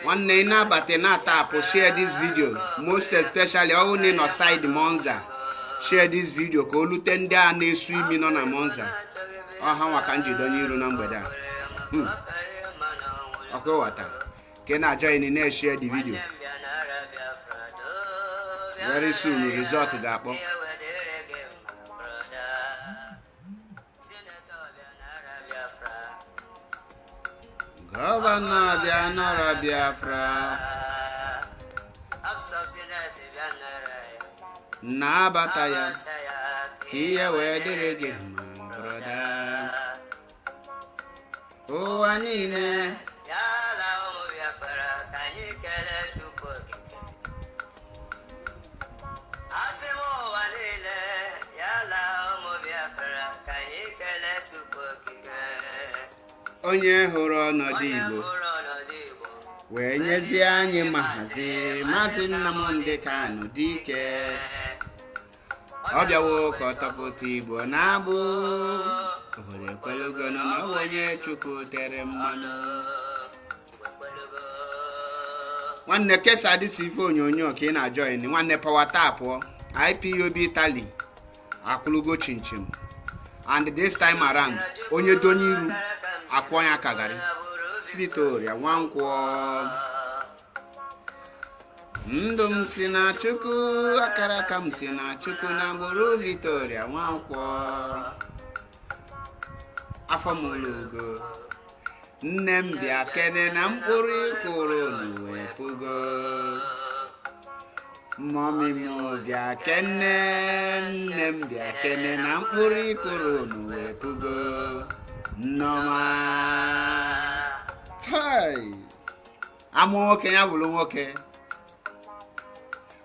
One day na bate na tap share this video, most especially all in outside Monza. Share this video ko lutende a na swim no na Monza. Oh ha wa kan jido nyiru na mgbede a. Okay wata. Ke na join na share the video. Very soon result ga-akpọ. Governor Bianara Biafra na bataya kiya wedere ge brother o anine yala o Biafra kanikele tuko asemo wanile yala o Biafra kanikele tuko onye hụrụ ọnọdụ Igbo wee nyezie anyị Maazị Nnamdị Kanụ dike ọ bịawo ka ọ tọpụta Igbo na-abụ obodo ekwelugo na ọ bụ onye Chukwu tere mmanụ. Nwanne kesa dịsi ife onyonyo ka ị na-ajoin nwanne power tap IPOB Italy akwụlugo chinchim and this time around onye doniru akwọnya kagari Victoria Nwankwọ ndụ m si na Chukwu akara ka m si na Chukwu na gburu Victoria Nwankwọ afọ m ologo nne m bịa kene na mkpụrụ ịkụrụ n'uwe pugo Mommy m bịa kene nne m bịa kene na mkpụrụ ịkụrụ n'uwe pugo Nnọma chai amụ nwoke ya bụrụ nwoke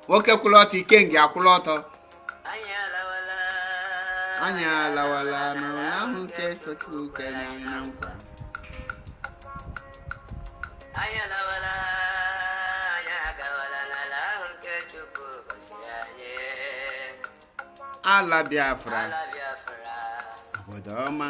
kwụrụ ọtọ ike nge akwụrụ ọtọ anyị alawala n'ụlọ ahụ nke Chukwu kere anyị na nkwa anyị alawala anyị agawala n'ala ahụ nke Chukwu gọziri anyị ala Biafra obodo ọma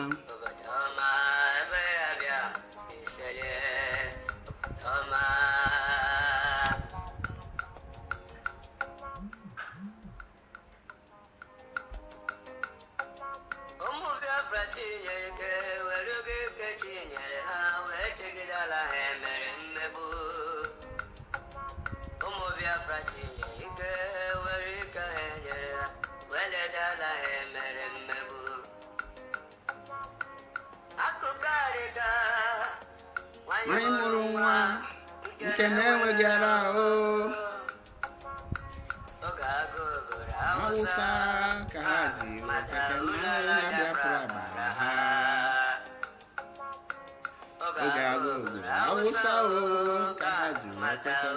anyị mụrụ nwa nke na-enweghị ara ahụ Hausa ka ha dị okeke na Biafra bara ha oge agụgụ Hausa ka ha dị okeke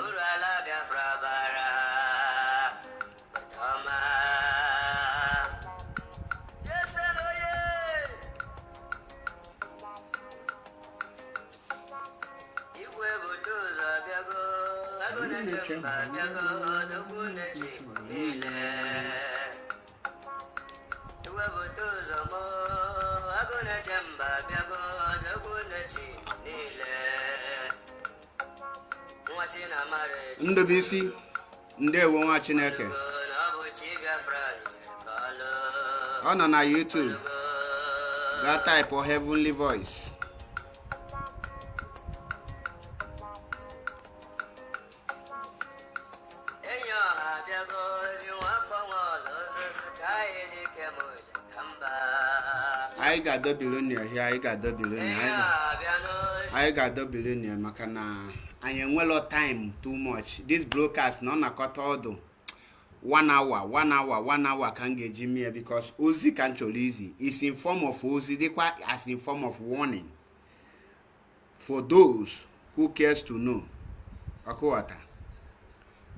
Ndobisi ndewo nwa Chineke ọ nọ na YouTube ga type Heavenly Voice I got the billionaire here, I got the billionaire. I got the billionaire makana I am well of time too much. This broadcast non a cut all 1 hour can get Jimmy because Uzi can't easy. It's in form of Uzi, they quite as in form of warning for those who cares to know. Akwata.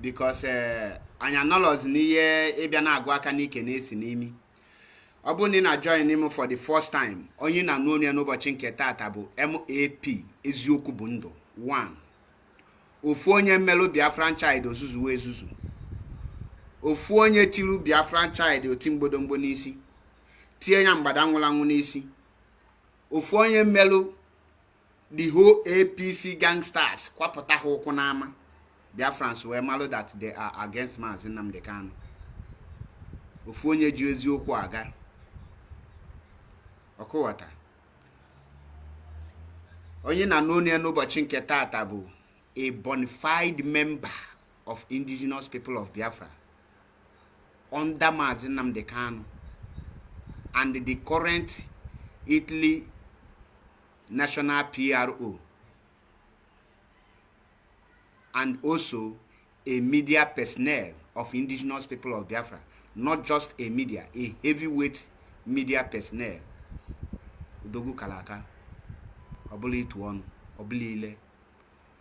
Because anyanolos niye ebiana agwaka nike nesi nimi. Obuni na join him for the first time. Onye na no ne n'ụbọchị nke tata bụ MAP eziokwu bụ ndụ 1. Ofu onye mmelu Biafra child ozuzu ezuzu. Ofu onye tilu Biafra child oti mgbodomgbo n'isi. Tie ya mgbada nwụlanwụ n'isi. Ofu onye mmelu the whole APC gangsters kwapụta ha ụkwụ n'ama Biafrans wee malụ that they are against Maazị Nnamdi Kanu. Ofu onye ji eziokwu aga ọkụwata onye na n'onye n'ụbọchị nke taata bụ a bona fide member of indigenous people of Biafra under Maazị Nnamdi Kanu and the current Italy national PRO, and also a media personnel of indigenous people of Biafra, not just a media, a heavyweight media personnel. Udogu Kalaka, Obuli Tuon, Oblile.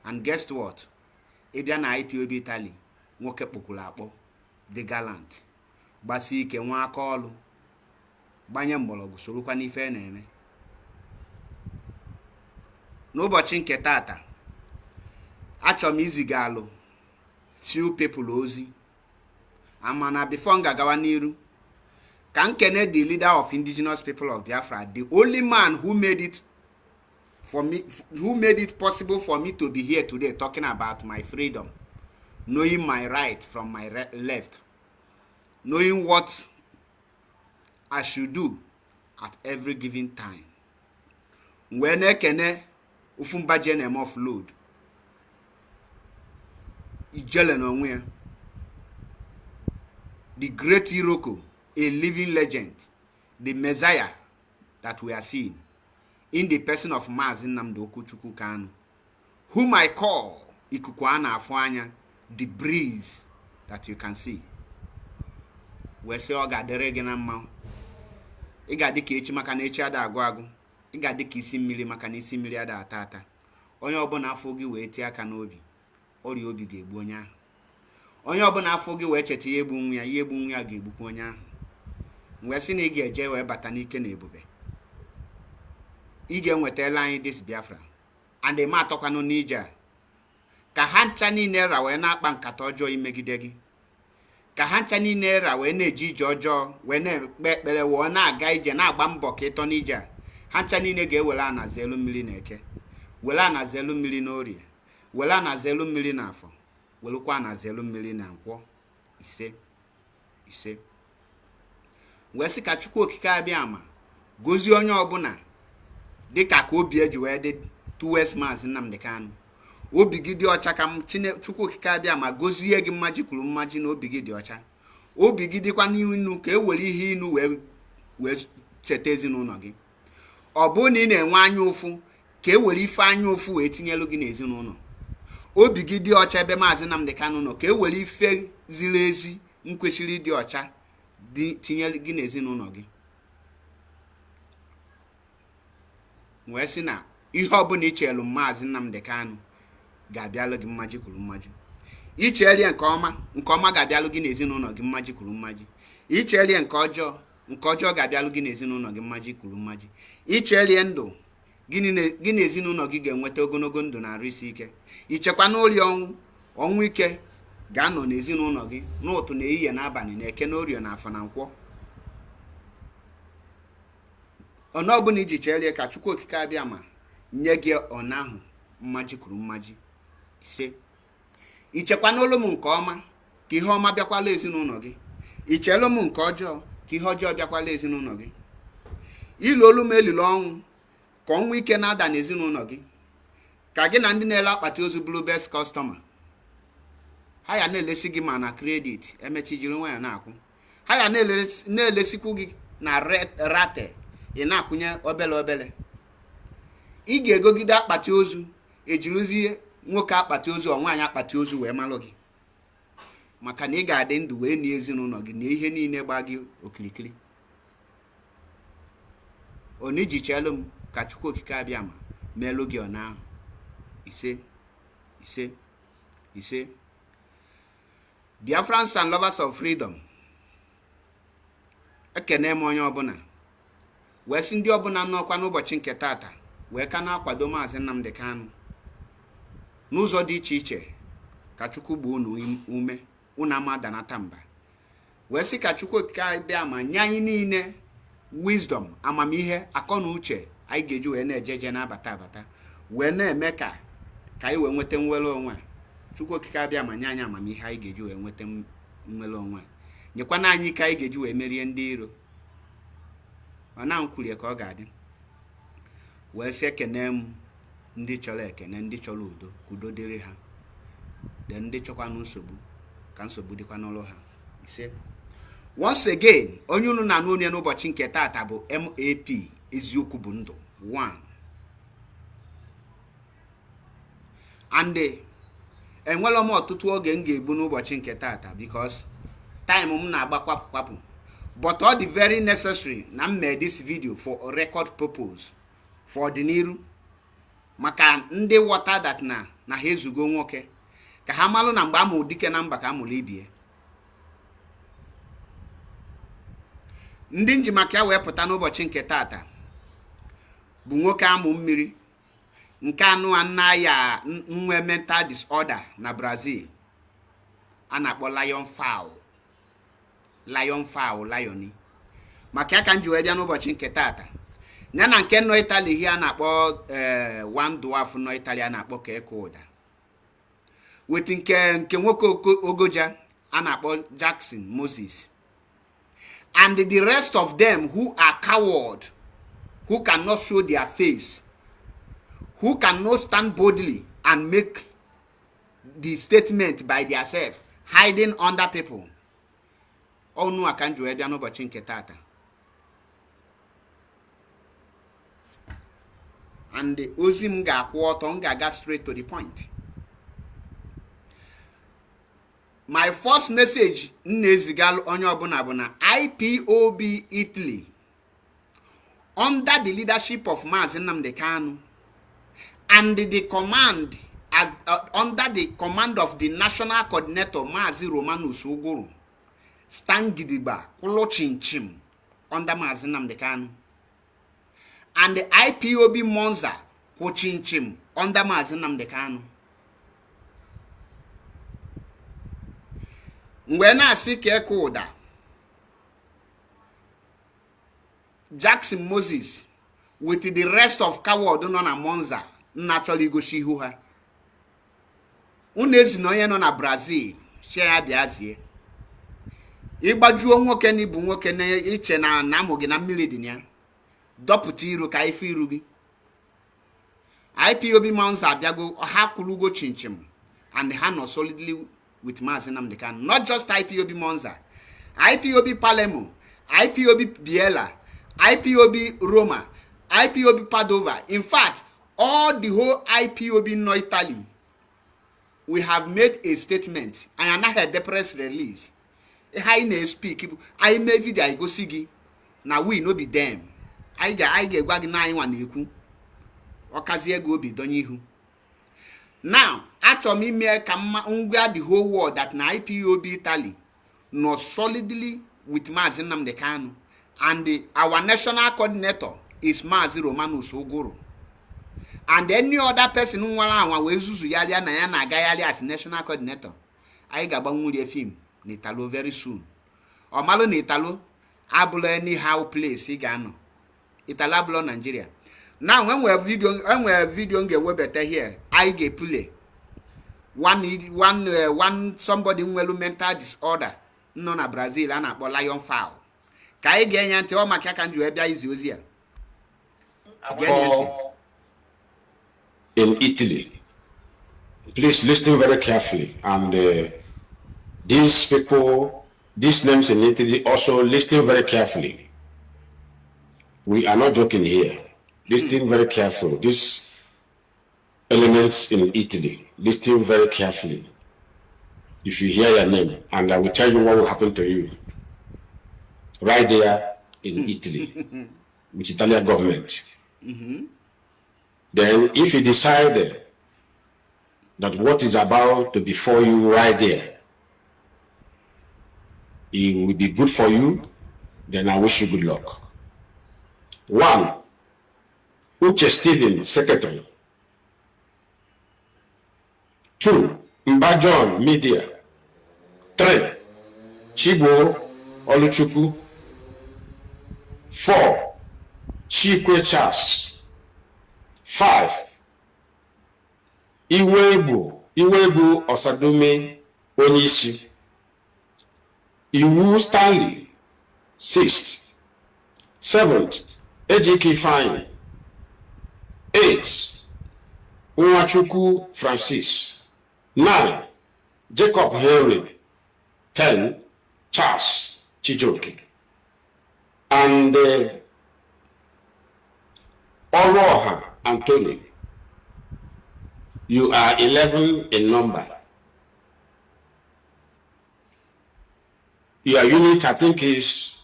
And guess what? Ebian IPOB Italy, Woke Pukulapo, the gallant. Basi ke nwa akolu. Banya mbologu sorukwa n'ife na-eme. N'ụbọchị nke tata, achọrọ m izigalụ few people ozi. Amana before ngagawa n'iru, ka nkene the leader of indigenous people of Biafra, the only man who made it for me, who made it possible for me to be here today talking about my freedom, knowing my right from my left, knowing what I should do at every given time. When I can ufumba jenem offload, ijelen onwe, the great Iroko, a living legend, the Messiah that we are seeing in the person of Maazị Nnamdi Kanu, whom I call Ikukuana Afwanya, the breeze that you can see. We say oga derege na mma. Ị ga-adị ka echi maka na echi ada agụ agụ. Ị ga-adị ka isi mmiri maka na isi mmiri ada ata ata. Onye ọbụla afọ gị wee tie aka n'obi, ọrịa obi ga-egbu onye ahụ. Onye ọbụla afọ gị wee cheta ihe egbu nwa ya, ihe egbu nwa ya ga-egbukwa onye ahụ. Wee sị na ị ga-eje wee bata n'ike na ebube. Ị ga-enwetala anyị this Biafra. And ma atọkwanụ n'ije a. Ka ha ncha niile ra wee na-akpa nkata ọjọọ imegide gị. Ka ha ncha niile ra wee na-eji ije ọjọọ wee na-ekpe ekpere wee na-aga ije na-agba mbọ ka ịtọ n'ije a. Ha ncha niile ga-ewere anazi elu mmiri na eke, were anazi elu mmiri na orie, were anazi elu mmiri na afọ, welukwa anazi elu mmiri na nkwọ. Ise ise. Wee sị ka Chukwu okike abịa ama gozie onye ọbụla dịka ka obi eji wee dị towards Maazị Nnamdi Kanu. Obi gị dị ọcha ka Chukwu okike abịa ma gozie gị mmaji kwuru mmaji na obi gị dị ọcha. Obi gị dịkwa n'inu ka e were ihe inu wee cheta ezinụlọ gị. Ọ bụ na ị na-enwe anya ụfụ ka e were ife anya ụfụ wee tinyelu gị n'ezinụlọ. Obi gị dị ọcha ebe Maazị Nnamdi Kanu nọ ka e were ife ziri ezi nkwesịrị dị ọcha tinyelu gị n'ezinụlọ gị. Wee sị na ihe ọbụla ichelu Maazị Nnamdi Kanu ga-abịalụ gị mmaji kwuru mmaji. Ichelie nke ọma ga-abịalụ gị n'ezinụlọ gị mmaji kwuru mmaji. Ichelie nke ọjọọ ga-abịalụ gị n'ezinụlọ gị mmaji kwuru mmaji. Ichelie ndụ gị na ezinụlọ gị ga-enweta ogologo ndụ na arụ isi ike. Ichekwa n'orie ọnwụ ike ga-anọ n'ezinụlọ gị n'ụtụ na ehihie n'abalị na eke n'orie na afọ na nkwọ. Ọnụ ọbụla iji chelie ka Chukwu okike abịa ma nye gị ọna ahụ mmaji kwuru mmaji. Ise. Ichekwa n'olu m nke ọma ka ihe ọma bịakwala ezinụlọ gị. Ichelu m nke ọjọọ ka ihe ọjọọ bịakwala ezinụlọ gị. Ilu olu m elile ọnwụ ka ọnwụ ike na-ada n'ezinụlọ gị. Ka gị na ndị na-ele akpati ozu bụrụ best customer. Ha ya na-elesi gị ma na credit emechi jiri nwa ya na-akwụ. Ha ya na-elesikwu gị na rate ị na-akwụnye obele obele. Ị ga-egogide akpati ozu ejiruzie nwoke akpati ozu ọ nwaanyị akpati ozu wee malụ gị. Maka na ị ga-adị ndụ wee nie ezinụlọ gị na ihe niile gba gị okirikiri. Oni ji chelu m ka Chukwu okike abịa ma meelu gị ọna ahụ. Ise ise ise. Biafrans and lovers of freedom, ekene m onye ọbụla wee sị ndị ọbụla nọkwa n'ụbọchị nke tata wee ka na-akwado Maazị Nnamdi Kanu n'ụzọ dị iche iche. Ka Chukwu gbuo unu ume, unu ama danata mba. Wee sị ka Chukwu okike abịa ma nye anyị niile wisdom, amamihe, akọ na uche anyị ga-eji wee na-ejeje na-abata abata wee na-eme ka anyị wee nweta nnwere onwe. Chukwu okike abịa ma nye anyị amamihe anyị ga-eji wee nweta nnwere onwe, nyekwana anyị ka anyị ga-eji wee merie ndị iro. Ọ na nkwulie ka ọ ga-adị wee sị ekene m ndị chọrọ ekene, ndị chọrọ udo ka udo dịrị ha, de ndị chọkwanụ nsogbu ka nsogbu dịkwa n'ụlọ ha. Ise. Once again, onye unu na-anụ onye n'ụbọchị nke taata bụ MAP eziokwu bụ ndụ 1. And enwela m ọtụtụ oge m ga-egbu n'ụbọchị nke taata because time m na-agba kwapụ, but all the very necessary na m mee this video for record purpose for ọdịnihu, maka ndị ghọta that na ha ezugo nwoke, ka ha malụ na mgbe amụ dike na mba ka amụrụ ibie. Ndị njimaka wee pụta n'ụbọchị nke taata bụ nwoke amụ mmiri nke anụ nna ya nwe mental disorder na Brazil a na-akpọ lion fowl. Maka aka nji wee bịa n'ụbọchị nke taata ya na nke nọ Italy ihe a na-akpọ one dwarf nọ Italy a na-akpọ ka eke ụda, weti nke nwoke ogoja a na-akpọ Jackson Moses, and the rest of them who are coward, who cannot show their face, who cannot stand boldly and make the statement by themselves, hiding under people. Onu akanju ebia n'ụbọchị nke tata. And ozi m ga-akwụ ọtọ, m ga-aga straight to the point. My first message na-eziga onye ọbụla bụ na IPOB Italy under the leadership of Maazị Nnamdi Kanu and the command under the command of the national coordinator Maazị Romanus Uguru stand gidigba kwụlụ chinchim under Maazị Nnamdi Kanu, and the IPOB Monza kwụ chinchim under Maazị Nnamdi Kanu. Mgbe na-asị ka eke ụda, Jackson Moses with the rest of coward nọ na Monza naturally igosi ihu ha. Unu ezi na onye nọ na Brazil share ya bịazie. Ịgbajuo nwoke na ibu nwoke na iche na amụ gị na mmiri dị ya, dọpụta iru ka ife iru gị. IPOB Monza abịago, ha kwulugo chinchim, and ha nọ solidly with Maazị Nnamdi Kanu. Not just IPOB Monza, IPOB Palermo, IPOB Biella, IPOB Roma, IPOB Padova. In fact, all the whole IPOB no Italy, we have made a statement. I am not had the press release. I may speak. I may video. I go see. Now we no be them. I get wag 9 eku. Okazie go be done you. Now, actually, me can the whole world that na IPOB Italy no solidly with Maazị Nnamdi Kanu, and our national coordinator is Maazị Romanus Uguru, and any other person who wala we zuzu yalia na ya na agayali as national coordinator. I gabanguli film n'Italo very soon. Or malo n'Italo abulo anyhow place igano. Italo abulo Nigeria. Now when we have video get way better here, I get play. One somebody with mental disorder no na Brazil and a lion fowl. Ka I get yanti o maka kan ju ebia izi ozi a. In Italy. Please listen very carefully, and these people, these names in Italy also listen very carefully. We are not joking here. Listen very carefully. These elements in Italy, listen very carefully. If you hear your name, and I will tell you what will happen to you. Right there in Italy, with Italian government. Then if you decide that what is about to befall you right there, it will be good for you, then I wish you good luck. 1. Uche Stephen, Secretary. 2. Mbajon, Media. 3. Chibo Oluchukwu. 4. Chikwe Charles. 5. Iwebu Osadume Onyishi. Iwu Stanley, 6th. 7th, Ejike Fine. 8th, Nwachukwu Francis. 9, Jacob Henry. 10, Charles Chijoke. And Oroha Anthony. You are 11 in number. Your unit, I think, is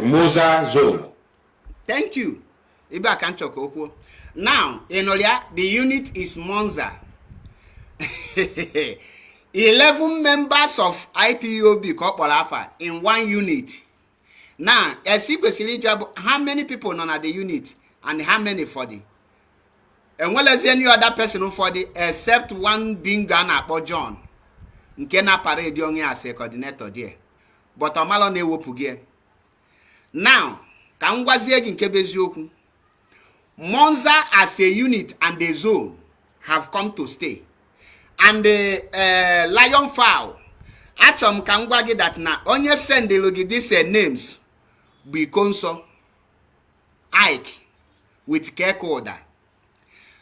Moza Zone. Thank you. Now, in Olia, the unit is Monza. 11 members of IPOB Corporal Alpha in one unit. Now, how many people on the unit and how many for the? And well as any other person for the except one being Ghana or John. Nkena parade young as a coordinator there. But Amalo ne wopugie. Now, Kangwazie in Kebezoku. Monza as a unit and the zone have come to stay. And the lion fowl. Achom Kangwagi that na onye send the logi these names. Bikonso. Ike. With cake order.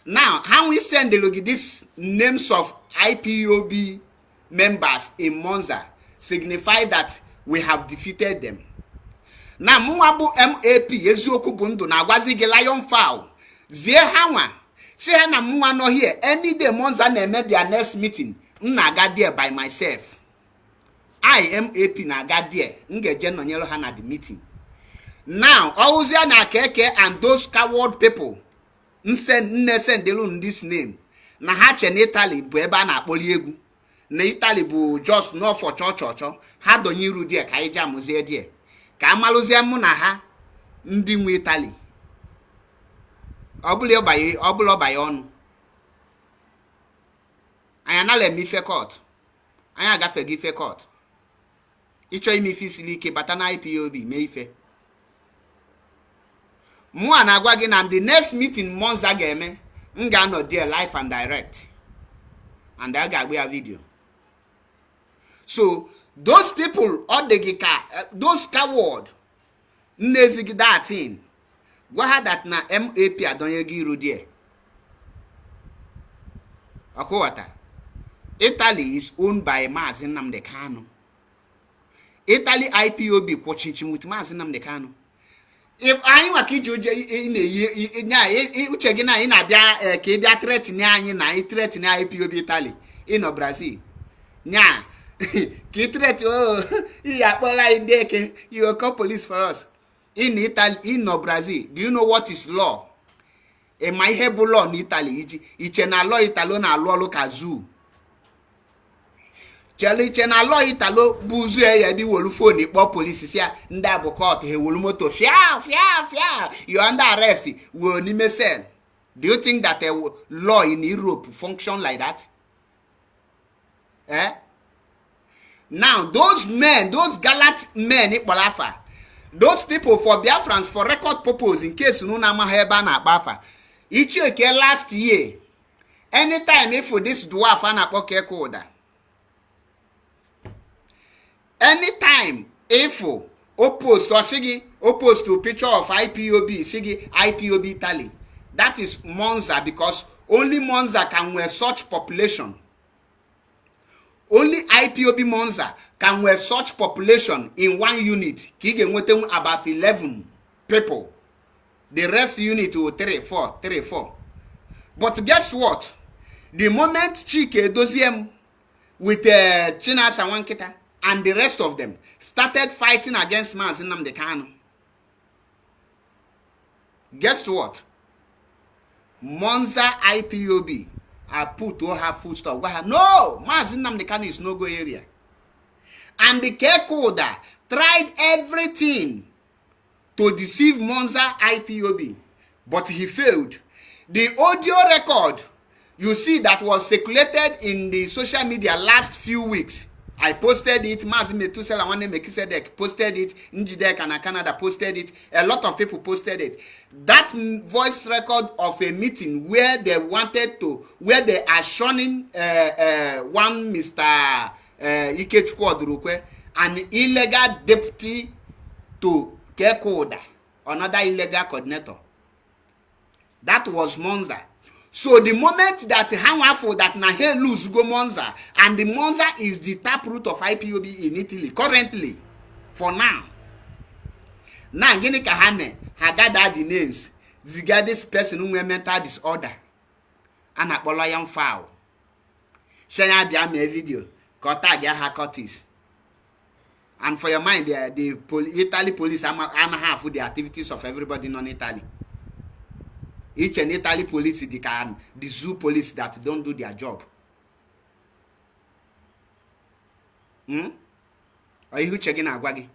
Now, how we send the look at these names of IPOB members in Monza signify that we have defeated them. Now, Muabu MAP Yezuoku Bundu na wazige lion fowl. Zie hawa. Say na Mua no here. Any day Monza na made their next meeting. Na got there by myself. I MAP na got there. Nge jeno nyelo hana the meeting. Now, Ozia na keke and those coward people. Send this name. Na hache na Italy bụ ebe a na-akpọli egwu. Na Italy bụ just no for church. Ha donyiru die ka ija muzie die. Ka amalụzie mụ na ha ndị nwe Italy. Ọbụla ọbanye ọnụ. Anya na le mi fe court. Anya agafe gị fe court. Ịchọ ime ife isili ike bata na IPOB mee ife. Mua na agwa gị na the next meeting Monza ga-eme nga no there live and direct and I ga-agba video. So those people all the gika those coward nnezigi that thing gwa ha that na MAP adonye gị iru there. Akwata Italy is owned by Mazi Nnamdi Kanu. Italy IPOB kwochinchim with Mazi Nnamdi Kanu. If anyị maka iji uje uche gị na anyị na-abịa ka ị bịa threaten anyị na ị threaten IPOB Italy ịnọ Brazil nya ka ị threat ị akpọla anyị ndị eke you will call police for us in Italy ịnọ Brazil. Do you know what is law? Ema ihe bụ law n'Italy iche na law Italo na-alụ ọlụ ka zoo. Iche na law Italo bụ zoo ya bi wolu phone ikpọ police si ya ndị abụ court he wolu moto fia you under arrest we n'ime cell. Do you think that a law in Europe function like that? Now those men, those gallant men ikpolafa, those people for Biafrans for record purpose in case no na maheba na akpafa. Icheke last year anytime if this dwarf na akpoke koda. Anytime if opposed or shigi opposed to picture of IPOB shigi IPOB Italy, that is Monza because only Monza can wear such population. Only IPOB Monza can wear such population in one unit. Kige about 11 people. The rest unit will 3, 4. But guess what? The moment Chike Doziem with China Sawankita and the rest of them started fighting against Mazi Nnamdi Kanu, guess what? Monza IPOB are put to her footstop. No, Mazi Nnamdi Kanu is no go area. And the Kekoda tried everything to deceive Monza IPOB, but he failed. The audio record you see that was circulated in the social media last few weeks, I posted it. Mazi Metusela Wane Mekisedek posted it. Njidek and Canada posted it. A lot of people posted it. That voice record of a meeting where they are shunning one Mr. Ikechukwu Odurukwe, an illegal deputy to Kekoda, another illegal coordinator. That was Monza. So the moment that Hanwafo that Nahe lose go Monza, and the Monza is the taproot of IPOB in Italy currently, for now. Now, Gini Kahame, Hagada the names, Ziga this person who mental disorder, and Apoloyan foul. Shanya Biame video, Kota Gahakotis. And for your mind, the Italy police, I'm half with the activities of everybody non Italy. Each and Italy police, the zoo police that don't do their job. Are you checking Agwagi?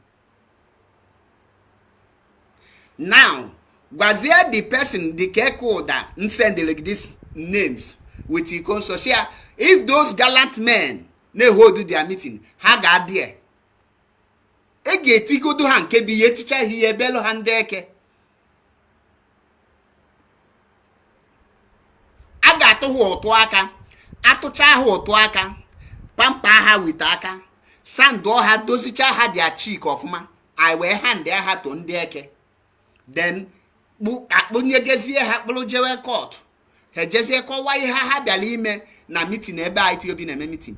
Now, was there the person, the Keko that send like these names with the consortia? If those gallant men they hold their meeting, Haga there. Ege tiko do han kebi ye teacher here belo handeke. Aga to ho to aka, atucha ho to aka, pampa ha with aka, sando ha dosicha ha their cheek of ma. I wear hand there ha to ndeke. Then bu akpunyegezie ha kpolo jewe court. He jezie ko why ha biali ime na meeting ebe IPOB na meeting.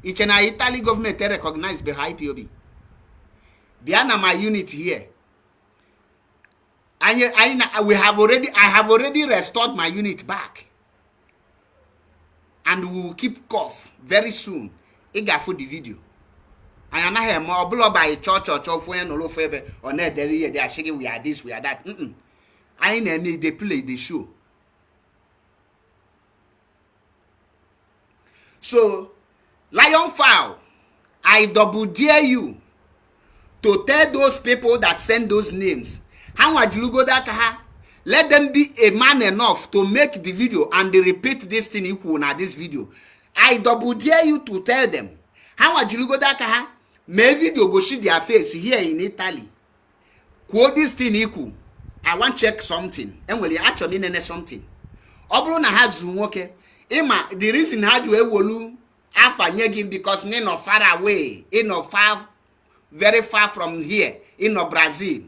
Each and Italy government recognized by IPOB. Biana my unit here. I have already restored my unit back. And we will keep cough very soon. Iga for the video. I am not more blow by church or when or favor or net they are shaking, we are this, we are that. I need they play the show. So Lion Fowl, I double dare you to tell those people that send those names, how much you go that let them be a man enough to make the video and they repeat this thing equal na this video. I double dare you to tell them how much you go that may video go see their face here in Italy. Quote this thing equal. I want check something. And will you actually nene something? Oblo na has zoom okay. Ima the reason how you wolu afa nyegim because ne no far away, no far very far from here in Brazil.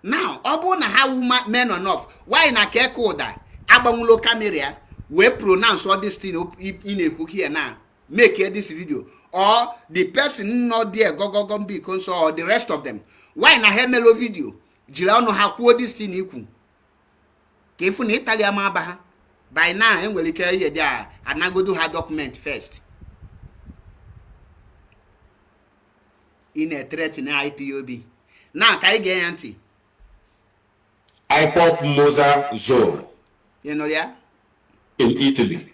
Now, obuna how men enough. Why na kekoda? Abamulo camera we pronounce all this thing in a cook here now. Make here this video. Or the person not there go be console or the rest of them. Why na hemelo video? Jila no how this thing equal. Kefu ni Italy amabaha. By now, and will carry you there and I go do her document first. In a threat in IPOB. Now, can I get auntie? IPOB Moza zone. You know, yeah? In Italy.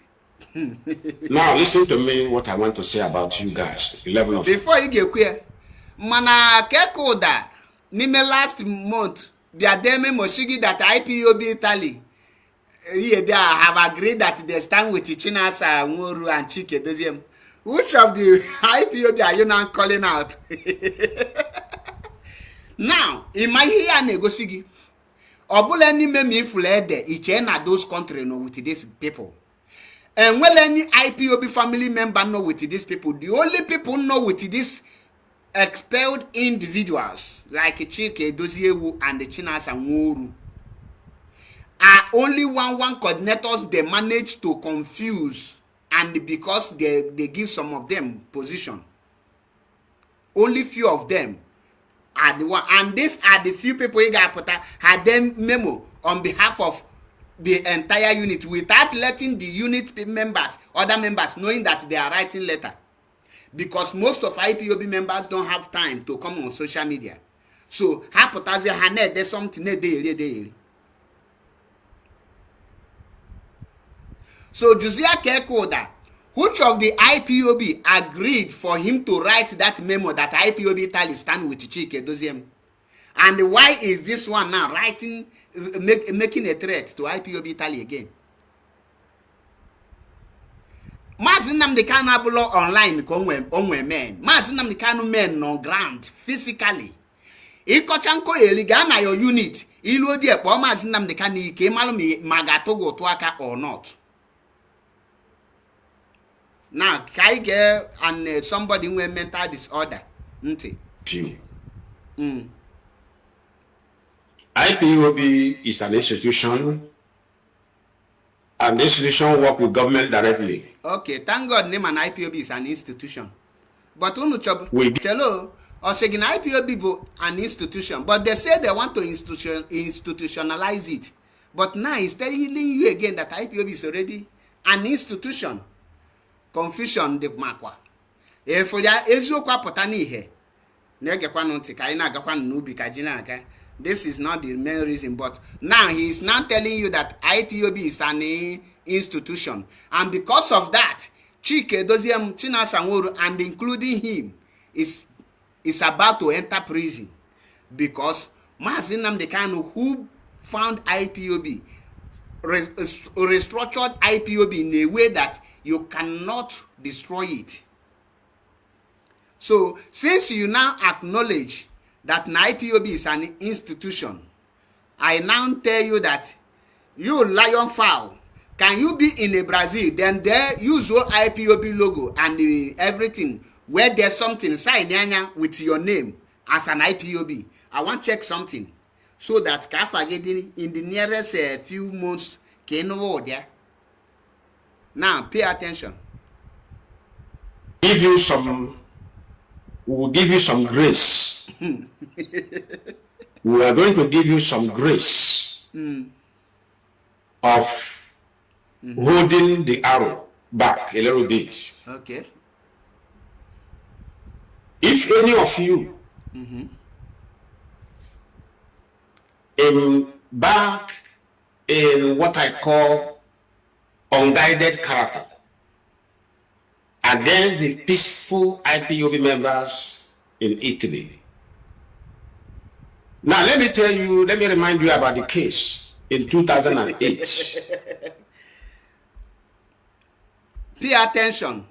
Now, listen to me what I want to say about you guys. 11 of before you get queer, Mana Kekoda, Nime last month, the Ademe Moshigi that IPOB Italy. Here they have agreed that they stand with Chinasa, Muru, and Chike Doziem. Which of the IPOB are you now calling out? Now, in my here negosigi, Obuleni me fled each and those country know with these people. And well, any IPOB family member know with these people. The only people know with these expelled individuals like Chike Doziewu and the Chinasa Muru. Are only one coordinators they manage to confuse, and because they give some of them position. Only few of them are the one, and these are the few people you got put had them memo on behalf of the entire unit without letting the unit members, other members knowing that they are writing letter. Because most of IPOB members don't have time to come on social media. So there's something they. So Josiah Kekoda, which of the IPOB agreed for him to write that memo that IPOB Italy stand with Chike Doziem? And why is this one now writing, making a threat to IPOB Italy again? Maazị Nnamdi Kanu abụlọ online ka onwe men. Maazị Nnamdi Kanu men on ground physically. Ịkọcha nkoyeli gaa na your unit ilu odi ekpo Maazị Nnamdi Kanu ike malụ ma ga-atụ gị ụtụ aka or not. Now, can I get and somebody with mental disorder? IPOB is an institution, and the institution work with government directly. Okay, thank God name an IPOB is an institution. But hello, or saying IPOB is an institution, but they say they want to institutionalize it. But now he's telling you again that IPOB is already an institution. Confusion the makwa. For ya eziokwu apụta n'ihe na-egekwa ntị ka anyị na-agakwa n'ubi ka ji na-aga. This is not the main reason, but now he is now telling you that IPOB is an institution, and because of that, Chike Doziem Chinasa Nworu and including him is about to enter prison because Maazị Nnamdi Kanu, who found IPOB, restructured IPOB in a way that you cannot destroy it. So, since you now acknowledge that IPOB is an institution, I now tell you that you lion fowl, can you be in a Brazil, then there use your IPOB logo and everything, where there's something, sign with your name as an IPOB. I want to check something so that in the nearest few months, can over there. Now, pay attention. We will give you some grace. We are going to give you some grace of holding the arrow back a little bit. Okay. If any of you embark in what I call unguided character against the peaceful IPOB members in Italy. Now, let me remind you about the case in 2008. Pay attention.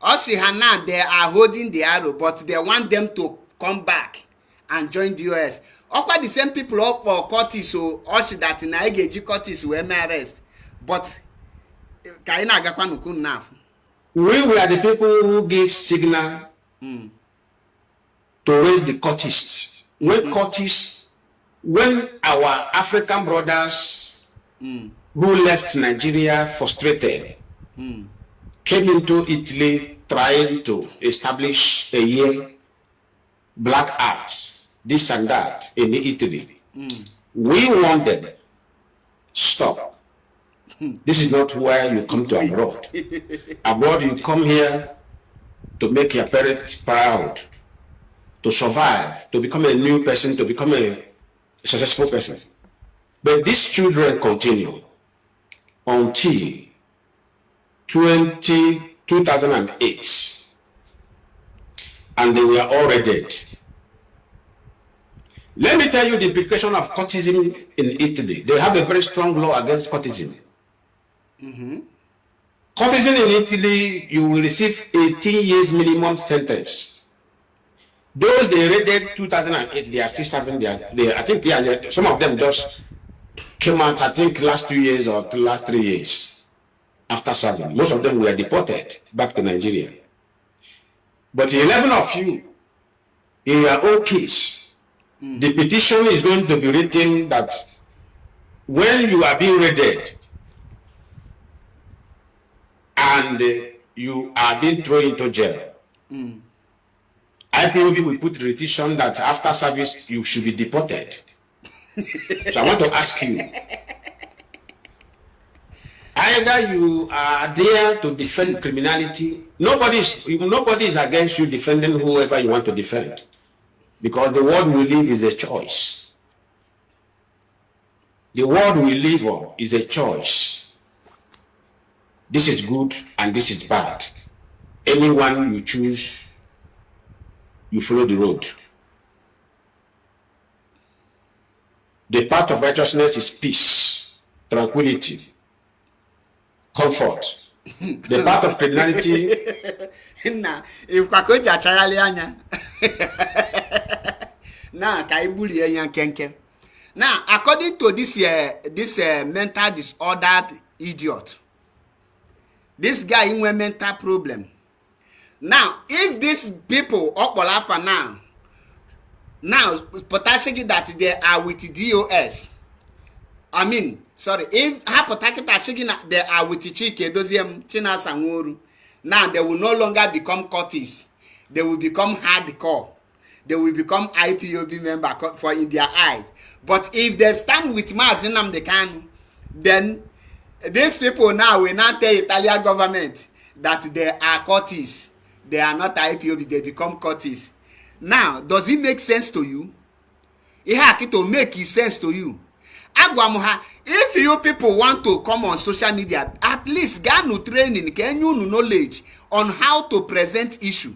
Also, now they are holding the arrow, but they want them to come back and join the US. Quite the same people up for Curtis, so also that in Aigeji Curtis were arrest. But we were the people who gave signal to raid the Curtists. When our African brothers who left Nigeria frustrated came into Italy trying to establish a year black arts, this and that in Italy, we warned them, stop. This is not where you come to abroad. Abroad, you come here to make your parents proud, to survive, to become a new person, to become a successful person. But these children continue until 2008, and they were already dead. Let me tell you the implication of courtism in Italy. They have a very strong law against courtism. Courtesan in Italy, you will receive 18 years minimum sentence. Those they raided 2008, they are still serving their. I think some of them just came out. I think last 2 years or the last 3 years after serving. Most of them were deported back to Nigeria. But 11 of you, in your own case, the petition is going to be written that when you are being raided, and you are being thrown into jail, IPOB will put petition that after service you should be deported. So I want to ask you, either you are there to defend criminality, nobody is against you defending whoever you want to defend, because the world we live is a choice. The world we live on is a choice. This is good and this is bad. Anyone you choose, you follow the road. The path of righteousness is peace, tranquility, comfort, The path of criminality. Nah, if Kwakoja Charalianya. Now, Kaibuli and Kenke. Now, according to this mental disordered idiot, this guy in a mental problem. Now, if these people Okbolafa now potentially that they are with DOS, I mean, sorry, if Hapotakita they are with Chike, Doziem, China Sangoru, now they will no longer become courtists. They will become hardcore. They will become IPOB member for in their eyes. But if they stand with NNAMDI KANU, then these people now will not tell Italian government that they are courtists. They are not IPOB, they become courtists. Now, does it make sense to you? It has to make sense to you. If you people want to come on social media, at least get no training, can you knowledge on how to present issue.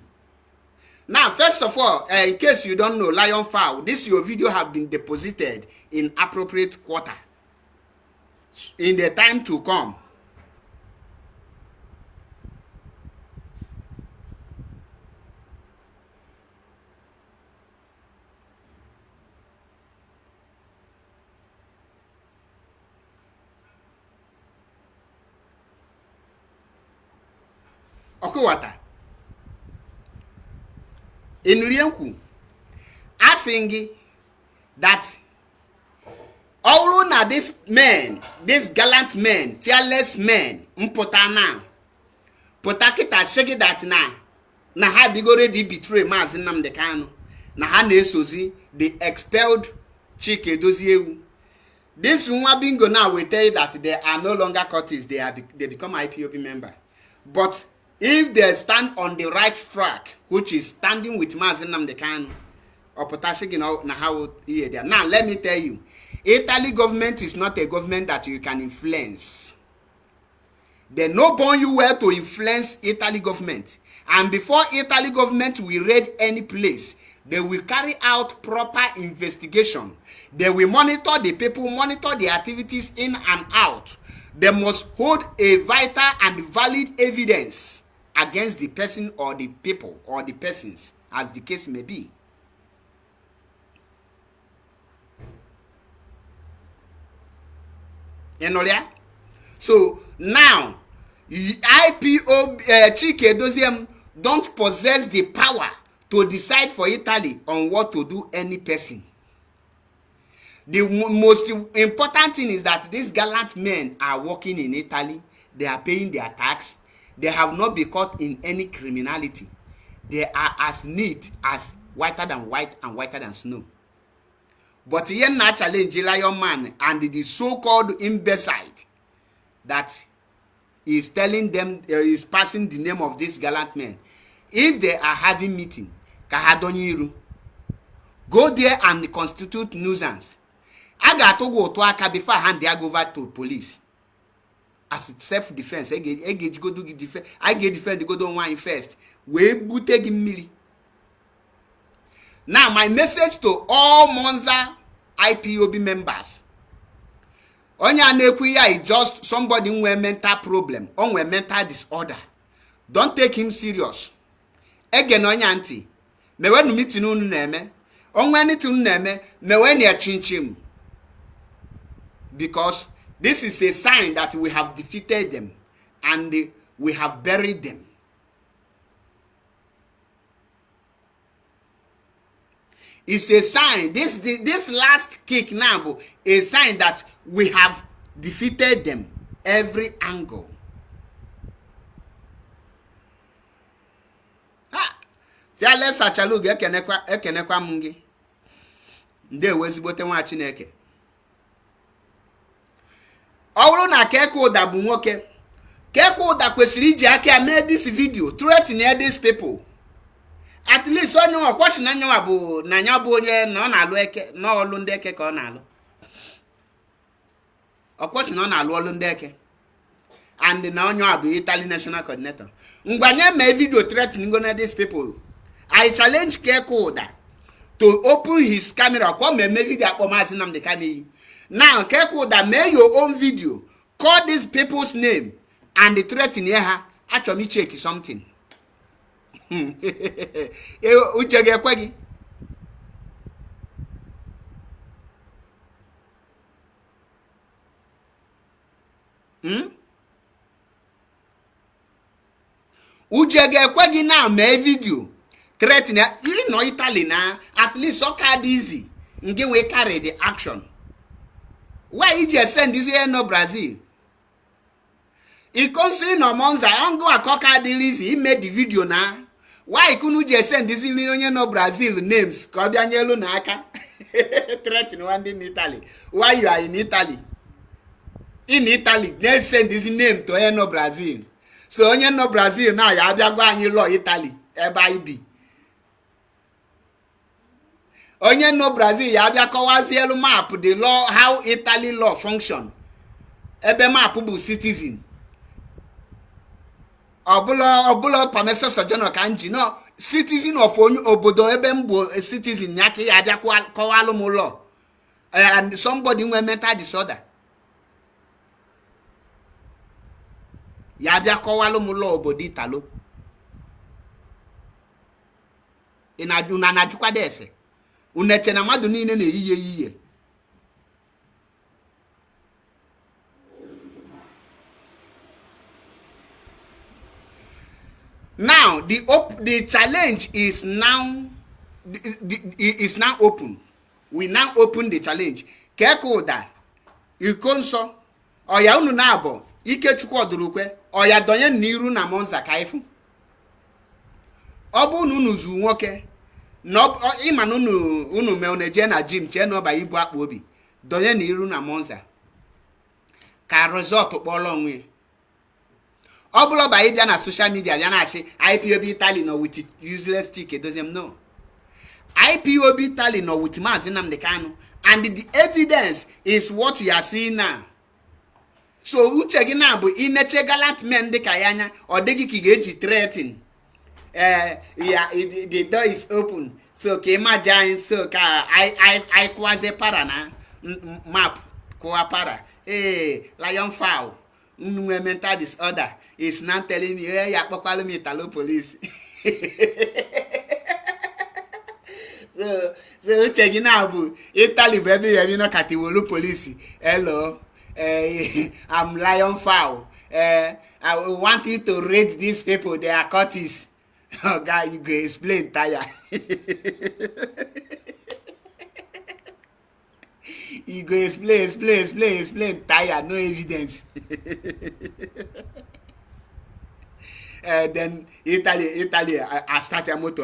Now, first of all, in case you don't know, Lion Fowl, this your video have been deposited in appropriate quarter in the time to come. Okay, water. In Rienku, asking that all na this men, this gallant men, fearless men, mpotana, potakita shake that na ha bigoredi betray NNAMDI KANU, na ha nesozi the expelled Chike Doziewu. This one bingo now will tell you that they are no longer courtists, they become IPOB member. But if they stand on the right track, which is standing with NNAMDI KANU, or potentially how here. Now let me tell you, Italy government is not a government that you can influence. They no born you well to influence Italy government. And before Italy government will raid any place, they will carry out proper investigation. They will monitor the people, monitor the activities in and out. They must hold a vital and valid evidence against the person or the people or the persons, as the case may be. You know that? So now, IPOB Chike Doziem don't possess the power to decide for Italy on what to do any person. The most important thing is that these gallant men are working in Italy. They are paying their tax. They have not been caught in any criminality. They are as neat as whiter than white and whiter than snow. But here na challenge Lion Man and the so-called imbecile that is telling them, is passing the name of this gallant men. If they are having meeting, Kahadoniru, go there and constitute nuisance. I got to go to Aka before I hand the over to police. As self-defense, I get go do defense. I get defend the go do one first. We buteg milli. Now my message to all Monza IPOB members. Onya Nekuya is just somebody with a mental problem, or a mental disorder. Don't take him serious. Again, onya anti. Me when meeting unu neme. Onwani tu neme. Me when ya chinchim. Because this is a sign that we have defeated them and we have buried them. It's a sign. This last kick now is a sign that we have defeated them every angle. Fearless achaluga ekenekwa mungi. Nde wezibote nwa Chineke. Ọwụrụ na keke ụda bụ nwoke. Keke ụda kwesịrị iji aka mee this video threaten these people. At least onye ọkwọchi na nyawa bụ na nya bụ onye na ọ na-alụ eke na ọlụ ndị eke ka ọ na-alụ. Ọkwọchi na ọ na-alụ ọlụ ndị eke. And na onye bụ Italy National Coordinator. Mgbanye mee video threatening these people. I challenge Keke Uda to open his camera. Come and make video for NNAMDI KANU. Now, Keke Uda, make your own video. Call these people's name and the threat near her actually check something. Uche ga-ekwe gị. Uche ga-ekwe gị na mee video threat na ịnọ Italy na at least ọ ka dị easy nke we carry the action. Why you just send this here no Brazil? He comes in on Monza, I'm go a cocker easy. He made the video now. Why couldn't you just send this in no Brazil names? Cobianyelo Naka threaten one day in Italy. Why you are in Italy? In Italy, let's send this name to no Brazil. So onye no Brazil now you have to go and law Italy. Eba onye no Brazil ya bịa kọwazielu map the law how Italy law function. Ebe map bụ citizen. Ọbụla permission sojourner ka nji no citizen of onye obodo ebe mgbo citizen ya ka ya bịa kọwalụ m law. And somebody nwe mental disorder. Ya bịa kọwalụ m law obodo Italo. Ina najukwa dese. Uneche na mmadụ niile na-eyiye. Now the challenge is now open. We now open the challenge. Kekoda ikonso oya unu na abo Ikechukwu odurukwe oya donye n'iru na Monza kaifu. Obu unu zu nwoke no ima no unu me oneje na gym che no ba ibu akpa obi donye na iru na Monza ka result kpolo onwe obulo ba idia na social media bia na ashi IPOB Italy no with useless chick edozem no IPOB Italy no with Mazi NNAMDI KANU, and the evidence is what you are seeing now. So uche gi na bu ineche galant men de kayanya odegi ki geji threaten. Yeah, the door is open. So imagine so I quasi para na map kwa para. Hey, lion fowl. Mental disorder is now telling me, hey, ya pokwalo mi Italo police. So checking out Italy baby, you know Katiwolo police. Hello. I'm lion fowl. I want you to rate these people, they are courteous. Oh God, you go explain tire. You go explain tire, no evidence. Then Italy, I start a motor.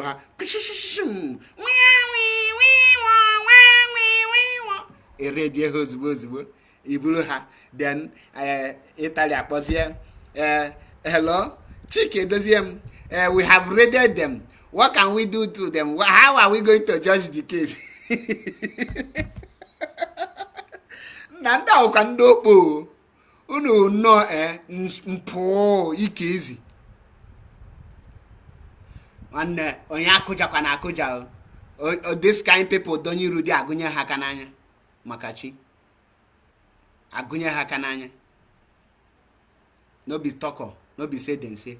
A radio host was Ibuluha. Then Italy was here. Hello, Chike does him. We have raided them. What can we do to them? How are we going to judge the case? Nanda ukandopo. Unu no mpo ikezi. And onya akuja kwa na akuja. This kind people don't you rudi agunya hakananya. Makachi. Agunya hakananya. No be talker. No be say then say.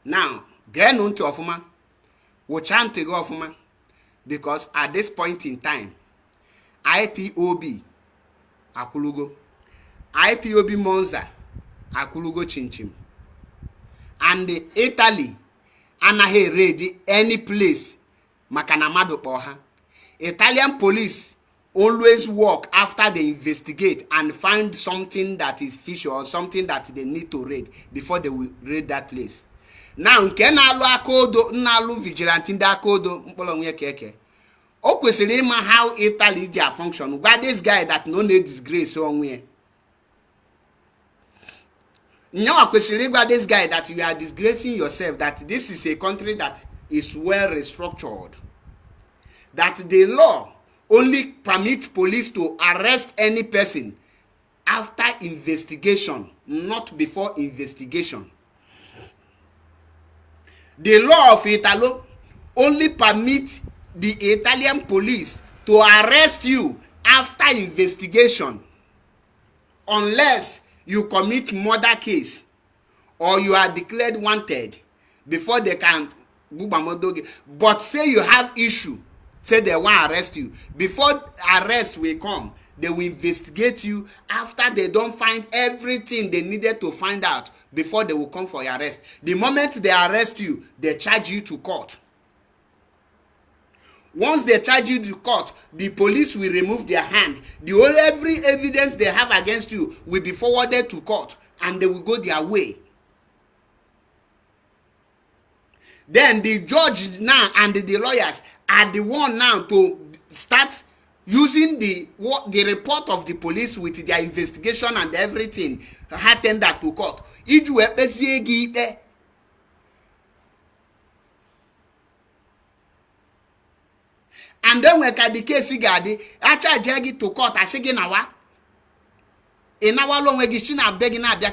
Now, get on to Ofuma. We chant to go Ofuma. Because at this point in time, IPOB Akulugo, IPOB Monza Akulugo Chinchim, and the Italy Anahe ready any place Makanamado Poha. Italian police always work after they investigate and find something that is fishy or something that they need to raid before they will raid that place. Now nke na-alụ akodo na-alụ vigilante ndị akodo mkpọrọ nwe keke o kwesịrị ịma how Italy ji function. Gwa this guy that no need disgrace onwe nyawa kwesịrị ịgwa this guy that you are disgracing yourself, that this is a country that is well restructured, that the law only permits police to arrest any person after investigation, not before investigation. The law of Italo only permits the Italian police to arrest you after investigation unless you commit murder case or you are declared wanted before they can. But say you have issue, say they want to arrest you. Before arrest will come, they will investigate you after they don't find everything they needed to find out before they will come for your arrest. The moment they arrest you, they charge you to court. Once they charge you to court, the police will remove their hand. Every evidence they have against you will be forwarded to court and they will go their way. Then the judge now and the lawyers are the one now to start using the report of the police with their investigation and everything, hand that to court. And then when the case gadi, I charge to court, I say nawa. In our long way, na begging na ga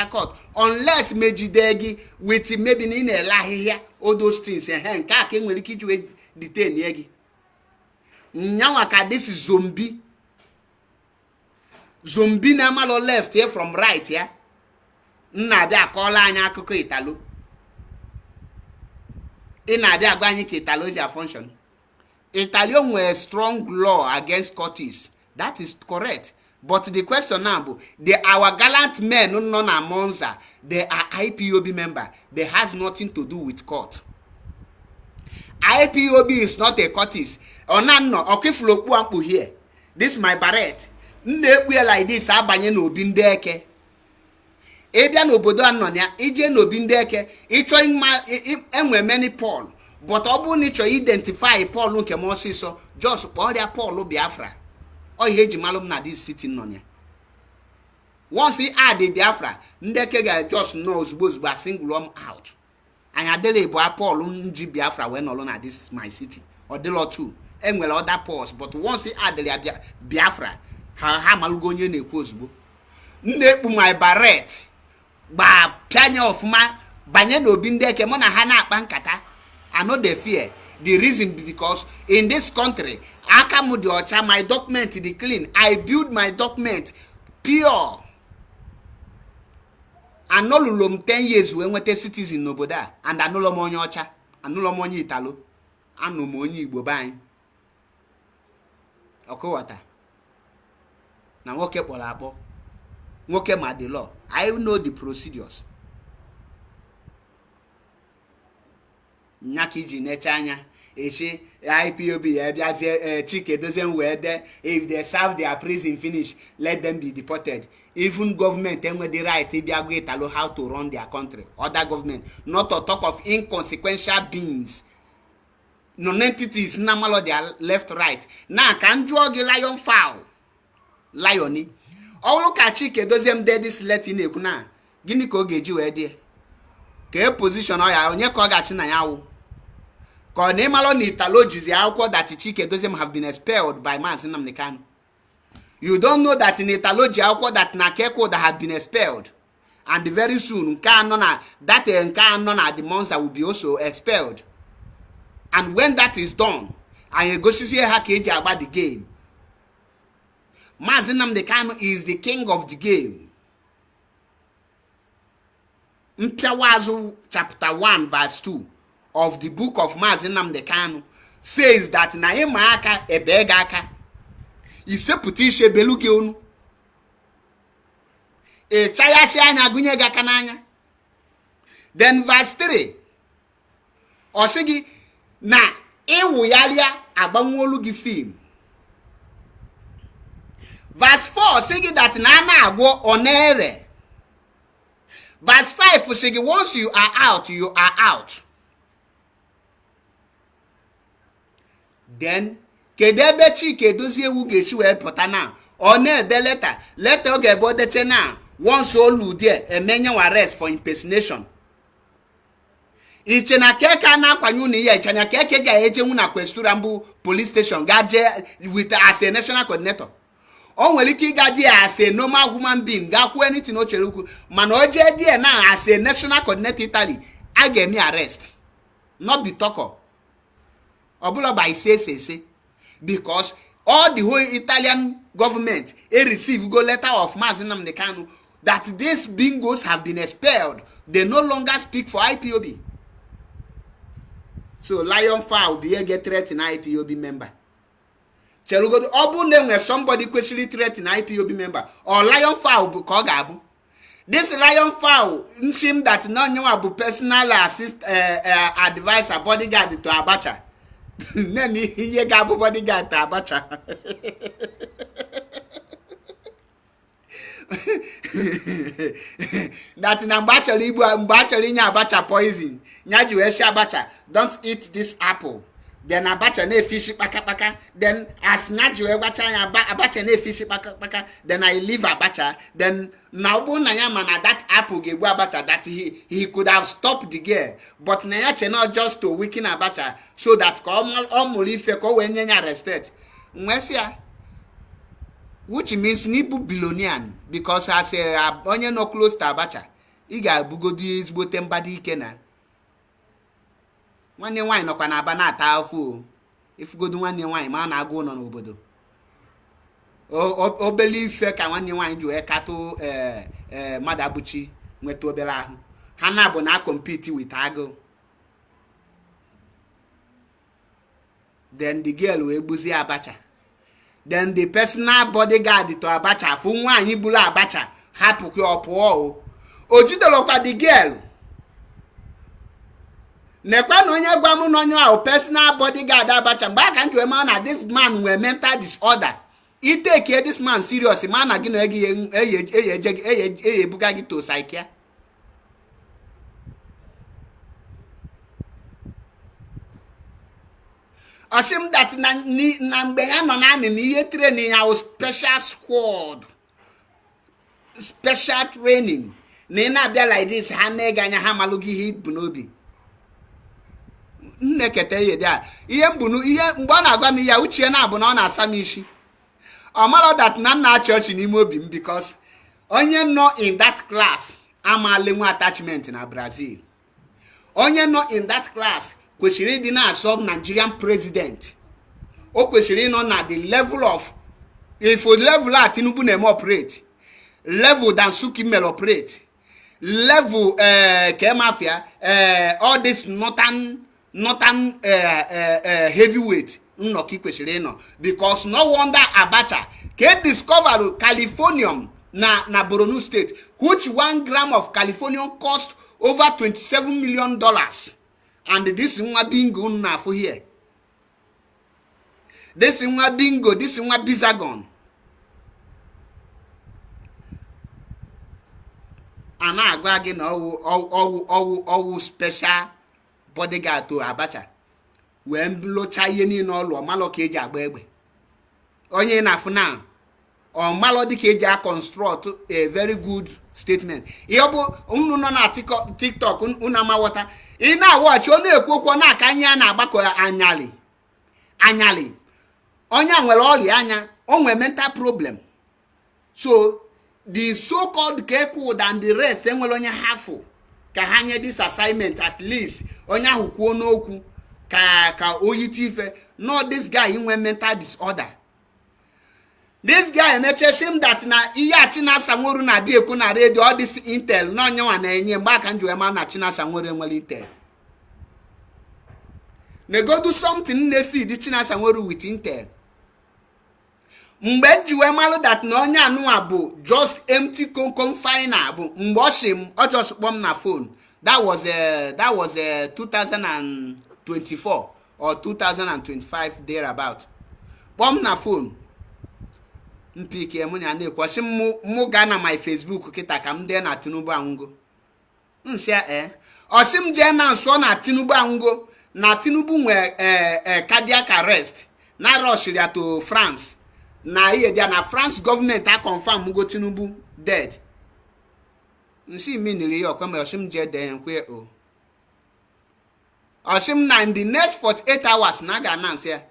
court unless mejidegi with maybe in a lie here, all those things and hand caking will keep you detain yegi. Now this is zombie na malo left here from right here. Nna bia kola anya akụkọ Italo. Ina bia gwa anyị ka Italo ja function. Italian were strong law against courts. That is correct. But the question now, our gallant men no na Monza, they are IPOB member. They has nothing to do with court. IPOB is not a courtist. Onano, okifloku ampu here. This is my barret. Nne like this abanye no bindeke. Ebia no bodo anonya, ije no bindeke. Icho enwe many Paul. But obu nicho identify Paul nke mosi so just all their Paul Biafra. Or heji malum na this city nonya. Once he add the Biafra, ndeke ga just knows both by single out. And adele bo Paul nji Biafra when alone at this is my city. Or the lot too. And well other Pauls, but once he add the Biafra, ha malugonye ne kwozbo. Nnepu my barret. Ba pianya of ma banye no bindeke mo na ha na akpa nkata. I know they fear. The reason because in this country, my document is clean. I build my document pure. And no lulum 10 years when we citizen noboda. And I no lo money ocha. I no lo money Italo. I no money Igbo buying. Okay, what? Now okay, Polapo. Okay, my the law. I know the procedures. Nyakiji nechanya eche IPOB chike doesn't wear there. If they serve their prison finish, let them be deported. Even government then with the right to how to run their country. Other government, not to talk of inconsequential beings. Non-entities normal their left right. Now can drug a lion foul. Lioni. All look at chike doesn't dead this let in ekuna. Gini ko geji we there. Ke position oya onye ko gachi na yawo. Ko ne malo ni Italo jizi akwụkwọ that Chike Doziem have been expelled by NNAMDI Kanu. You don't know that in Italo ji akwụkwọ that Nakeko that had been expelled. And very soon that the monster will be also expelled. And when that is done, and you go see how keji about the game. NNAMDI Kanu is the king of the game. Mpiawazu chapter 1 verse 2 of the book of NNAMDI Kanu says that na ema aka ebega aka iseputishe beluge onu e chayashi anya gunye ga kananya. Then verse 3 osigi na ewu yalia agbanwolu gi film. Verse 4 sigi that na na agwo onere. Verse 5 say once you are out, you are out. Then kedebe Chike Dozie wu geshi we pota na one the letter oge bodeche na once olu there emenya arrest for impersonation. Iche na keka na kwanyu ni ya iche na keke ga eje wu na Kwesturambu police station gaje with as a national coordinator. On will gadi as a normal human being, gaku anything no cheruku. Man oje there now as a national coordinator Italy, I get me arrest. Not be talker. Obulo by say. Because all the whole Italian government receive go letter of Mazi Nnamdi Kanu that these bingos have been expelled. They no longer speak for IPOB. So Lion Fa will be here get threaten IPOB member. Chelugo obu name where somebody questionally threaten IPOB member or Lion Fa will be called. This Lion Fowl seem that no new abu personal advisor bodyguard to Abacha. Nani ye gabu bodyguard to Abacha. That mbachali nya Abacha poison. Nyaju eshi Abacha, don't eat this apple. Then Abacha ne fish paka. Then as Nyaju Abacha ne fish paka. Then I leave Abacha. Then now Nayama na that apple gave Abacha that he could have stopped the girl. But Nayache not just to weaken Abacha so that omuli feko wenyanya respect. Mwesia. Which means nibu billionaire because as a onye no close to Abacha. Iga bugodi is botem badi ikena. Nwanne nwanyị nọkwa na aba na-ata afọ ifugodu nwanne nwanyị ma na-agụ nọ n'obodo obele ife ka nwanne nwanyị ji wee katụ mmadụ abụchi nweta obere ahụ ha na-abụ na compete with agụ. Then the girl wee gbuzie Abacha. Then the personal bodyguard to Abacha afụ nwaanyị bulu Abacha hapụkwa ọpụọ o jidelokwa the girl. Nekwa no onye gwa mu no onye personal bodyguard Abacha mgbe aka nju ema na this man with mental disorder. He take this man serious man na gi no eye buga gi to psychiatry. Ashim that na mgbe ya no na ni ihe training ya special squad. Special training. Na bia like this ha na ganya ha malugi hit bunobi. Nnekete ye dia ihe mbunu ihe mgbe ọ na-agwa m ya uche na abụ na ọ na-asa m isi omalo that na church n'ime obi m because onye no in that class amale nwe attachment na Brazil. Onye no in that class kwesịrị ịdị na-asọ Nigerian president. O kwesịrị ịnọ na the level of if level a Tinubu na-eme operate level than Suki Mel operate level Kemafia all this northern heavyweight nnoki kwesịrị ịnọ because no wonder Abacha can discover californium na Borno state which 1 gram of californium cost over $27 million and this nwa bingo na for here this nwa bingo this nwa bizagon ana agwa gị na ọwụ special bodyguard to Abacha wee locha ihe niile ọlụ ọmalọ ka eji agba egbe onye na-afụ na ọmalọ dị ka eji a construct a very good statement. Ihe bụ unu nọ na TikTok unu amawọta ị na-awọchi ọ na-ekwu okwu na-aka anya na-agbakọ anyali onye nwere ọrịa anya o nwere mental problem so the so-called Kekud and the rest enwere onye hafụ ka ha nye this assignment at least onye ahụ kwuo n'okwu ka oyiti ife no this guy inwe mental disorder. This guy emeche him that na ihe Chinasa Nworu na bi ekwu na radio all this intel no onyenwa na-enye mgbe aka nju ema na Chinasa Nworu enwere intel. Ne go do something na feed Chinasa Nworu with intel. Mgbe juwe malu that na onye anụwa bụ just empty confiner bụ mgbe oshim o just kpom na phone. That was 2024 or 2025 thereabout. Kpom na phone. Mpike mụ na na-ekwu oshim mụ ga na my Facebook kita ka m dee na Tinubu anwụgo. Nsia oshim je na nso na Tinubu anwụgo na Tinubu nwe cardiac arrest na rush ya to France. Na ihe dia na France government a confirm go Tinubu dead. Nsi miniri yo kweme oshim je de nkwe o. Oshim na in the next 48 hours na ga announce ya.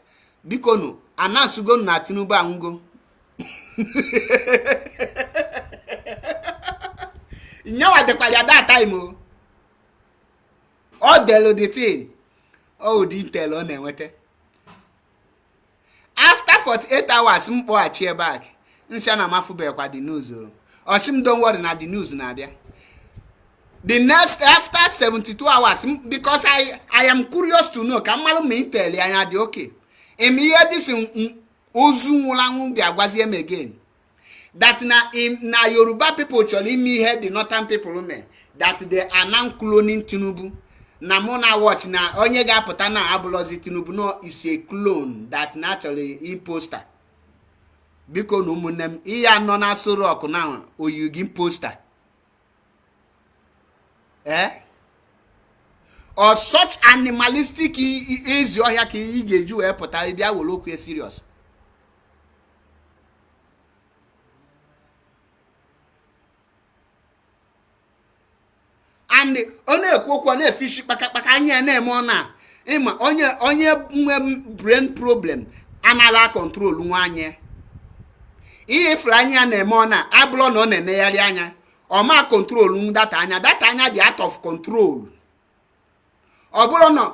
Biko no announce go na Tinubu anwugo. Nyawa de kwali that time o. All the thing. Oh, didn't tell on enwete. 48 hours mkpọghachi back nsha na mafubekwa the news osim don't worry na the news na abịa. The next after 72 hours because I am curious to know ka mmalụ me tell ya anya dị okay em ihe this ozu nwụlanwụ ga-agwazi em again that na Yoruba people chọrọ ime ihe the northern people me that they are now cloning Tinubu na mona watch na onye ga-apụta na abụlọzi Tinubu no is a clone that naturally imposter biko na ụmụnne m ihe anọ na Aso Rock na oyugi imposter or such animalistic ezi ọhịa ka ị ga-eji wee pụta bịa were okwu serious. And onye ekwu okwu na-efishi kpakakpaka anya na-eme ọ na ịma onye nwe brain problem anala control nwanye ihe ifuru anya na-eme ọ na abụrụ na ọ na-enegharị anya ọ ma control data anya dị out of control. ọ bụrụ na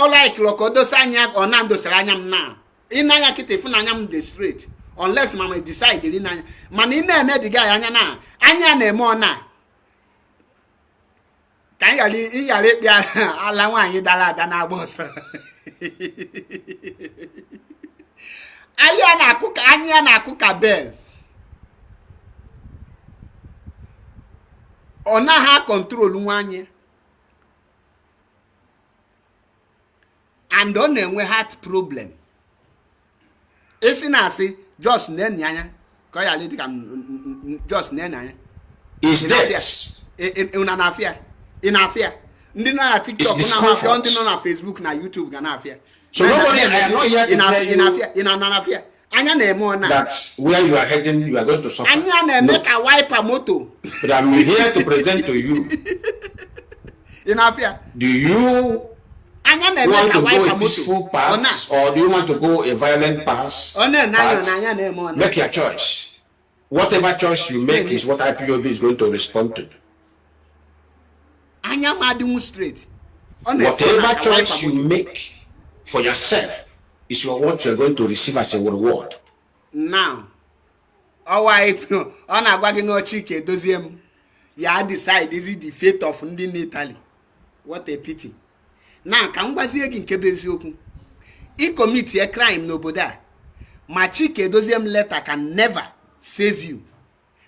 ọ like loko dosa anya ọ na ndosara anya m na ịnanya kịta ifu na anya m dị straight unless mama decide ri n'anya mana ị na-eme dị ga anya na anya na-eme ọ na ka ị ghara ịkpịa ala nwaanyị dara ada na-agba ọsọ anya na-akụ ka bel ọ naghị control nwanyị and ọ na-enwe heart problem esi na asị just na-enye anya ka ọ ghara ịdị ka just na-enye anya is that in afia ndị nọ na TikTok na mafia ndị nọ na Facebook na YouTube ga na afia so nobody I know here in afia anya na-eme ona that where you are heading you are going to suffer. Anya na-eme ka wiper moto. But I'm here to present to you. In afia do you anya na-eme want ka to go wiper a peaceful moto path or do you want to go a violent path? Ona na anya na-eme ona. Make your choice. Whatever choice you make is what IPOB is going to respond to. Anya madum straight. Whatever choice you make for yourself is what you're going to receive as a reward. Now, ọ na-agwa gị n'ọchị ka edozie m ya decide is it the fate of ndị n'Italy. What a pity. Now, ka m gwazie gị nke bụ eziokwu. I commit a crime n'obodo a. Ma Chike Doziem letter can never save you.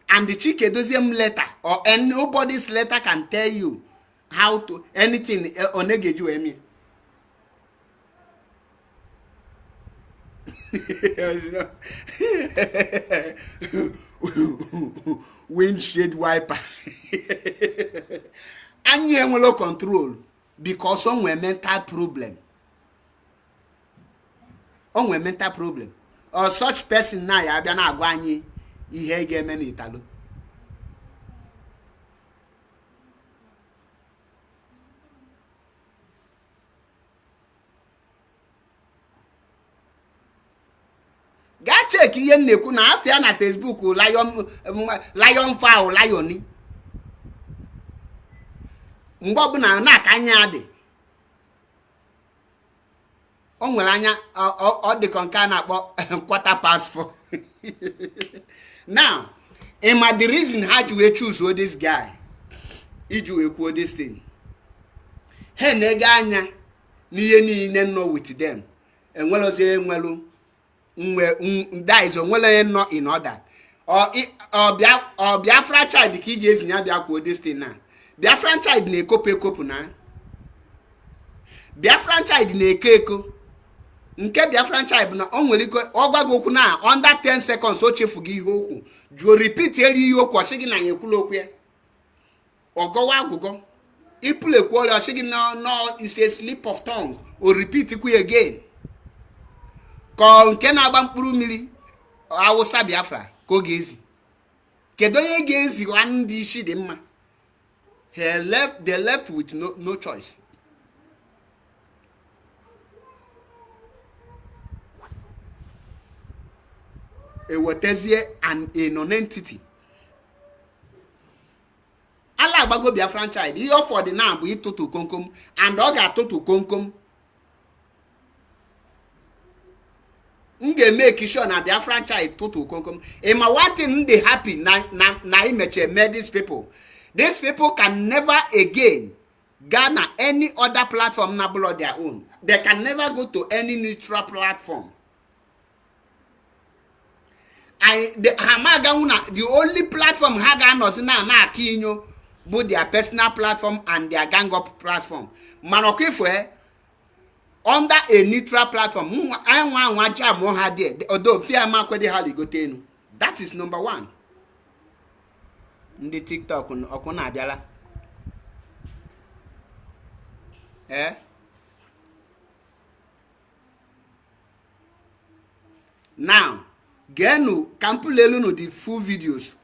And the Chike Doziem letter or nobody's letter can tell you how to anything onegeju emi. Windshield wiper. And you will control because on we mental problem. On we mental problem. Or such person na ya bia na agwa anyi ihe ga-eme n'Italo. Ga check ihe nnekwu na afia na Facebook lion fowl lion. Mgbe ọbụla na aka anya dị. O nwere anya ọ dị ka nke a na-akpọ quarter past 4. Now, the reason how you choose this guy, iji wee kwuo this thing. He na-ege anya n'ihe niile nọ with them. Enwelozie that is onwele nọ in order. Or Biafra child ka ị ga-ezi ya bịa kwuo this thing na. Biafra child na-ekopu na. Biafra child na-eko eko. Nke Biafra child na o nwere iko ọgbago okwu na under 10 seconds o chefu gị ihe okwu. Jụọ repeat eri ihe okwu ọsị gị na ya ekwula okwu ya. Ọgọwa agụgọ. Ipule ekwu ọrịa ọsị gị no is a slip of tongue. O repeat kwu again. Ka nke na-agba mkpụrụ mmiri Awụsa Biafra ka ọ ga-ezi. Kedu onye ga-ezi ndị isi dị mma? They left with no choice. Ewetezie a non-entity. Ala agbago Biafra child. Ihe ọfọdụ na bụ ịtụtụ komkom and ọ ga-atụtụ komkom. make sure na their franchise total come. My one thing they happy na image these people. These people can never again garner any other platform na below their own. They can never go to any neutral platform. The only platform Haga knows now na Kinyo, both their personal platform and their gang up platform. Manokifwe under a neutral platform. Although fear makwede hali gotenu. That is number one. Ndi TikTok okuna abiala. Now, Genu Kampulelu no the full videos.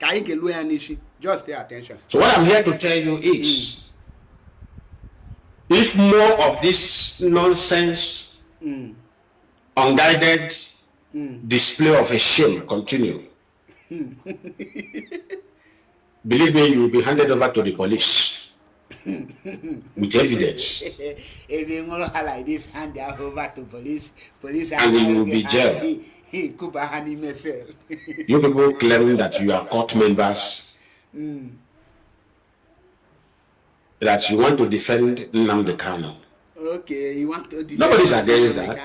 Just pay attention. So what I'm here to tell you is, if more of this nonsense, unguided display of a shame continue, believe me, you will be handed over to the police with evidence. If you want to like this, hand over to police, and you will be jailed. You people claim that you are court members, that you want to defend NNAMDI Kanu. Okay, you want to defend. Nobody's against that.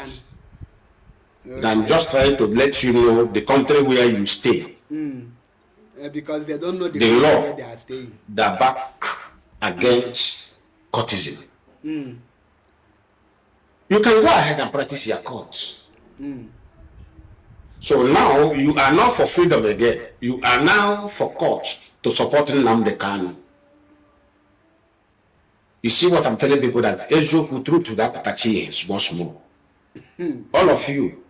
Okay. I'm just trying to let you know the country where you stay. Because they don't know the law where they are staying. That back against courtesan. You can go ahead and practice your courts. So now you are not for freedom again. You are now for courts to support NNAMDI Kanu. You see what I'm telling people, that Ezra who threw to that party once more. All of you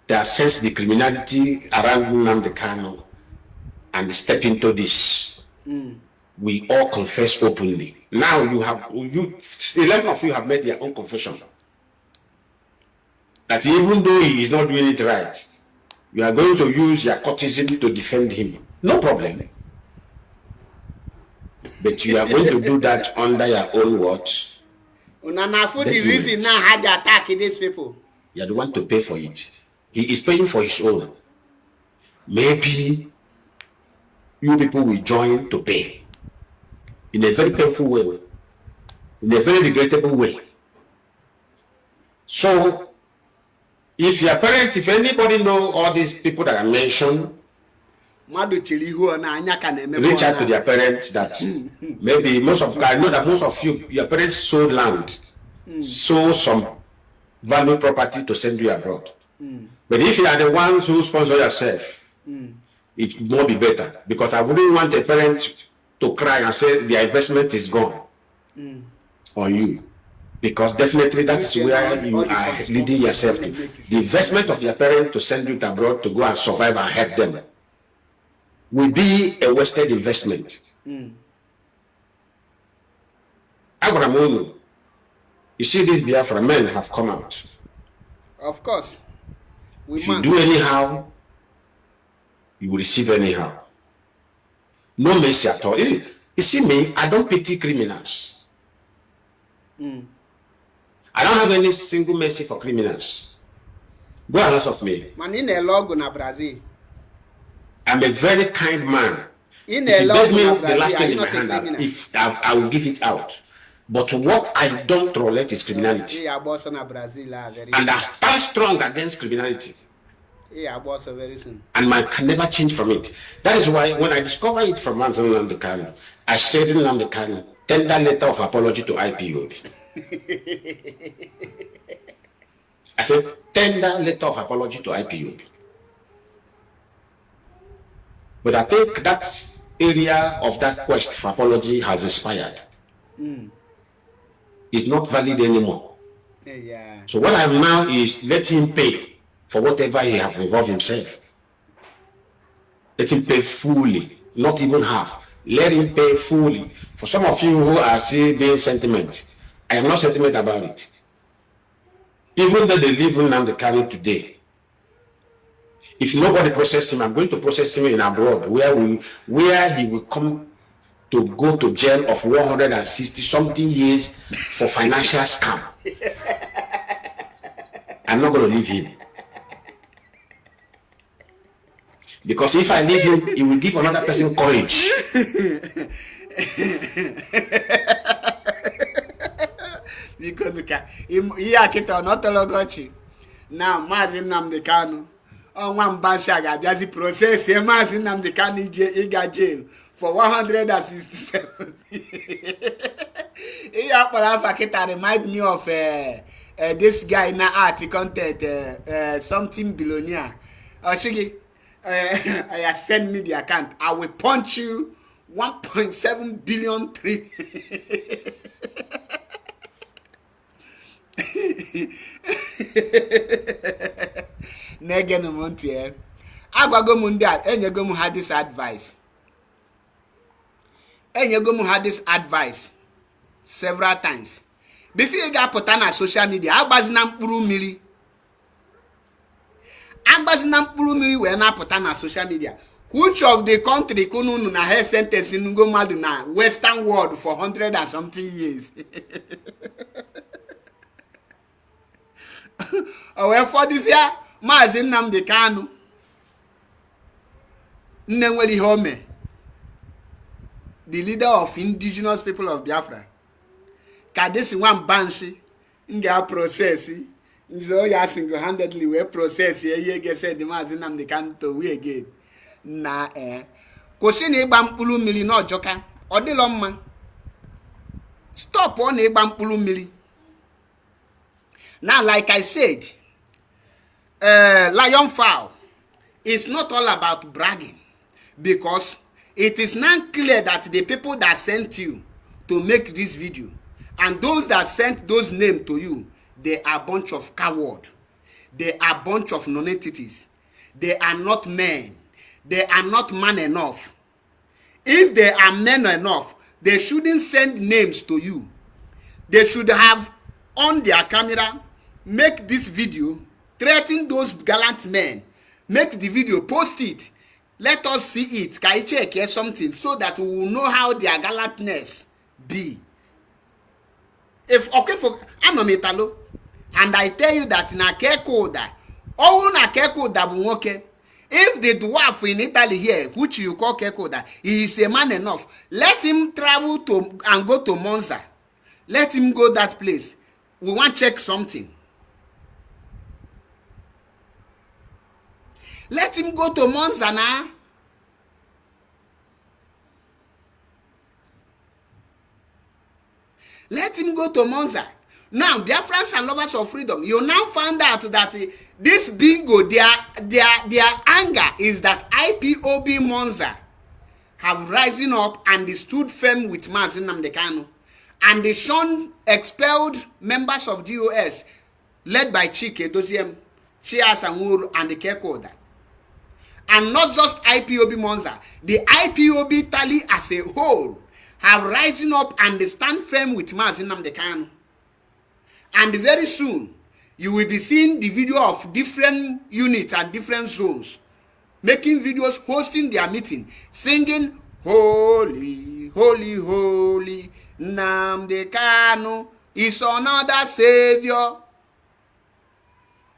that sense the criminality around NNAMDI Kanu and step into this, we all confess openly. Now 11 of you have made their own confession. That even though he is not doing it right, you are going to use your courtesan to defend him. No problem. But you are going to do that under your own watch. The reason now had to attack these people. You are the one to pay for it. He is paying for his own. Maybe you people will join to pay. In a very painful way. In a very regrettable way. So, if your parents, if anybody know all these people that I mentioned, reach out to their parents that maybe I know that most of you, your parents sold land, sold some valuable property to send you abroad. But if you are the ones who sponsor yourself, it won't be better, because I wouldn't want a parent to cry and say their investment is gone on you. Because definitely that is where you are leading yourself to. The investment of your parents to send you abroad to go and survive and help them will be a wasted investment. Abramono, you see, these Biafra men have come out. Of course. If you do anyhow, you will receive anyhow. No mercy at all. You see me, I don't pity criminals. I don't have any single mercy for criminals. Go and listen of me. Man, in a log in Brazil. I'm a very kind man. In a log me the last thing in my hand, I will give it out. But what I don't tolerate is criminality. And I stand strong against criminality. Very soon. And I can never change from it. That is why when I discovered it from NNAMDI Kanu, I said NNAMDI Kanu, tender letter of apology to IPOB. I said, tender letter of apology to IPOB. But I think that area of that quest for apology has expired. It's not valid anymore. So what I have now is let him pay for whatever he has involved himself. Let him pay fully, not even half. Let him pay fully. For some of you who are still being sentiment, I am not sentimental about it. Even though they live in NNAMDI Kanu today, if nobody processes him, I'm going to process him in abroad, where he will come to go to jail of 160 something years for financial scam. I'm not going to leave him. Because if I leave him, it will give another person courage. Now, Mazi NNAMDI KANU. On one Banshaga, there's a process. Mazi NNAMDI KANU jail for 167. Remind me of this guy in art content, something billionaire. Shigi, send me the account. I will punch you 1.7 billion. Negeno Montier. Agwago Mundial, Enyego had this advice. Enyego had this advice several times. Before you get put on social media, Agbazinam Puru Mili. Agbazinam Puru Mili were not put on social media. Which of the country couldn't na have sentence in Ngo Maduna, Western world for 100 and something years? Well, for this year, Mazi NNAMDI KANU Nnenweli Home, the leader of indigenous people of Biafra, Kadesi one banshee, Nga process, Nzo ya single-handedly we process ye get said the Mazi NNAMDI KANU to we again. Na Koshini Bampulu Mili no joka, Odilomma. Stop on a Bampulu Mili. Now, like I said, lion fowl is not all about bragging, because it is now clear that the people that sent you to make this video and those that sent those names to you, they are a bunch of cowards. They are a bunch of non-entities. They are not men. They are not man enough. If they are men enough, they shouldn't send names to you. They should have on their camera, make this video, threaten those gallant men, make the video, post it, let us see it, can you check here something, so that we will know how their gallantness be. If okay for Anomitalo, and I tell you that in a kekoda, all na kekoda bunwoke. If the dwarf in Italy here, which you call kekoda, he is a man enough, let him travel to and go to Monza. Let him go that place. We want to check something. Let him go to Monza now. Let him go to Monza. Now, Biafrans and lovers of freedom, you now found out that this bingo, their anger is that IPOB Monza have risen up and they stood firm with Mazi NNAMDI KANU. And they shunned expelled members of DOS led by Chike, Doziem, Chia Samuru, and the Kekoda. And not just IPOB Monza, the IPOB tally as a whole have risen up and they stand firm with Mazi NNAMDI KANU. And very soon, you will be seeing the video of different units and different zones making videos, hosting their meeting, singing, "Holy, holy, holy, NNAMDI KANU is another savior."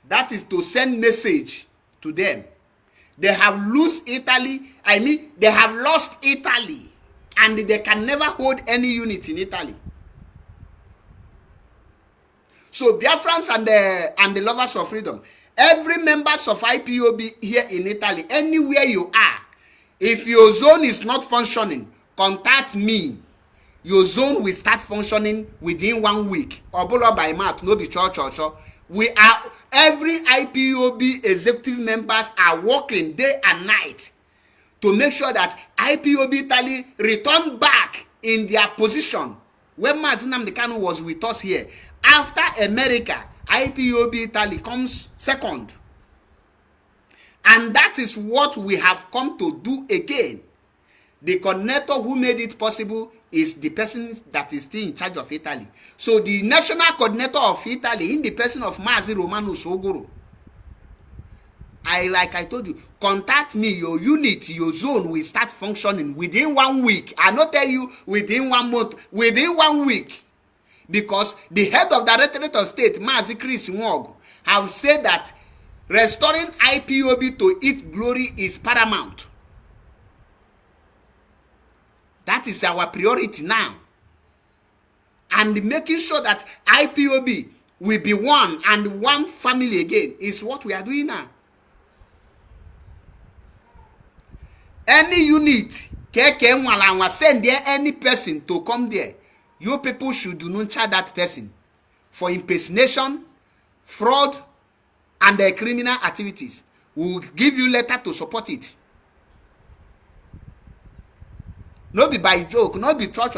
That is to send message to them. They have lost Italy. They have lost Italy, and they can never hold any unit in Italy. So Biafrans and the lovers of freedom, every members of IPOB here in Italy, anywhere you are, if your zone is not functioning, contact me. Your zone will start functioning within 1 week. Obola by mouth, no be church. We are, every IPOB executive members are working day and night to make sure that IPOB Italy return back in their position when Mazi NNAMDI KANU was with us here. After America, IPOB Italy comes second. And that is what we have come to do again. The coordinator who made it possible is the person that is still in charge of Italy. So the national coordinator of Italy, in the person of Mazi Romano Sogoro, like I told you, contact me. Your unit, your zone will start functioning within 1 week. I not tell you within 1 month, within 1 week. Because the head of the Directorate of State, Mazi Chris Nwog, have said that Restoring IPOB to its glory is paramount. That is our priority now. And making sure that IPOB will be one and one family again is what we are doing now. Any unit, send there any person to come there, you people should nurture that person for impersonation, fraud, and criminal activities. We will give you letter to support it. No be by joke, no be church.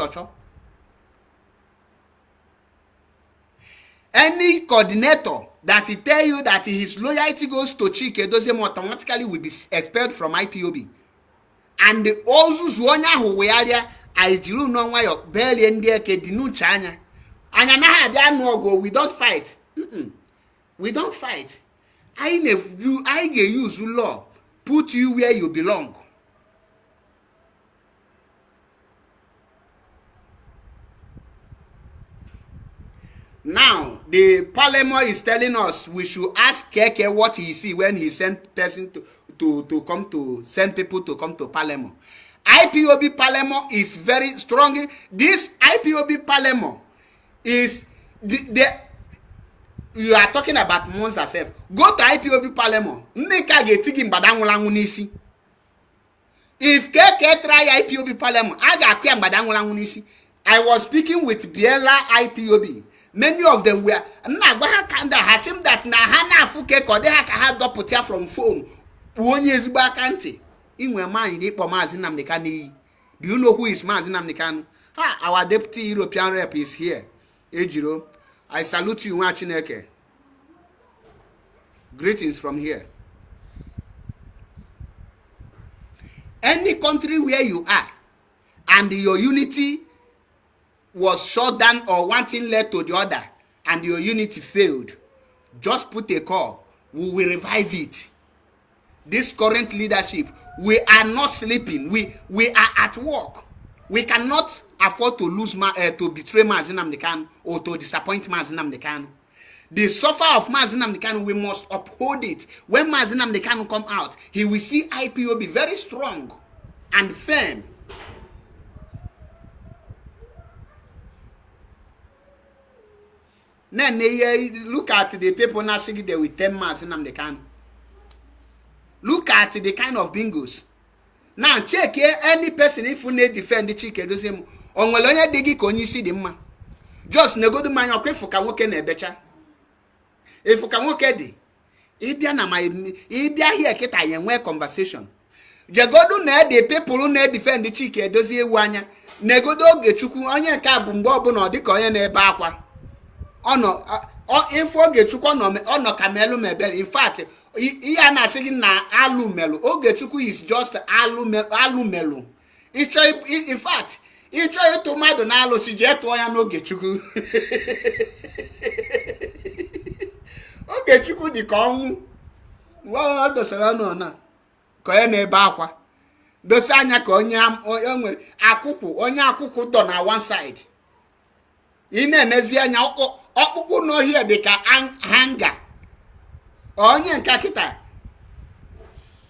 Any coordinator that he tell you that his loyalty goes to Chike Doziem automatically will be expelled from IPOB. And also Zwonya who we are I jiru no nwa yo belie ndi eke dinu chanya. Anya na ha bia no go, we don't fight. We don't fight. I get use law put you where you belong. Now, the parliament is telling us we should ask Keke what he see when he sent person to come to send people to come to parliament. IPOB parliament is very strong. This IPOB parliament is you are talking about monster self. Go to IPOB parliament. Nneka getigi mbadangwulangu nisi. If Keke try IPOB parliament, I got kwia mbadangwulangu nisi. I was speaking with Biela IPOB. Many of them were hashim that na hana fuke kode ha doputia from phone. Onye ezigbo akante. Inwe man ikpo Mazi Nnamdi Kanu. Do you know who is Mazi Nnamdi Kanu? Our deputy European rep is here. Ejiro, I salute you, nwa Chineke. Greetings from here. Any country where you are and your unity was shut down or one thing led to the other and your unity failed, just put a call. We will revive it. This current leadership, we are not sleeping. We are at work. We cannot afford to lose to betray Mazi Nnamdi Kanu or to disappoint Mazi Nnamdi Kanu. The suffer of Mazi Nnamdi Kanu, we must uphold it. When Mazi Nnamdi Kanu come out, he will see IPOB very strong and firm. Then look at the people now saying they will 10 Mazi Nnamdi Kanu. Look at the kind of bingos. Now check here any person if you need defend the Chike Doziem. Onwelonye digi konyi si di mma. Just negodu manya okwe fuka nwoke na ebecha. Fuka nwoke di. Ibia na my ibia here kita yenwe conversation. Jegodu na the people na defend the Chike Dozie ewu anya. Negodu Ogechukwu onye nke a bụ mgbe ọbụla ọ dịka onye na-ebe akwa. Info Ogechukwu ono kamelu mebel. In fact, iya na asị na alumelu. Ogechukwu is just alumelu. In fact, ịchọ ịtụ mmadụ na-alụ si jee tụọ ya n'Ogechukwu. Ogechukwu dị ka ọnwụ. Nwa ọ dosara n'ọna ka onye na-ebe akwa. Dosa anya ka onye nwere akwụkwụ, onye akwụkwụ dọ na one side. Ị na-enezi anya ọkpụkpụ n'ohie dị ka hanga. Onye nka kịta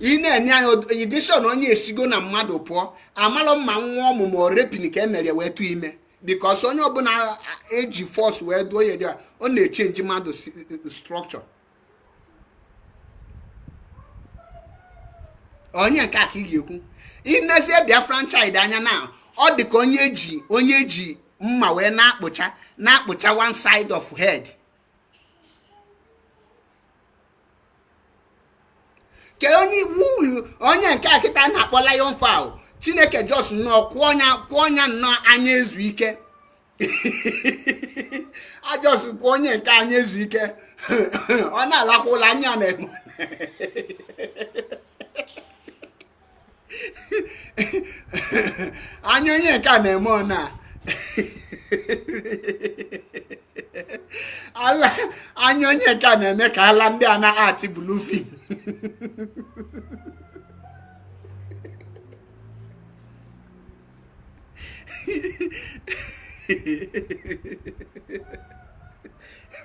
ị na-enye anya edition onye esigo na mmadụ pụọ amalụ mma nwa ọmụmụ repin ka emere wee tụ ime because onye ọbụla eji force wee duo ya dị ọ na-echange mmadụ structure. Onye nka ka ị ga-ekwu inezie bịa franchise anya na ọ dị ka onye eji mma wee na-akpụcha one side of head. Ke onye nke akịta na-akpọ lion fowl Chineke just no kwọnya nnọọ anya ezu ike. A just kwọnya nke anya ezu ike. Ọ na-alakwa ụlọ anya na-eme. Anya onye nke na-eme ọ na. Anya onye nke na-eme ka ala ndị a na-ati blue film.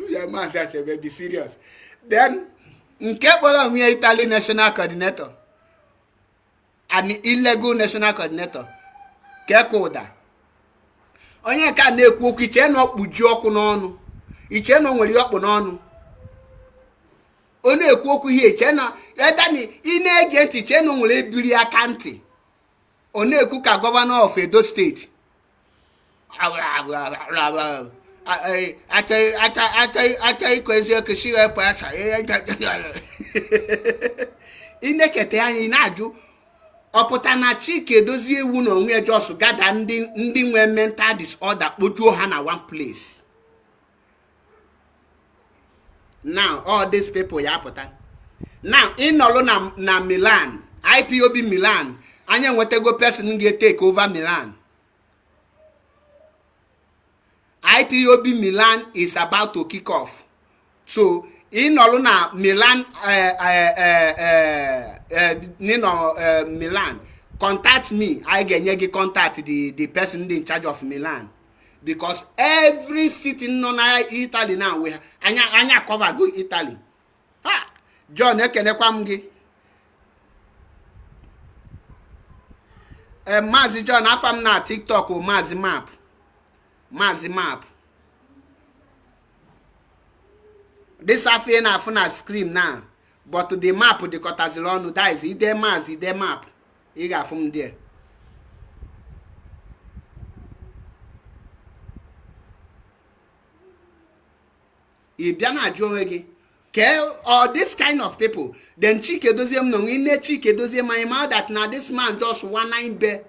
Yeah, man, be serious. Then nke kpọrọ onwe Italy national coordinator an illegal national coordinator kekwa ụda onye ka na-ekwu okwu iche na ọkpụji ọkụ n'ọnụ iche na nwere ọkpụ n'ọnụ ọ na-ekwu okwu ihe iche na edani ị na-ege ntị iche na nwere ebiri aka ntị ọ na-ekwu ka gọvanọ of Edo steeti aka ikwezi okushi wepụ acha inekete anya ị na-ajụ ọpụta na Chike Edozie ewu na onwe just gada ndị nwe mental disorder kpojuo ha na one place. Now all these people ya pụta now ịnọlụ na Milan IPOB Milan anya nwetego person ga-take over Milan. IPOB Milan is about to kick off. So ịnọlụ na Milan Milan contact me. I ga-enye gị contact the person in charge of Milan, because every city nọ na Italy now we anya cover go Italy. Ha John ekenekwa m gị Maazị John afam na TikTok o Maazị Map this affair na afụ na screen now, but the map the kọtaziri ọnụ that is ide map ị ga-afụ m there. ị bịa na ajụ onwe gị all this kind of people then Chike Edozie m nọ nne Chike Edozie my mouth that na this man just one nine be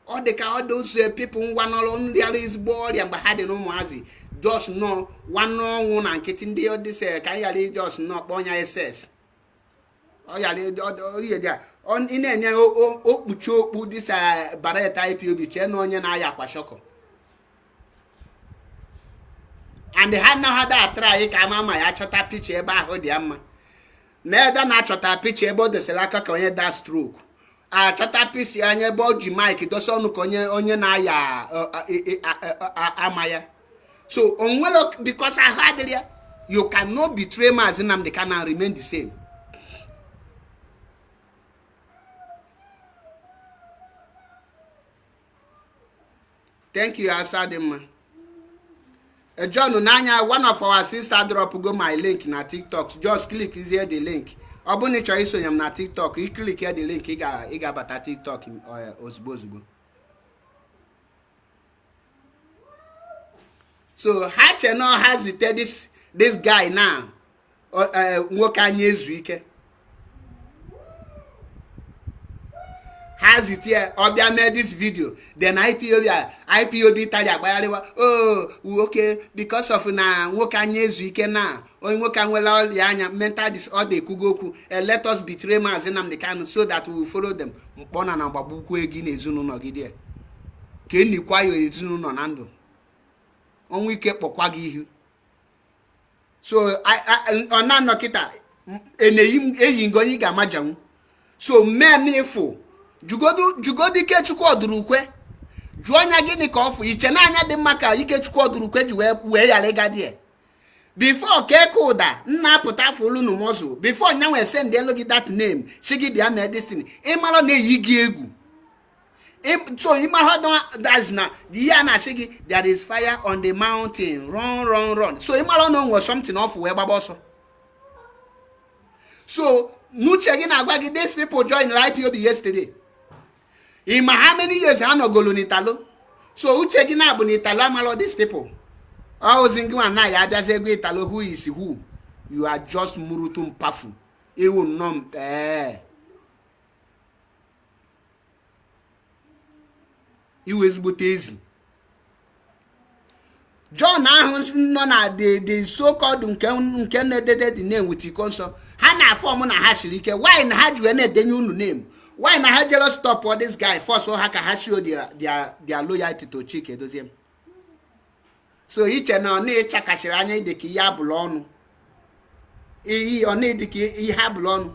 all the all those people ngwa n'ọrụ ndị ara ezigbo ọrịa mgbe ha dị n'ụmụazị just no one ọnwụ na nkịtị ndị ọdịse ka anyị ghara just no kpọ ọnya SS ọ ghara ihe dị a ị na-enye okpuchi okpu dịsa bareta IPOB chee na onye na-aya akwa shọkọ and ha na ha da try ka ama ya chọta picha ebe ahụ dị mma na ede na-achọta picha ebe o dosara aka ka onye da stroke achọta picha anya ebe o ji mic dosa ọnụ ka onye na-aya ama ya. So onwelo because I heard there you cannot betray Maazị NNAMDI Kanu and remain the same. Thank you, Asadima. John Unanya, one of our sister drop go my link na TikTok. Just click here the link. Obuni choice yam na TikTok. You click here the link. Iga bata TikTok ozugbo. So how channel has it this guy now? Nwoke anya ezu ike. Has it here obia made this video then IPOB Italy agbayariwa okay because of na nwoke anya ezu ike na onye nwoke anwela ọrịa anya mental disorder ekugoku let us betray Maazị NNAMDI Kanu so that we will follow them. Mkpọna na gbagbukwu egi na ezinụlọ gị die ka enikwa yo ezinụlọ na ndụ onwe ike kpọkwa gị ihu. So ona nọkịta eyi ngonyi ga-amajanwu. So men ifo jugodi Ikechukwu Odurukwe jụọ anya gịnị ka ọ fụ iche na anya dị mma ka Ikechukwu Odurukwe ji wee yara ịga before keke ụda nna apụta fụlụ n'ụmọzụ before nya wee send elu gị that name si gị bịa mee destiny ịmara na eyi gị egwu. So ịmara that's na ihe na asị gị there is fire on the mountain run. So ịmara na onwe something off wee gbaba ọsọ. So nuche gị na-agwa gị these people joined IPOB yesterday. In how many years ha nọgolo n'Italo? So uche gị na-abụ n'Italo amalo these people. Always in na ya abịazi ego Italo who is who? You are just murutu mpafu. Ewu nom iwu ezigbote ezi. John ahụ nọ na the so called nke na-edede the name with iko nsọ ha na-afọm na ha shiri ike. Why na ha ji wee na-edenye unu name? Why na ha jelo stop all this guy first so ha ka ha show their loyalty to Chike Edozie? So iche na ọ na-echakashiri anya ide ka ihe abụla ọnụ ọ na-ede ka ihe abụla ọnụ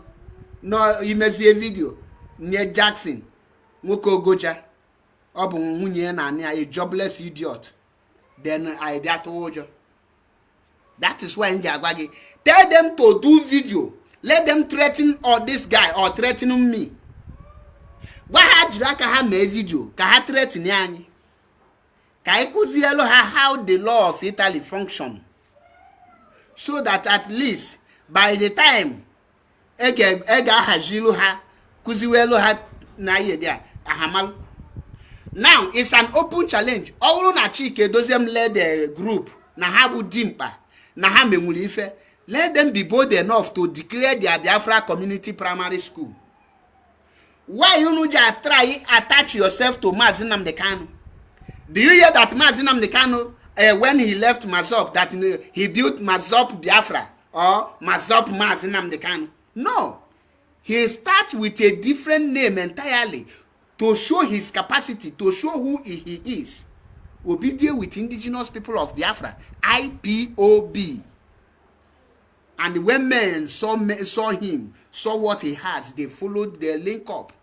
no imezie video nye Jackson nwoke Ogoja ọ bụ nwunye na anya a jobless idiot. Then I bịa tụwa ụjọ. That is why nji agwa gị tell them to do video let them threaten or this guy or threatening me. Gwa ha jiri aka ha mee video ka ha threaten anyị. Ka anyị kụzielu ha how the law of Italy function, so that at least by the time ega ahajilu ha kụziwelu ha na ihe dị ahamal. Now it's an open challenge. Ọwụrụ na Chike Doziem led the group na ha bụ dimkpa na ha menwuru ife, let them be bold enough to declare their Biafra community primary school. Why you just try attach yourself to Mazi Nnamdi Kanu? Do you hear that Mazi Nnamdi Kanu, when he left Mazop, that he built Mazop Biafra or Mazop Mazi Nnamdi Kanu? No. He starts with a different name entirely to show his capacity, to show who he is. Obedient with indigenous people of Biafra, IPOB. And when men saw him, saw what he has, they followed their link up,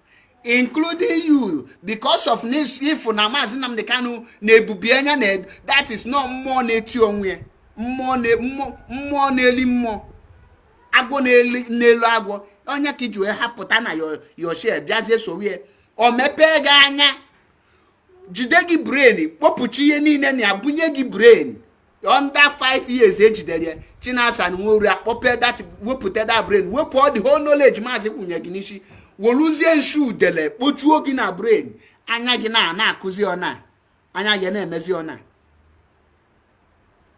including you, because of this. If Mazi Nnamdi Kanu nebubianya ned, that is not more netionwe, more neli more. Agwo nelu agwo. Onya kiju hapụta na your share biazie sowie o mepe ga anya jide gi brain kpopuchi ihe niile na abunye gi brain under 5 years ejidere Chinasa Nworu akpope that wepụta that brain wepụ all the whole knowledge Mazi kwunye gi nishi woluzie nshu dele kpochuo gi na brain anya gi na akụzi ona anya gi na emezi ona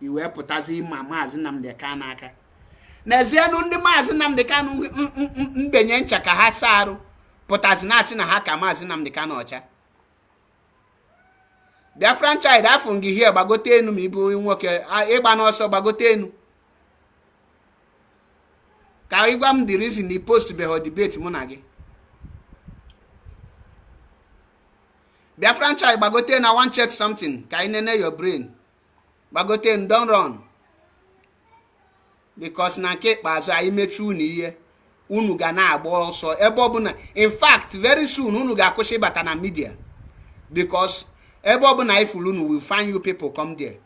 iwe pụtazi ma Mazi Nnamdi Kanu aka n'ezienu ndị Mazi Nnamdi Kanu mbenye ncha ka ha sarụ pụtazi na-asị na ha ka Mazi Nnamdi Kanu ọcha. Biafran child afọ ngị hie gbagote enu ma ibu nwoke ịgba n'ọsọ gbagote enu ka ịgwa m the reason the post be her debate mụ na gị. Biafran child gbagote enu, I want check something ka ị nene your brain. Gbagote enu, don't run. Because na nke ikpeazụ anyị mechu unu ihe unu ga na-agba ọsọ ebe ọbụla. In fact, very soon unu ga-akwụsị ịbata na media, because ebe ọbụla ifulu unu will find you people come there.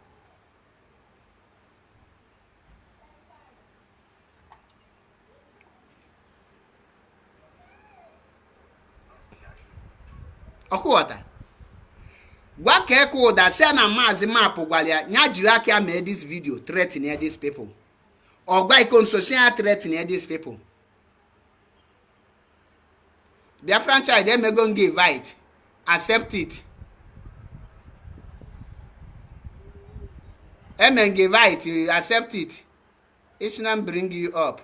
Ọkụghọta gwa ka eke ụda si na Mazi Mapụ gwara ya nya jiri aka mee this video threatening these people. Ogba ikon social threatening these people. Their franchise, they may go and give it. Accept it. Amen, give it, you accept it. It's not bring you up.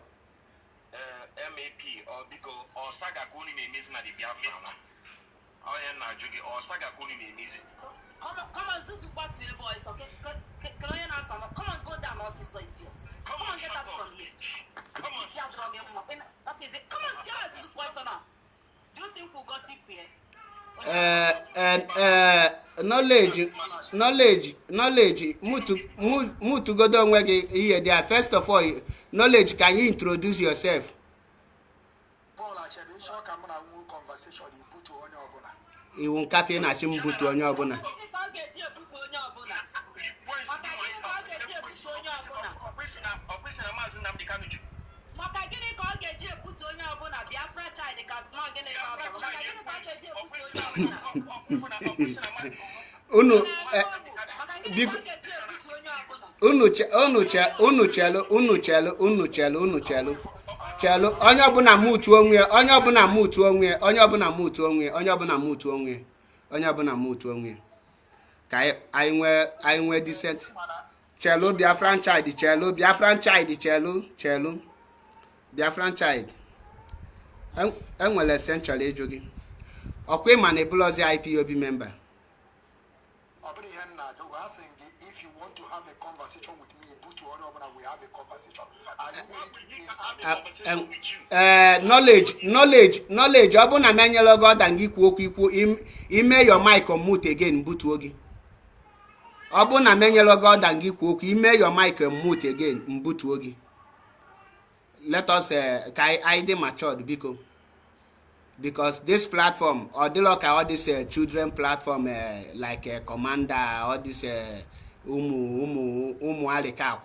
MAP or Biko or Saga Kuni is not the Biafra. I am not Jugi or Saga Kuni is. Come on, support me, boys, okay? Can I answer? Come on, go down, also, so idiots. Come on, get that from here. Come on, that is it. Come on, tell us this question now. Do you think we'll gossip here? Knowledge. Mutu go down where here. There. First of all, knowledge. Can you introduce yourself? Paul, I said, this show come on a conversation. You put to on your bona. You won't copy na chimbutu on your bona. Chelo onye ọbụla mutu onwe ka anyị nwe decent. Chelo Biafran child, chelo Biafran child. Enwere essential ejo gị. Ọkwa ịma na ebulozi IPOB member. If you want to have a conversation with me, put to on we have a conversation. Are you ready to create knowledge ọ bụ na menyelo God and gị kwuo okwu ime your mic on mute again butuo gị. Ọ bụ na menyelo God and gị kwuo okwu ime your mic on mute again mbutuo gị. Let us ka I dey matured biko, because this platform or the like all this children platform like Commander all this umu alika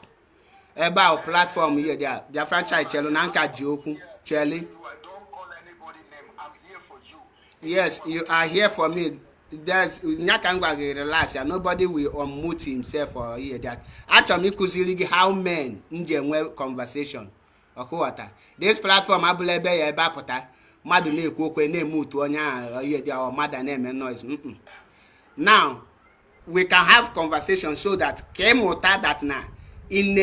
About platform here, there. Their franchise chelo nanka joku cheli. Don't call anybody name. I'm here for you. Yes, you are here for me. There's nyakangwa relax. Nobody will unmute himself or here. That actually kuziligi how men nje conversation. Okwata. This platform abulebe ya eba pota. Madu na ekwu okwe na emute onya here there or mother name noise. Now we can have conversation so that kemota that na in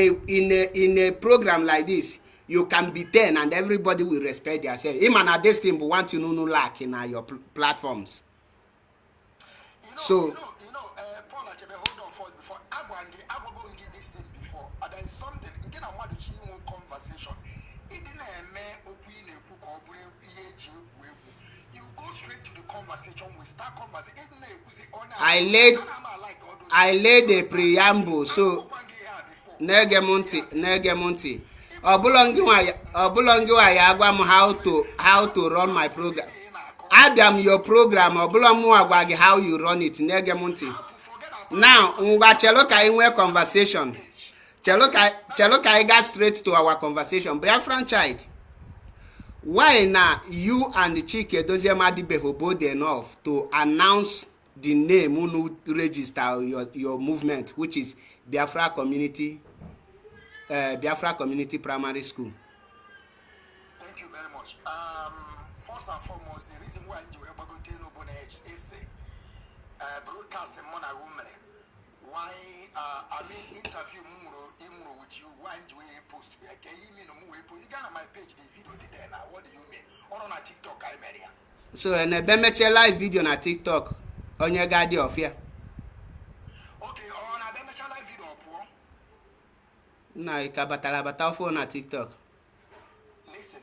a program like this you can be 10 and everybody will respect yourself. Even at this thing, but want to know lack in your platforms. Paul, hold on for before I go and give this thing before. And there is something again. I want to change one conversation. You go straight to the conversation. We start conversation. I laid a preamble, so Negemonti. Obulongi wa ya agwa m how to run my program. Adam your program obulongi agwa gi how you run it. Negemonti. Now, ngwa chelo ka inwe conversation. Chelo ka I got straight to our conversation. Biafran child. Why now you and the Chike Doziamadi Behobode enough to announce the name unu register your movement, which is Biafra Community Primary School? Thank you very much. First and foremost, the reason why you are going to is broadcast the Mona woman. Why I mean interview Imro with you. Why you post? You got on my page the video there now. What do you mean? Or on a TikTok I made. So and a bemeche live video na TikTok on your guardian of here. Okay, on a bemeche live video po. Na ikabatala batafo na TikTok. Listen.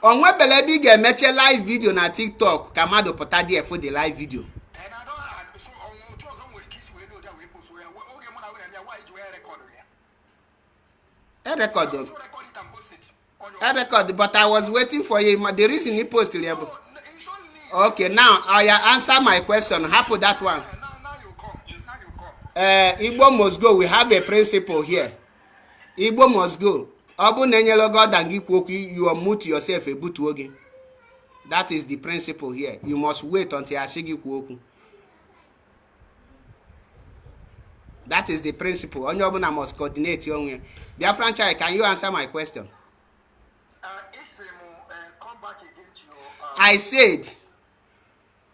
Onwe belebi ge meche live video na TikTok kamado pota there for the live video. And I don't so on 2000 with kiss we know that we post we okay mona we why do you record here? I record So record it and post it on your I record, but I was waiting for you. The reason he posted it. Okay, now I answer my question. Happy that one. Now you come. Igbo must go. We have a principle here. Igbo must go. Obu nenyelo God and you mute yourself a butu again. That is the principle here. You must wait until Ashigi Kwoku. That is the principle. Onyobuna must coordinate your way. Biafran child, can you answer my question? Come back again to your I said,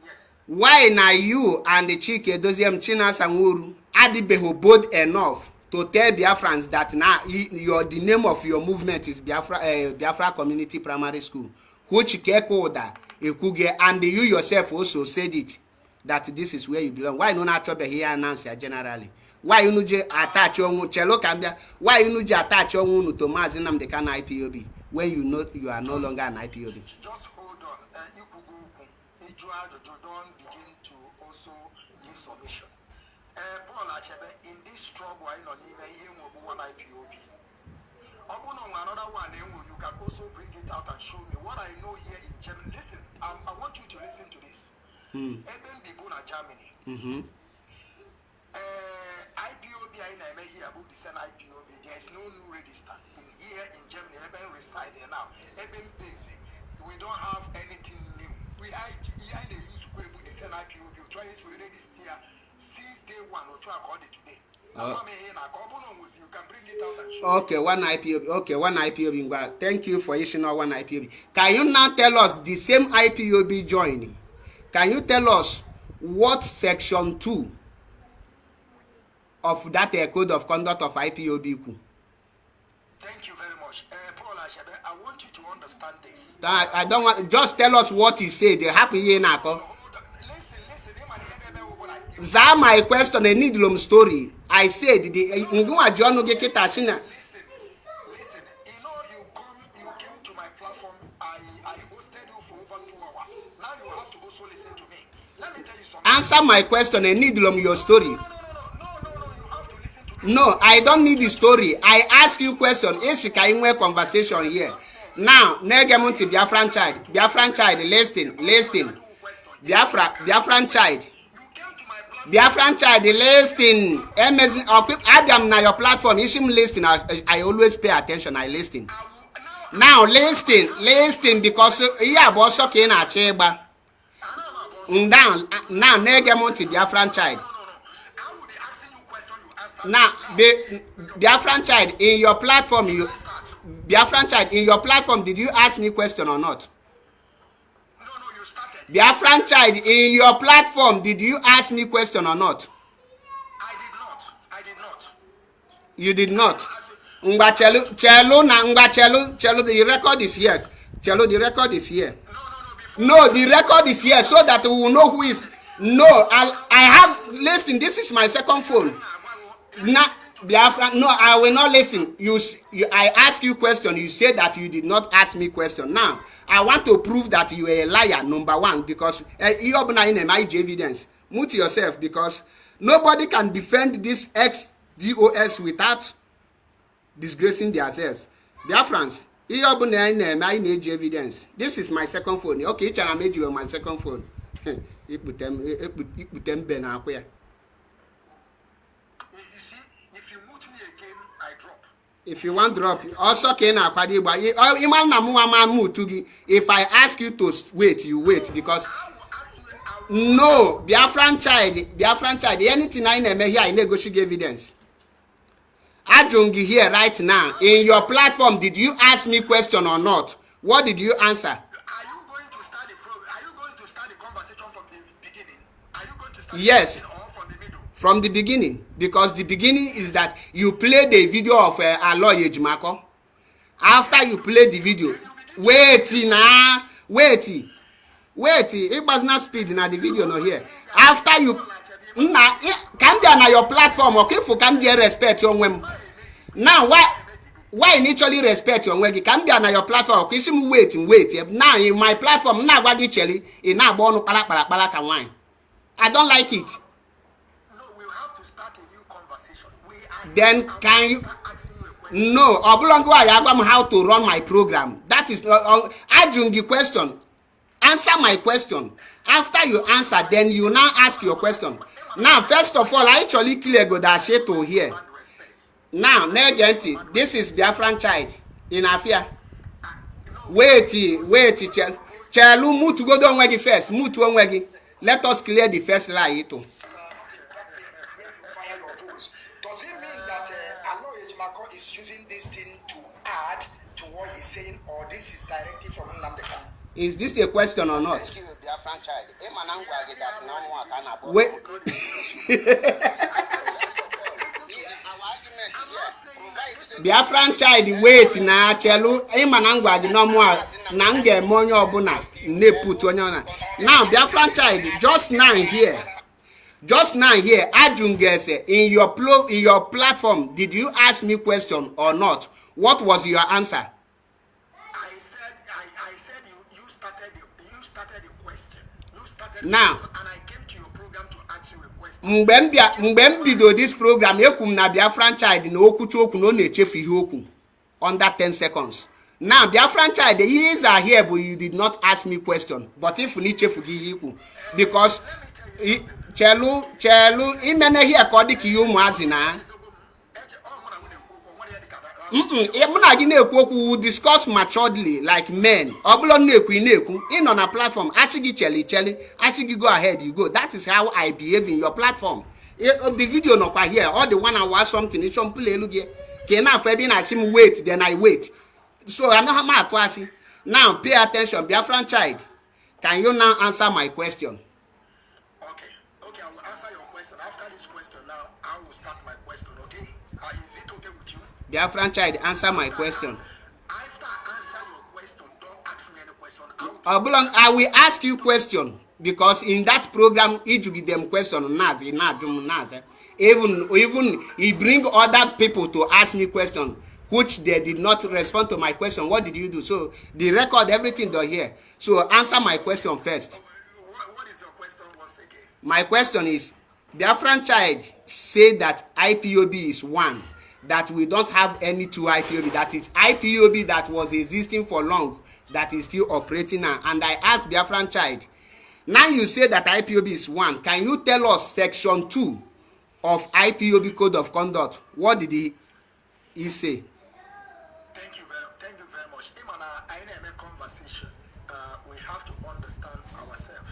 yes. why now you and the Chike Doziem China Sanguru Adibeho bold enough to tell Biafrans that now the name of your movement is Biafra Community Primary School, which Kekoda Ekuge, and you yourself also said it that this is where you belong. Why no not here announce generally? Why you nuje attach your chelo kambia? Why you nuje attach your to NNAMDI KANU IPOB when you know you are no longer an IPOB? Just hold on. Don't begin to also give submission. Paul Achebe, in this struggle, I know even one IPOB. Another one, you can also bring it out and show me what I know here in Germany. Listen, I want you to listen to this. Eben Bibuna, Germany. IPOB, I know here about the same IPOB. There is no new register in here in Germany. Eben reside there now. Eben busy. We don't have anything new. We are here in the use where we send IPOB. Twice we register since day one or two according today. You can bring it out and show. Okay, one IPOB. Okay, one IPOB. Thank you for issuing one IPOB. Can you now tell us the same IPOB joining? Can you tell us what section 2 of that code of conduct of IPOB? Thank you very much. Paul Ashebe, I want you to understand this. I don't want, just tell us what he said. They're happy here now. Listen. That my question, a needlum story. I said the John get listen. You came to my platform. I hosted you for over 2 hours. Now you have to also listen to me. Let me tell you something. Answer my question, a needlum your story. No, you have to listen to me. No, I don't need the story. I ask you question. Is conversation here. Now, Negemunti Biafran child, listen. Biafran child. You came to my platform. Biafran child, the listing, Adam na your platform, you should listen. I always pay attention, I listen. Now listen because yeah, boss okay na cheba. Now negemonti Biafran child. Now Biafran child, in your platform, Biafran child, in your platform, did you ask me question or not? Biafran child, in your platform, did you ask me question or not? I did not. You did not. Chelo, the record is here. Chelo, the record is here. No, the record is here so that we will know who is. No, I have, listen, this is my second phone. Now, Biafran, no, I will not listen. I ask you question. You say that you did not ask me question. Now, I want to prove that you are a liar, number one, because you are not in MIG evidence. Mute yourself, because nobody can defend this ex-DOS without disgracing themselves. Biafrans, you are not in MIG evidence. This is my second phone. Okay, I made you on my second phone. You put them Ben where. If you want drop, also can if I ask you to wait, you wait, because no, Biafran child, anything I name here, I negotiate evidence. Ajungi here right now, in your platform, did you ask me question or not? What did you answer? Are you going to start the program? Are you going to start the conversation from the beginning? Are you going to start yes. Or from the middle? From the beginning, because the beginning is that you play the video of Aloy Ejimako. After you play the video, wait, it was not speed now, the video not here. After you come down on your platform, okay, for come there respect your women. Now why initially respect your women? Come down on your platform, okay, some wait. Now in my platform, now what you in now born palak wine. I don't like it. Then can you no oblongo ayagwam how to run my program? That is Ajungi question. Answer my question. After you answer, then you now ask your question. Now, first of all, I actually clear go that shit to here. Now, negenti, this is Biafran child in Afia. Wait, Chelu move to go down where first. Move to one way. Let us clear the first lie. Is using this thing to add to what he's saying, or this is directly from NNAMDI Kanu? Is this a question or not? Thank you, Biafran child. Wait. Biafran child, wait na Chelu. Emanangwa di no more. Nange monyo obuna ne put onyo. Now Biafran child, just now here, Ajungese, in your platform, did you ask me question or not? What was your answer? I said you started the question. You started now, and I came to your program to ask you a question. Mbembido this program, ekum na Biafran child no okuchu oku no nechefu ihe oku under 10 seconds. Now Biafran child, the years are here, but you did not ask me question. But if you need chefu gi because Chelu, imene here according to you mazina. We discuss maturely like men. In on a platform, ashigi ashigi go ahead, you go. That is how I behave in your platform. The video no qua here, or the one I watch something, it's some play look here. Can I him wait, then I wait. So I know how much. Now pay attention, Biafran child. Can you now answer my question? Okay, I will answer your question. After this question, now I will start my question, okay? Is it okay with you? Biafran child, answer my question. After I answer your question, don't ask me any question. I will ask you question, because in that program, each give them question. Even he bring other people to ask me question, which they did not respond to my question. What did you do? So the record, everything down here. So answer my question first. What is your question once again? My question is, Biafran child say that IPOB is one, that we don't have any two IPOB. That is IPOB that was existing for long, that is still operating now. And I asked Biafran child, Now you say that IPOB is 1. Can you tell us section 2 of IPOB Code of Conduct? What did he say? Thank you very much. I in a conversation, we have to understand ourselves.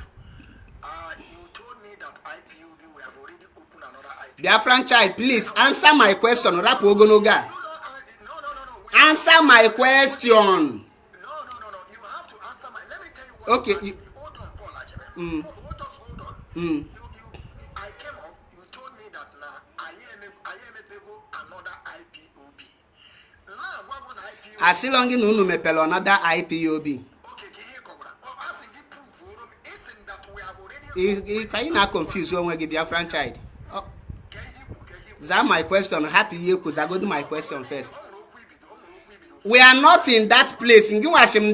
You told me that IPOB, we have already opened another IPOB. Biafran child, please answer my question. Rap Ogonoga. No. Answer my question. No. You have to answer my. Let me tell you what. Okay. Hold on, Paul. Hold on. I came up. You told me that now I am another IPOB. Now what would IPOB? As long as you mepel another IPOB. Okay. Asking the proof. Isn't that we have already? Can you not confuse when we give Biafran child? That my question. Happy you, because I go to my question first. We are not in that place. In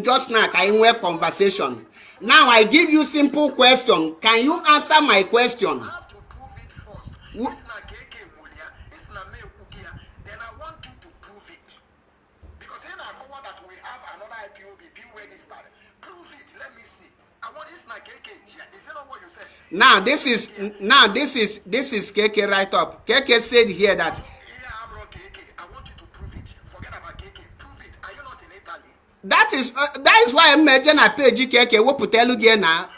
just now, can you have conversation? Now I give you simple question. Can you answer my question? I have to prove it first. It's not KK Mulia. It's not me Ugia. Then I want you to prove it. Because in our cover that we have another IPOB, be where this started. Prove it. Let me see. I want it's not KK. Is it not what you said? Now this is KK right up. KK said here that. Yeah, bro, KK. I want you to prove it. Forget about KK. Prove it. Are you not in Italy? That is why I'm making a page KK. What put tell again now?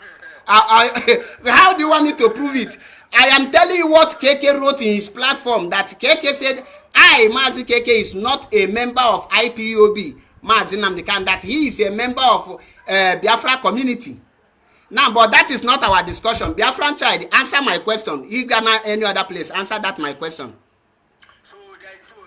How do you want me to prove it? I am telling you what KK wrote in his platform. That KK said, Mazi KK is not a member of IPOB. Mazi NNAMDI KANU, that he is a member of Biafra community. Now, but that is not our discussion. Biafran child, answer my question. You gonna any other place, answer that my question. So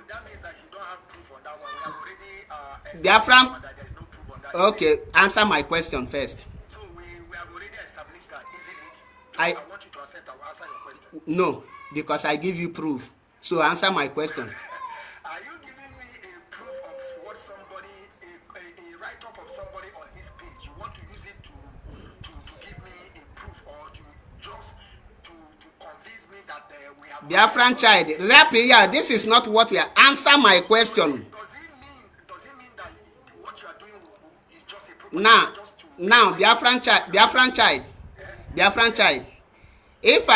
that means that you don't have proof on that one. We have already Biafran. that there's no proof on that. Okay, answer my question first. So we have already established that, isn't it? I want you to accept. I will answer your question. No, because I give you proof. So answer my question. Are you giving me a proof of what somebody, a write-up of somebody on his page? You want to use it to give me a proof, or to just to convince me that we have. Biafran child, rap here. This is not what we are. Answer my question. Does it mean that what you are doing is just a proof? Now, Biafran child. If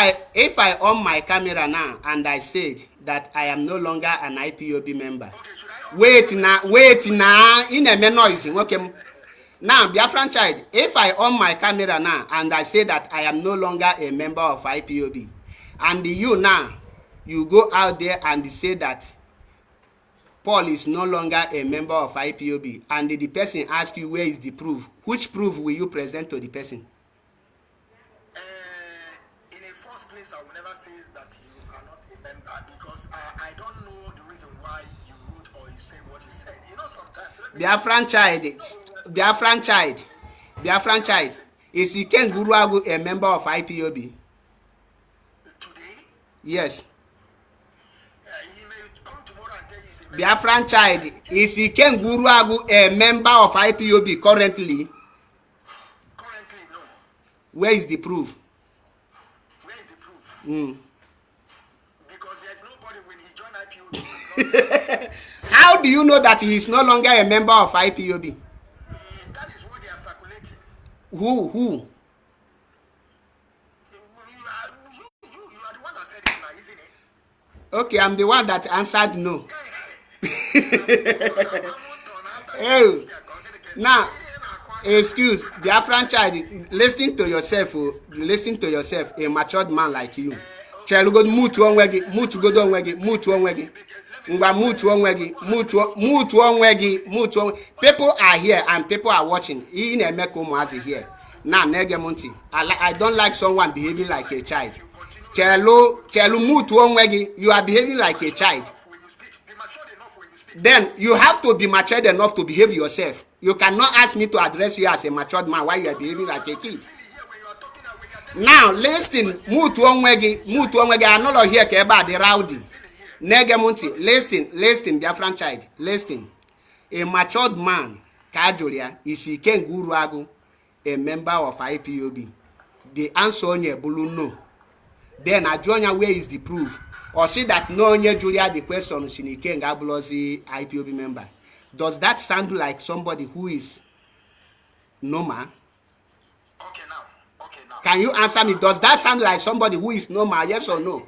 I on my camera now and I said that I am no longer an IPOB member. Okay, Wait now. In a noise. Okay. Now, Biafran child, if I on my camera now and I say that I am no longer a member of IPOB, and you now, you go out there and say that Paul is no longer a member of IPOB, and the person asks you where is the proof, which proof will you present to the person? In a first place, I will never say that you are not a member, because I don't know the reason why you wrote or you said what you said. You know, sometimes. Biafran child, is Iken Guruagu a member of IPOB? Today? Yes. He may come tomorrow and tell you he's a member. Biafran child, is Iken Guruagu a member of IPOB currently? Currently, no. Where is the proof? Where is the proof? Because there's nobody when he joined IPOB. How do you know that he is no longer a member of IPOB? That is what they are circulating. Who? You are the one that said it now, isn't it? Okay, I'm the one that answered no. Oh. Now, excuse, Biafran child, listen to yourself, a matured man like you. People are here and people are watching. Here. Now, I don't like someone behaving like a child. You are behaving like a child. Then you have to be matured enough to behave yourself. You cannot ask me to address you as a matured man while you are behaving like a kid. Now, listen, I'm not here about the rowdy. Listen, Biafran child, listen. A matured man, Kajulia, is Iken Guruagu, a member of IPOB. The answer on your blue no. Then I join you, where is the proof? Or say that no Julia the question is Iken Gabulosi IPOB member. Does that sound like somebody who is normal? Okay, Can you answer me? Does that sound like somebody who is normal? Yes or no?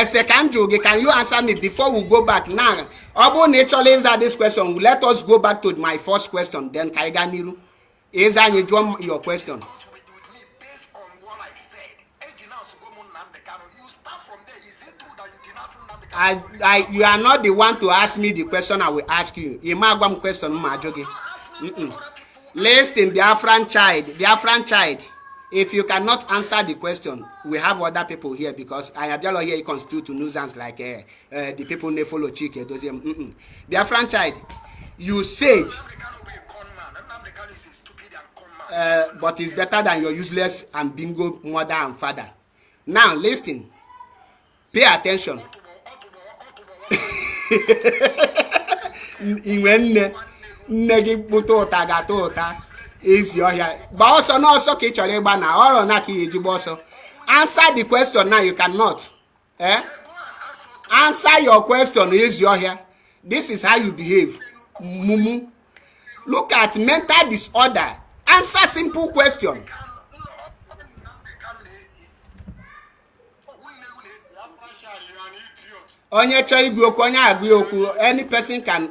Second, can you answer me before we go back now? Obo naturally answer this question. Let us go back to my first question. Then Kaiganiru, answer your question. Based on what I said, you start from there. Is it true that you denounce NNAMDI Kanu? You are not the one to ask me the question. I will ask you. Imagwam question, Majogi. Listen, Biafran child. If you cannot answer the question, we have other people here because I have just here constitute nuisance like the people they follow Chike. Biafran child, you said, but it's better than your useless and bingo mother and father. Now listen, pay attention. Negi puto tagatota is your here. But also no so kichole bana or na ki jiboso. Answer the question now, you cannot. Answer your question is your here. This is how you behave. Mumu. Look at mental disorder. Answer simple question. Onye cho igwe okwu onye agwe okwu, any person can.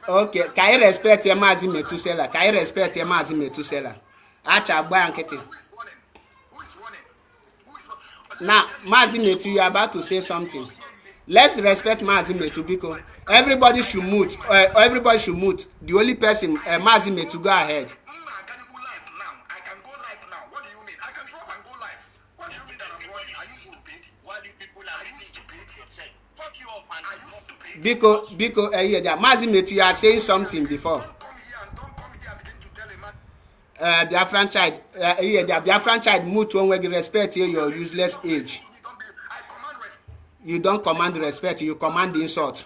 Okay, can I respect your Mazi Metusela? Can I respect your Mazi Metusela? Acha boy ankete. Now, Mazi Metu, you are about to say something. Let's respect Mazi Metu because everybody should mute. Everybody should mute. The only person, Mazi Metu, go ahead. I can go live now. What do you mean? I can drop and go live. What do you mean that I'm running? Are you stupid? Why do people are you stupid? Fuck you off and Are you stupid? Because yeah, Mazi Metu, you are saying something before. Don't come here and begin to tell a man. Biafran child, Biafran child, mute one way respect your useless age. You don't command respect, you command insult.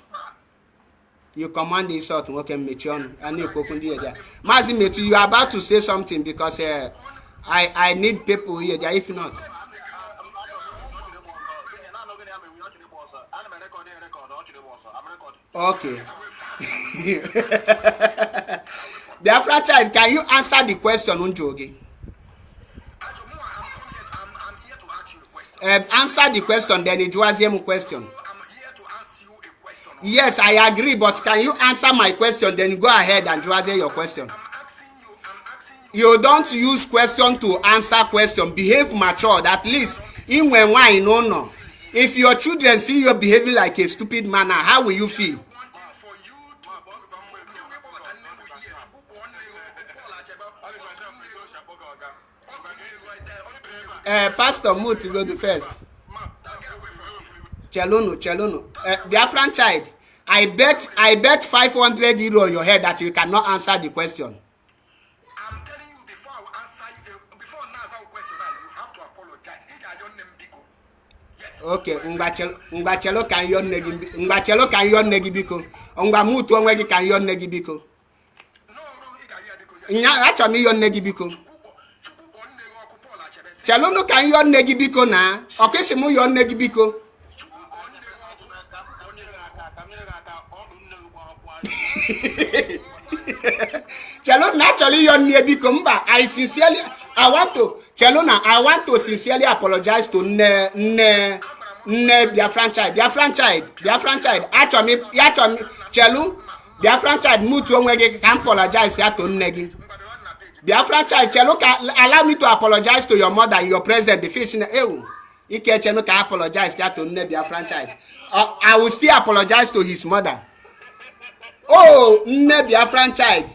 You command insult. Okay, Mazi Metu, you are about to say something because I need people here. If not. Okay. Biafra child, can you answer the question, Unjogi? I'm here to ask you a question. Answer the question, then it was a question. I'm here to ask you a question. Yes, I agree, but can you answer my question? Then go ahead and draw your question. I'm asking you. You don't use question to answer question. Behave mature. At least in when why no. If your children see you behaving like a stupid manner, how will you feel? Pastor Moot, you go to first. Chelono. Biafran child, I bet 500 euro on your head that you cannot answer the question. I'm telling you before I answer you, before I answer your question, you have to apologize. Yes. Okay, Ngbachelo can your negi biko. Ngba Moot onwe gi can your negi biko. No, Nya acha mi your negi biko. Chelono can your negi biko na. Okesi mu your negi biko. Chelona actually your negi biko mba. I want to sincerely apologize to ne Biafran child. Biafran child. Actually Chelu Biafran child Moot onwe gi can apologize to negi. Biafran child, Chelo, allow me to apologize to your mother and your president. The fish in the Ike Chelo can apologize to Biafran child. I will still apologize to his mother. Oh, Biafran child,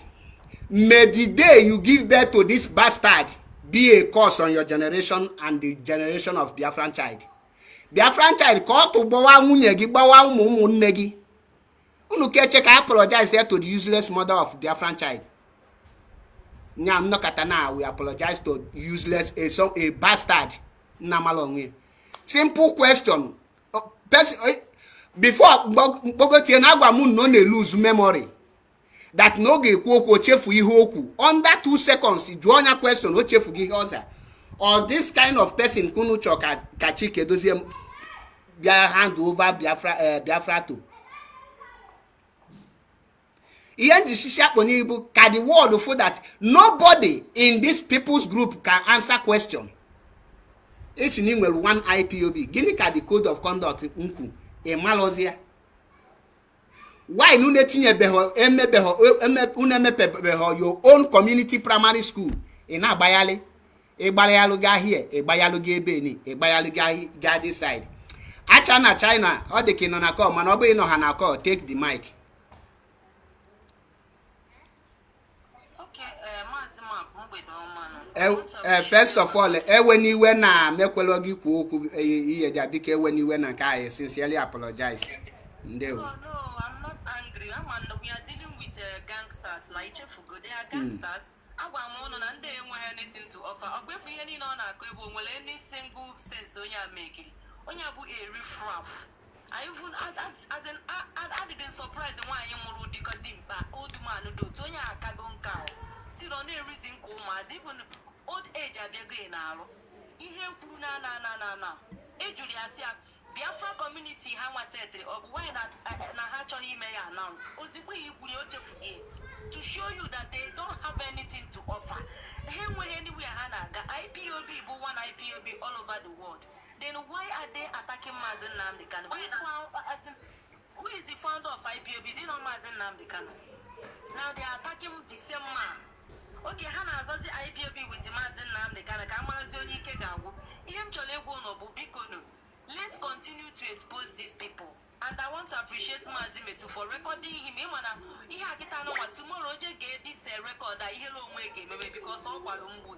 may the day you give birth to this bastard be a curse on your generation and the generation of Biafran child. Biafran child, call to Bawa Munyegi, Bawa Mumunegi. Unuke can apologize there to the useless mother of Biafran child. Now, we apologize to useless a bastard. Simple question. Before Bogoti and Agwamun no lose memory. That no ge kwoko chefu ihoku. Under 2 seconds, join a question, no chefu gi hoza. Or this kind of person kunu choka kachike dozie bịa hand over Biafra to ihe njisisi akpọ n'ibu ka the world for that nobody in this people's group can answer question. Each nwere one IPOB. Gịnị ka the code of conduct nkwu emalozia? Why unu netinyebeho emepebeho your own community primary school in agbayali? Egbayalu ga here, egbayalu ga ebe ni, egbayalu ga this side. Acha na China, ọ dị ka nọ na call, mana ọ bụghị nọ ha na call, take the mic. First of all, eweniwe na mekwelo gị kwuo okwu ihe ja biko eweniwe na nke I sincerely apologize. Ndewo. No, I'm not angry. We are dealing with gangsters like Chefugo. They are gangsters. Agwa mo no na ndị enweghị anything to offer. Ogbefu ihe niile ọ na-akọ ebe onwere any single sense onye amekiri. Onye abụ a riffraff. I even I didn't surprise nwaanyị mụrụ dịka dimkpa old man do onye akago nka. Still on a reason ko mazi even old age abịago na-arụ. Ihe kwuru na ejuri asịa Biafra community ha nwasetri ọ bụ why na ha chọghị ime ya announce ozigbo ikwuri o chefughị to show you that they don't have anything to offer. Ha enweghị anywhere ha na-aga. IPOB bụ one IPOB all over the world. Then why are they attacking Mazi Nnamdi Kanu? Who is the founder of IPOB? Is it not Mazi Nnamdi Kanu? Now they are attacking the same man. Okay, ha na-azazi IPOB with Mazi Nnamdi Kanu ka amazi onye ike ga-agwụ. Ihe m chọrọ egwu no bụ biko no. Let's continue to expose these people. And I want to appreciate Mazimetu for recording him. Tomorrow, get this record that he because all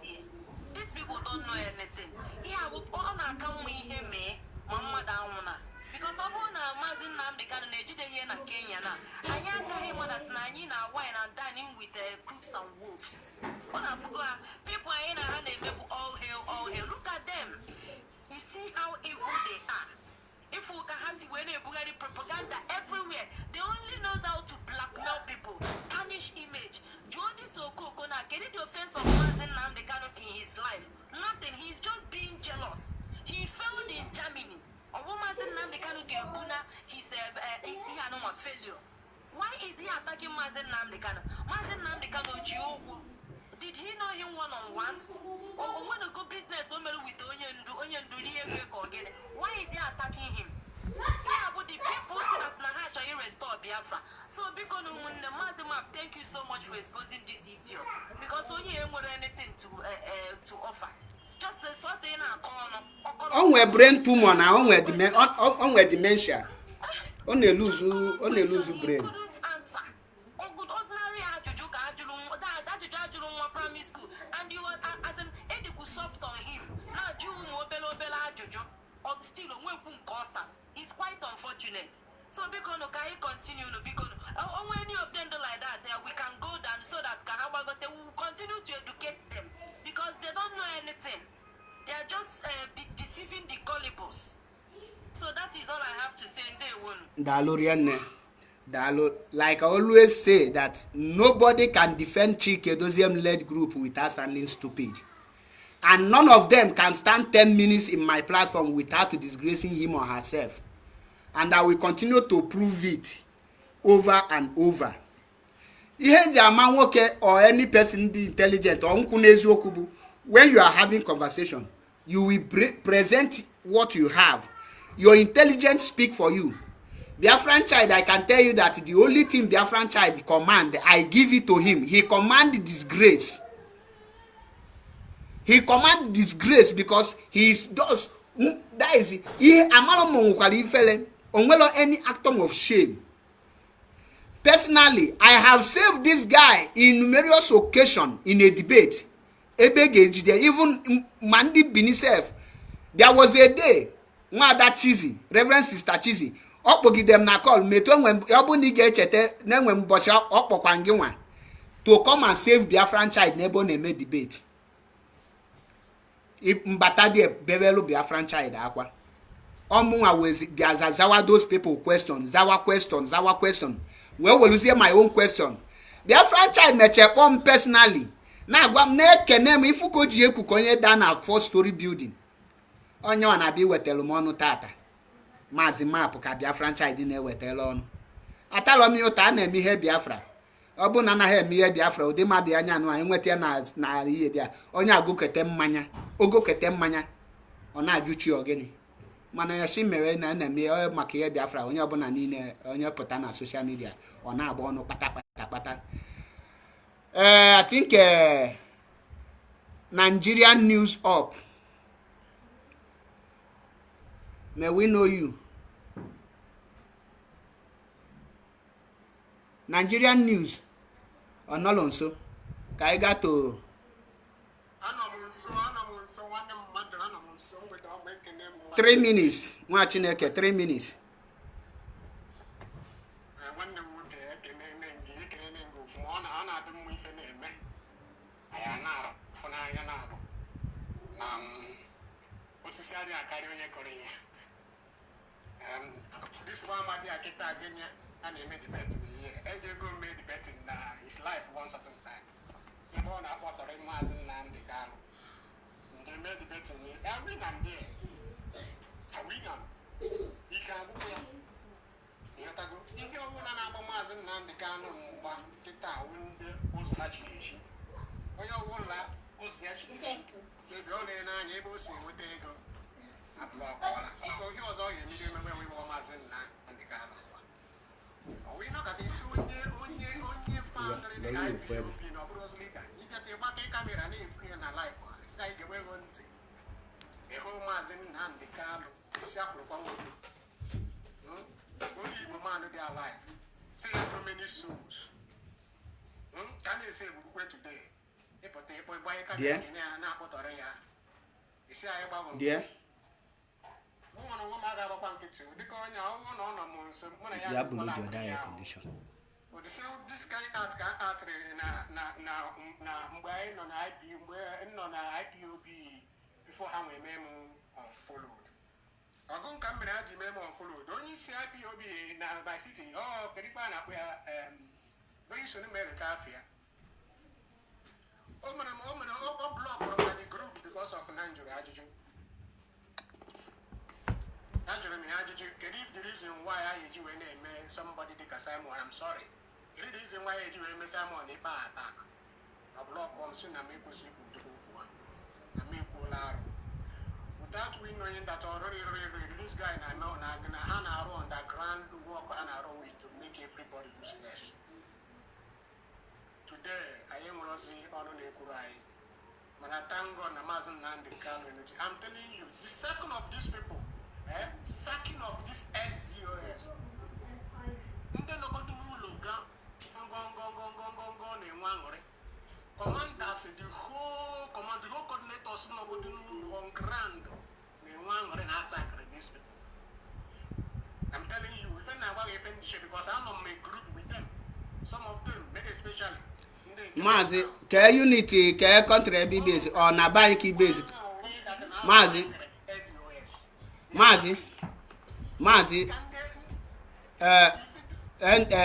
here. These people don't know anything. Yeah, we all come with him, Mama down. Because I want to Mazi Nnamdi Kanu here in Kenya. I am him that Nina wine and dining with crooks and wolves. People are in a hand, all hail. Look at them. You see how evil they are. If we can have Bulgari propaganda everywhere, they only knows how to blackmail people, tarnish image. Jordan Soko Kona get the offense of Mazi Nnamdi Kanu in his life. Nothing. He's just being jealous. He failed in Germany. Mazi Nnamdi Kanu Gebuna, he's no failure. Why is he attacking Mazi Nnamdi Kanu? Mazi Nnamdi Kanu Jiogu. Did he know him one-on-one? Or want to go business with why is he attacking him? Yeah, but the people say that Nahacha restore Biafra. So because thank you so much for exposing this idiot. Because only him with anything to offer. Just so saying on brain tumor now, on dementia. Only lose brain. Primary school, and you are as an edible soft on him. Now, still it's quite unfortunate. So, because you continue, because any of them do like that, we can go down so that they will continue to educate them because they don't know anything. They are just deceiving the gullibles. So, that is all I have to say. Like I always say that nobody can defend Chike Doziem-led group without standing stupid. And none of them can stand 10 minutes in my platform without disgracing him or herself. And I will continue to prove it over and over. Or any person intelligent or when you are having conversation, you will present what you have. Your intelligence speak for you. Biafran child, I can tell you that the only thing Biafran child command, I give it to him. He command disgrace. He command disgrace because he does. That is any atom of shame. Personally, I have saved this guy in numerous occasions in a debate. Even Mandi Binisef. There was a day, that cheesy, Reverend Sister Cheesy. Them na call me to come and save Biafran child nebo neme debate. If Mbatadi bevelo Biafran child akwa. Omunwa was zawa those people questions, zawa question. Well, will you see my own question? Biafran child me check on personally. Na gwa neke name if you go jiye kukonye down a 4-story building. Onyo anabi wetelumono tata. maazị mapụ ka Biafran child na-ewetala ọnụ atalọ m ya ụta a na-eme ihe Biafra ọ bụ na anaghị eme ihe Biafra ụdị mmadụ anya anụ anyị nweta ya na ihe dị a onye agụkete mmanya ogokete mmanya ọ na-ajụ chi ogini mana ya si mere na na-eme maka ihe Biafra onye ọbụla niile onye pụta na social media ọ na-agba ọnụ kpata I think Nigerian news up may we know you Nigerian news ọ nọlọ nso ka anyị gaa to 3 minutes nwa Chineke 3 minutes this one my dear kita again and he made the bet AJ go made the bet in his life one certain time. He born a water in NNAMDI KANU'S. They made the bet in I win and there. I win am. He can go here. You have to go. If you want to know NNAMDI KANU'S, kita win the most match. Or you want to was yes. They go there and you will see what they go. So he was all you need when we were NNAMDI KANU'S. We know that it's only found in the IPOB, you know, Bros leader. You get the back camera and if you're in a life, it's like a way one thing. A home as in NNAMDI KANU'S, Shafro Power. Only man of their life. Say how many souls. Can you say where today? Dear. Yeah, below your dire condition. This kind of art na IPOB before how we memo followed. I go come and memo followed. Don't you see IPOB now by city? Oh, very fine up where very soon America fear. Oh, block from the group because of Nigeria. Actually, the reason why I do somebody take a Simon, I'm sorry. The reason why I do a Simon a bar attack. A block comes soon and make us to one. And make polar. Without we knowing that already this guy and I know now gonna hand around that grand work and around is to make everybody useless. Today I am Rosie on the Kurai. When I thank God NNAMDI KANU'S. I'm telling you, the second of these people. Sacking of this SDOS. Commanders, the whole coordinators on ground. I'm telling you, if I because I'm on my group with them. Some of them, maybe especially. Mazi, ke unity, ke country base or na bank base. Mazi,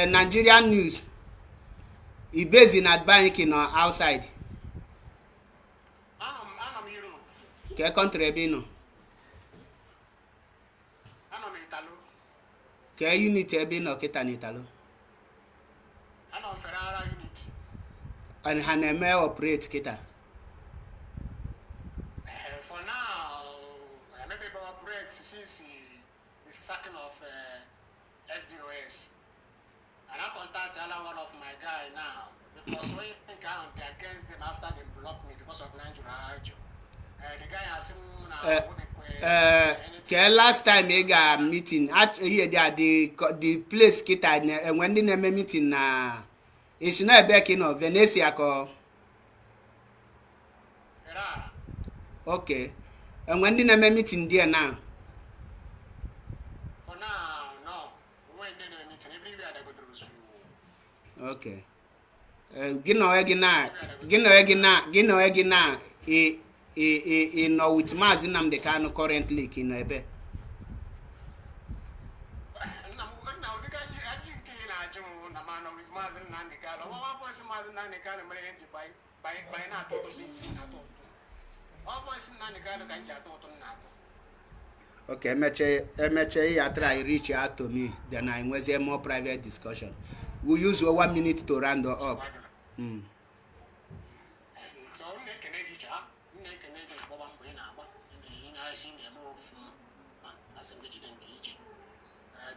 Nigerian news. He based in at banking or outside. Ke country bino. Ke unity bino kita ni Italo. And haneme operate kita. For now, maybe operate since the second of SDOS. And I contact one of my guy now because we count against them after they blocked me because of Nigeria. The guy has last time he got meeting at here the place kita and when they name meeting na it's not back in Venetia ko. Okay. And when they name meeting there now? For now, no. When they name meeting everywhere they go through. Okay. Gino egina no with NNAMDI KANU'S currently in ebe. Okay, emeche ya try reach out to me, then I was a more private discussion. We'll use 1 minute to round up.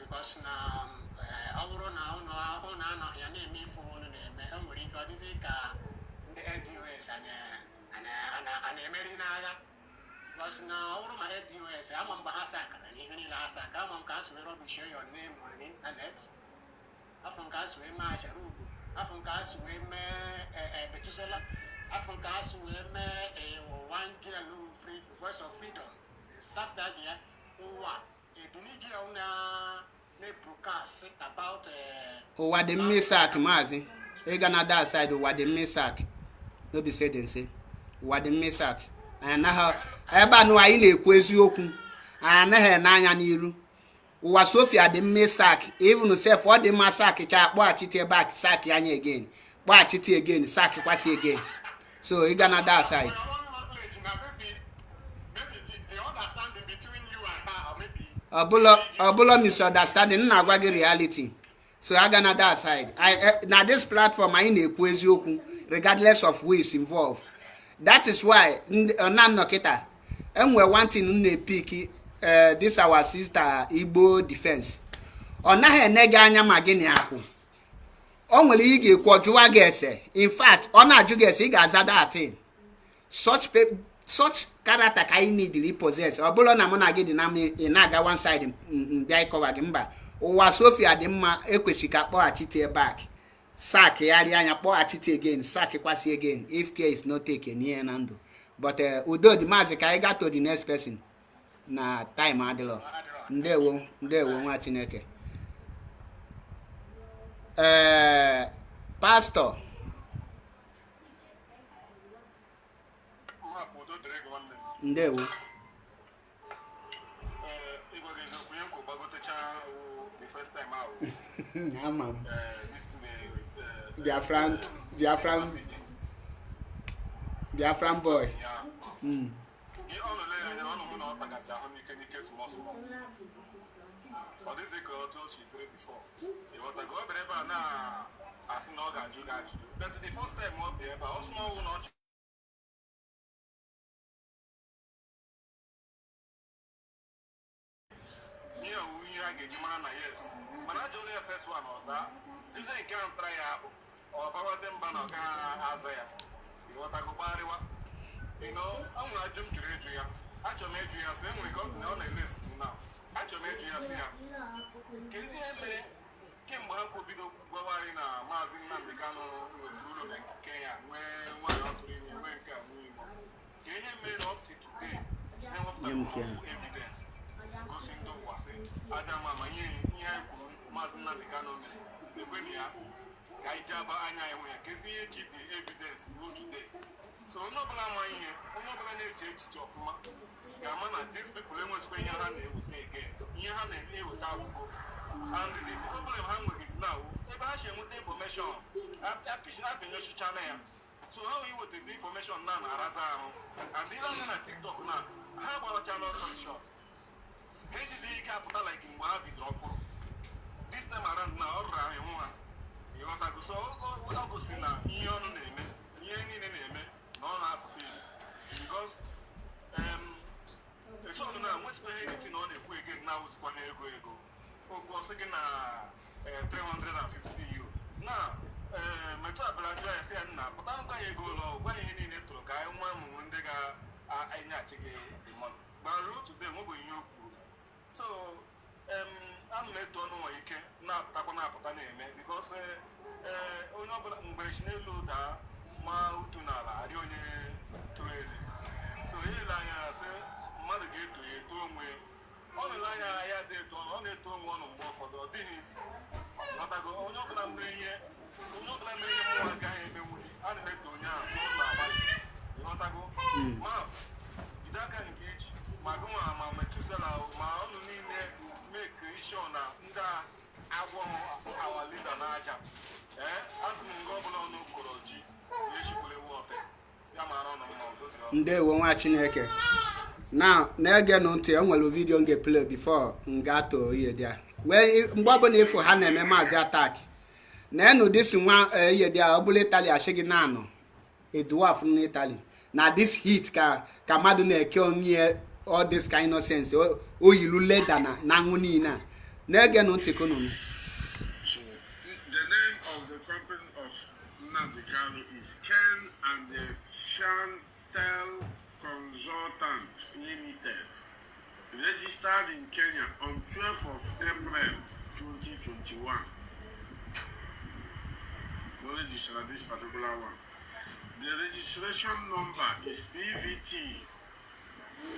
Because now, our now, your name phone and the SDOS and America. Because now, all my SDOS, I'm on Bahasaka, and even in Asaka, I'm on Castle, we share your name on the internet. I from Castle, my Sharu, I from Castle, Betusela, I from Castle, one free voice of freedom. Sat that year, what? About what the misak mazi e gana that side what the misak no be say dem say what the misak and na eba no ayi na ekwu eziokwu ana he na anya n'iru ụwa Sofia the misak even self what the masak cha akpọ achite back sack anya again kpọ achite again sack kwasi again so e gana that side. Obulo misunderstanding na agwa gị reality. So I gonna that side. Now this platform I na-ekwu eziokwu regardless of who is involved. That is why na nnọkịta enwe one thing na pick this our sister Igbo defense. Ọ naghị enege anya ma gịnị akwụ. O nwere ị ga-ekwu jụwa gị ese. In fact, ọ na-ajụ gị ese ị ga-aza that thing. Such character ka I need to repossess. Obulo na mona gị dị na na-aga one side bịa cover gị mba. Ụwa Sofia dị mma ekwesị ka kpọghachite back. Sack yari anya kpọghachite again, sack kwasi again if care is not taken here na ndụ. But udo dị maazị ka anyị ga to the next person na time adịlọ. Ndewo nwa Chineke. Pastor Ndewo. Amam. Biafran boy. Yes, but I only the first one was that. This ain't can't try out or Babazen Banoga Azaya. You want to go party? You know, I'm going to jump to Adria. Actually, Adria, same we got on a list now. Actually, Adria, Casey and Kim Banco Bido Guavarina, Mazin Nambicano, Bruno, and Kenya, where one or three when can we Kenya made up to today. Evidence. Adama manye nya mazina bikano the kwenia kaijaba anya enwe kesi echibi evidence go today so no bla manye no bla na echichi ofuma ga mana these people enwe kwenya ha na ewu again ihe ha na ewu ta akwụkwọ and the problem ha nwe is now ebe ha share with information application application channel ya so how you with this information now na araza ahụ and even na TikTok na ha gba channel short HGZ capital like in Wabi drop for this time around now, or I want you want to go so August in a year name, non because it's all now. What's anything on a quick now? Is one year ago. Of course, again, 350 you now. Metro Balaja say now, but I'm going to go low. Why you need to look? I want when they got I not to get the money. But road to them, what will you? So, I'm not to know you can not tap on up because Mbreshne Luda, Mautunala, Arione Trade. So, here I say, Mother gate to you, to me. On the line I had it on it to one of both for the things. Not I go, oh, no, I'm here. No, I'm here. I can't even let to now. So, not I go, Mom, did I can engage? Maguma, my Tusela, my own make sure now that I want our leader Naja. As Governor no Koroji, you should water. Yamara no more. Ndewo nwa Chineke. Now, again on the video on play before Ngato here there. When Mbabone for Hannah Mazi attack. Now, this one here there, Obule Italy, Asheginano, a dwarf from Italy. Now, this heat can Madune kill me all this kind of sense. Oh, you later Nangunina. Now, again on the economy. So, the name of the company of NNAMDI KANU is Ken and the Chantel Consultant Limited, registered in Kenya on 12th of April 2021. No registration this particular one. The registration number is PVT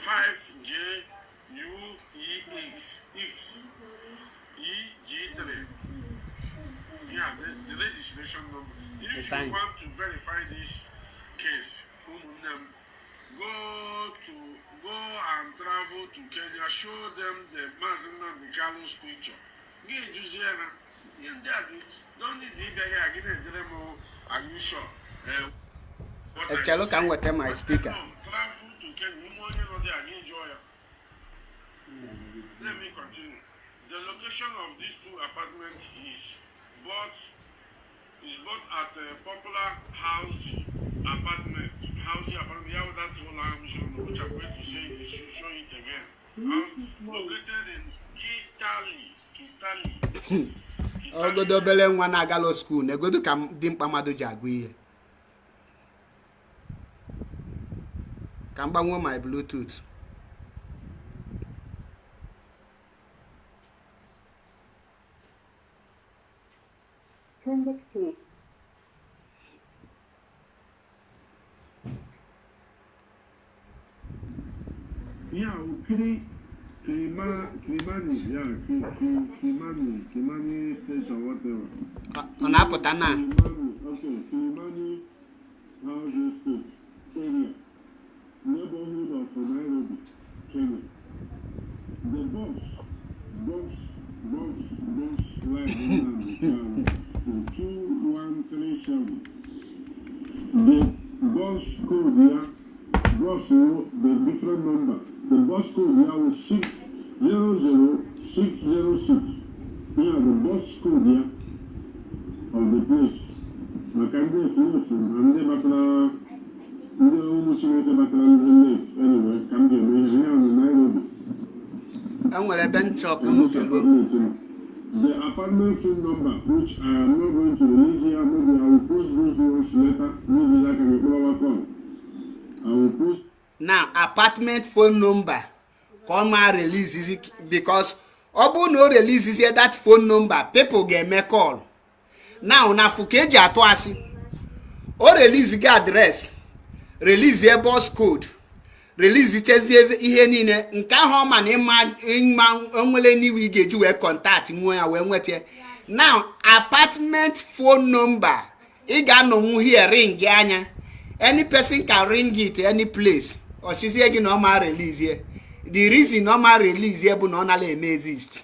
5JUEX-EG3. Yeah, the registration number. If you want to verify this case, go and travel to Kenya, show them the NNAMDI KANU'S picture. Get Jusiana. Don't need to be here again. Are you sure? Look at what my speaker. Travel to Kenya. Let me continue. The location of these two apartments is bought at a popular housing apartment. Yeah, that's all I'm showing, which I'm going to say is show it again. Located in Kitale. Oh, go to Belen one agalo school. Ne go to Kam Dimpamado Jagui. Come back with my Bluetooth. Yeah, Kimani state or whatever. On Apotana. Okay, Kimani housing state area, neighborhood of Nairobi, Kenya. The box line in 2137. The box code here. The different number. The bus code here was 600606. Here, the bus code here of the place. I can do it and they anyway, come here. Here in Nairobi. I'm going to bench up. The apartment phone number, which I am not going to release here, maybe I will post those ones later. Maybe I can be over call. I will post. Now, apartment phone number. Come and release it because Obu no release is that phone number. People get me call. Now, na fukeji atwasi. O release the address. Release the bus code. Release the ihe niile. Nke ahụ ma na ịma onwele ni we get you contact nwe ya we nwete. Now, apartment phone number. Ị ga-anọ mu here ring anya. Any person can ring it any place. Or she say no ma release here. The reason no ma release here but no exist.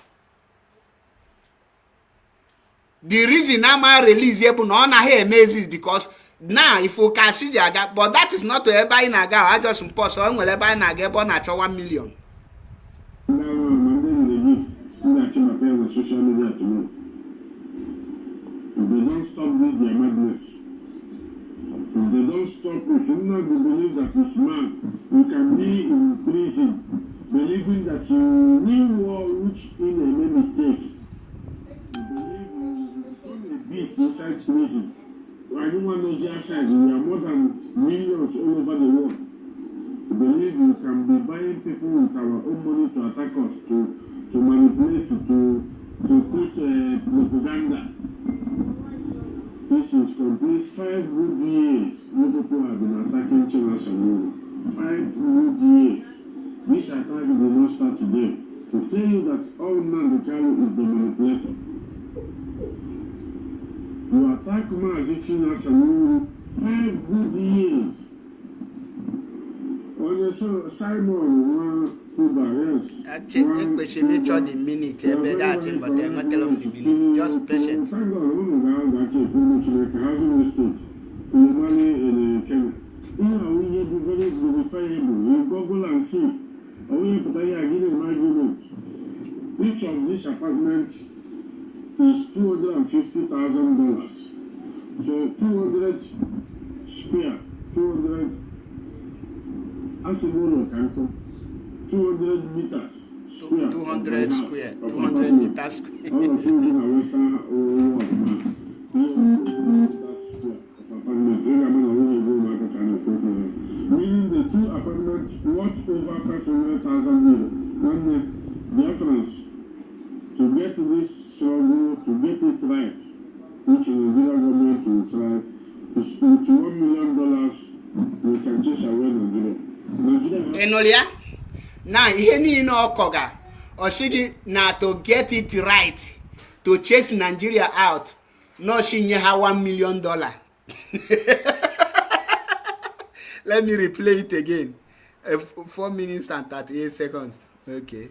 The reason no ma release here but no exist because now if you can see the but that is not to ever in aga. I just impose so when ever in aga but na 1 million. Social media to me. If they don't stop this, their madness. If they don't stop, if you not believe that this man, you can be in prison, believing that you knew which in a mistake. You believe you become a beast inside prison. Anyone knows the outside, we are more than millions all over the world. You believe you can be buying people with our own money to attack us, to manipulate, to put propaganda. This is complete 5 good years. More people have been attacking China Samuru. 5 good years. This attack did not start today. To tell you that all NNAMDI KANU is the manipulator. You attack China Samuru 5 good years. On your show, Simon, Cuba, yes. Actually, question me the minute, but that thing, but I'm not telling the minute. Just patient. Thank God, housing estate, money in Kenya. We have very verifiable. You Google and see. only put here giving an argument. Each of these apartments is $250,000. So 200 square, 200 Asimoro can come 200 meters square. 200 square, 200 meters square. All of you in Western world, meaning the two apartments worth over 500,000 euro. When the difference to get this struggle, to get it right, which the Nigerian government will try to spend $1 million, we can chase away Nigeria. Enolia? Now, any no koga, or shigi na to get it right, to chase Nigeria out, no she have $1 million. Let me replay it again. 4 minutes and 38 seconds. Okay.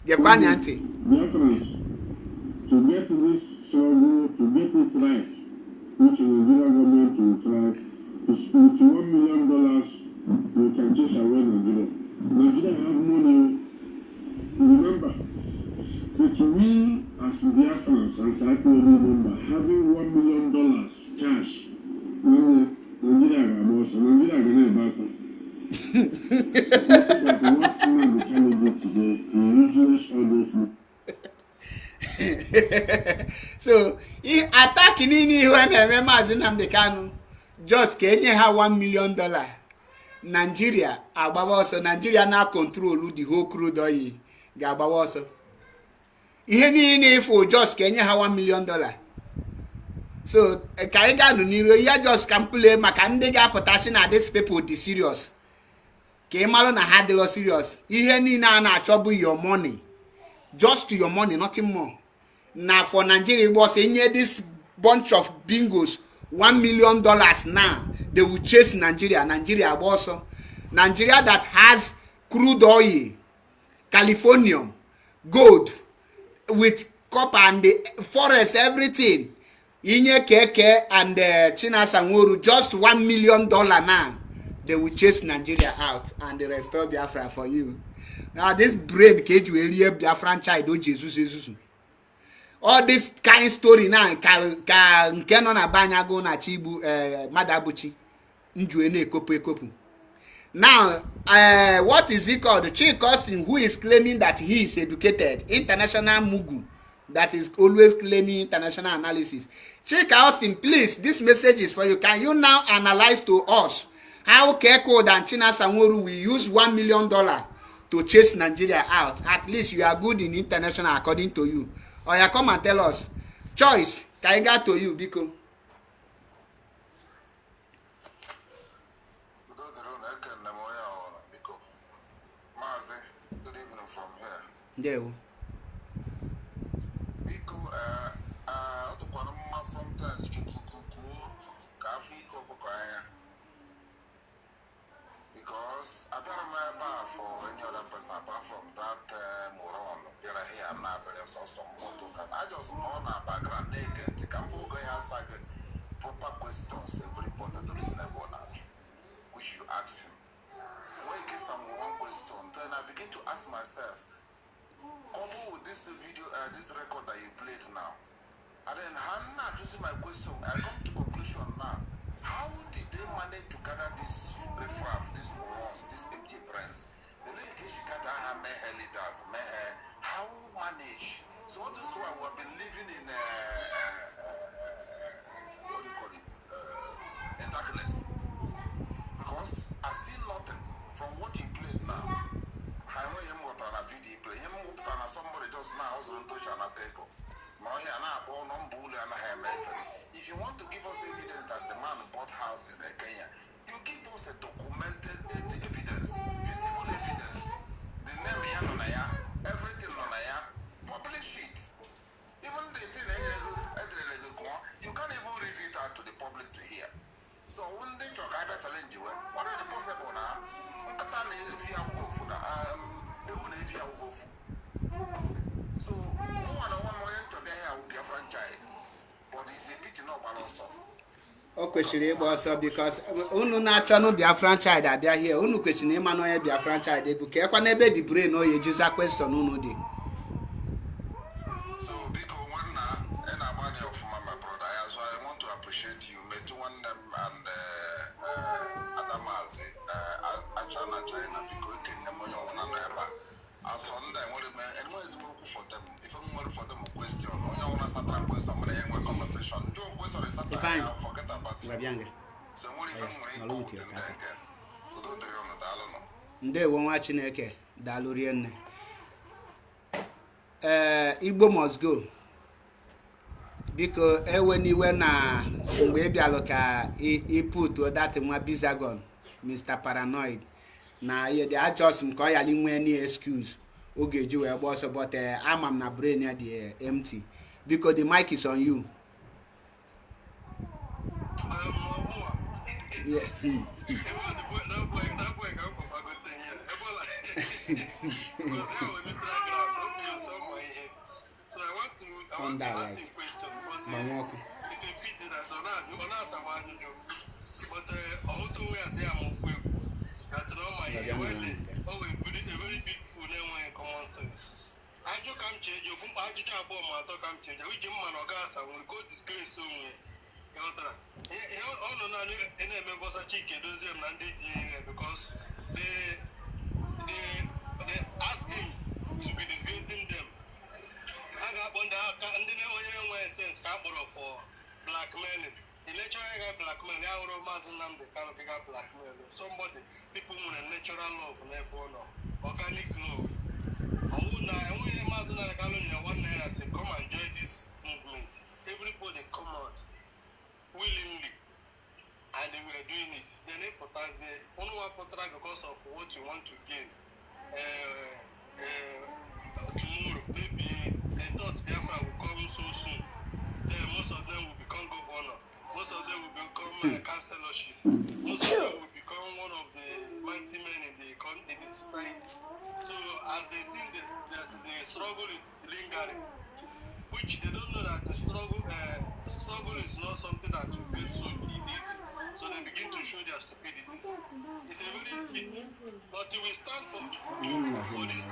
Difference to get this struggle, to get it right, which the Nigerian government will try to spend $1 million, we can chase away Nigeria. Nigeria have money. Remember that we as Biafrans, as IPOB member, having $1 million cash, Nigeria also Nigeria gonna back. What the candidate today, he uses all those. So, attack in any when NNAMDI KANU just Kenya have $1 million. Nigeria, also Nigeria now control the whole crude oil. Also, for just Kenya have $1 million. So, Kaiga Niro, ya just can play Makandega potassium at this people the serious. Kemalo na had the serious. Na trouble your money. Just to your money, nothing more. Now for Nigeria, it was in this bunch of bingos, $1 million now. They will chase Nigeria. Nigeria also. Nigeria that has crude oil, Californium, gold, with copper and the forest, everything. Inye Keke and China Sanworu, just $1 million now. They will chase Nigeria out and they restore Biafra for you. Now this brain cage will hear Biafran child, oh Jesus. All this kind story now, Kenon Abanyago na Chibu, Madabuchi, Njuene Kopu. Now, what is he called? The Chief Austin, who is claiming that he is educated, international Mugu, that is always claiming international analysis. Chief Austin, please, this message is for you. Can you now analyze to us how Keko and China Sanworu will use $1 million to chase Nigeria out? At least you are good in international according to you. Or you come and tell us. Choice, can I get to you, Biko? Good evening from here. There. Biko, sometimes because I don't remember for any other person apart from that moron. Here now, but I saw some motor. I just know now background naked. Can go answer proper questions. Everybody there is never that. We should ask him. When you get one question, then I begin to ask myself, couple with this video, this record that you played now, and then Hannah choosing my question, I come to conclusion now. How did they manage to gather this riffraff, these morons, these empty brains? The lady she gather her leaders, how manage? So all this while we've been living in what do you call it? In darkness. Because I see nothing from what you played now. Somebody just now if you want to give us evidence that the man bought house in Kenya, you give us a documented evidence, visible evidence. The name everything publish it. Even the thing you can't even read it out to the public to hear. So when they talk, I better challenge you. What are the possible now? So no one to be here will be a franchise, but it's a pity no also. o kwesịrị ịgba ọsọ because unu na-achọ nụ Biafran child abịa here unu kwesịrị ịma na onye Biafran child ebu ka ekwa n'ebe dị brain oye ejiza question unu dị. So biko nwanna ị na-agbanye ọfụma my brother. So I want to appreciate you metu nwanne m and Adamazi achana China biko ekenne m onye ọbụla nọ ebe a. As for ndị enwere m enwe ezigbo okwu for them. If I nwere for them question onye ọbụla satara question mere enwe conversation. Ndị question satara ya forget about it. So nwere ife nwere ikwu ndị eke. Udo dịrị ọnụ daalụ nọ. Ndewo nwa Chineke daalụ rienne. Igbo must go. Biko ewe n'iwe na mgbe ị bịalụ ka ịpụtuo dati nwa Bizagon Mr. Paranoid na ihe dị ajọs m ka ọ yali nwee any excuse oge ji wee gba ọsọ but ama m na brain ya dị empty. Biko the mic is on you. I want to ask you a question, but it's a pity that don't ask about it. But although we are saying I'm okay, that's not my a very big fool and common sense. I just come change you from I just about my talk come change. We give man or gas and we go disgrace somewhere. All no NNAMDI was a chicken those because they ask him to be disgracing them. I got one that and then only sense for blackmailing. The lecturer got blackmail. I would imagine them the kind of blackmail. Somebody, people with a natural love, never organic love. I wouldn't imagine that one night I say, come and join this movement. Everybody come out willingly, and they were doing it. Then they put us only one because of what you want to gain. Tomorrow, maybe they thought Biafra will come so soon. Then most of them will become governor. Most of them will become councillorship. Most of them will become one of the mighty men in the society. So as they see that the struggle is lingering, which they don't know that the struggle is not something that will be so easy. So they begin to show their stupidity. It's a very pity. But we stand for this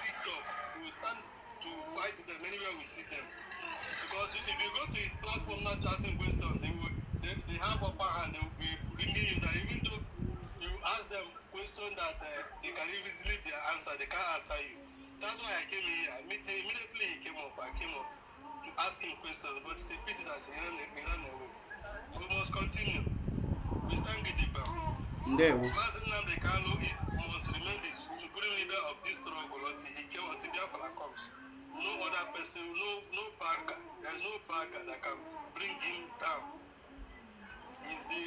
TikTok. We stand to fight them anywhere we see them. Because if you go to his platform not asking questions, they have upper hand. They will be bringing you that even though you ask them questions that they can easily their answer, they can't answer you. That's why I came here. Immediately he came up. I came up to ask him questions, but it's a pity that he ran away. We must continue. We stand with the bell. NNAMDI KANU'S must remain the supreme leader of this struggle until Biafra comes. No other person, no bagger. There's no bagger that can bring him down. He's the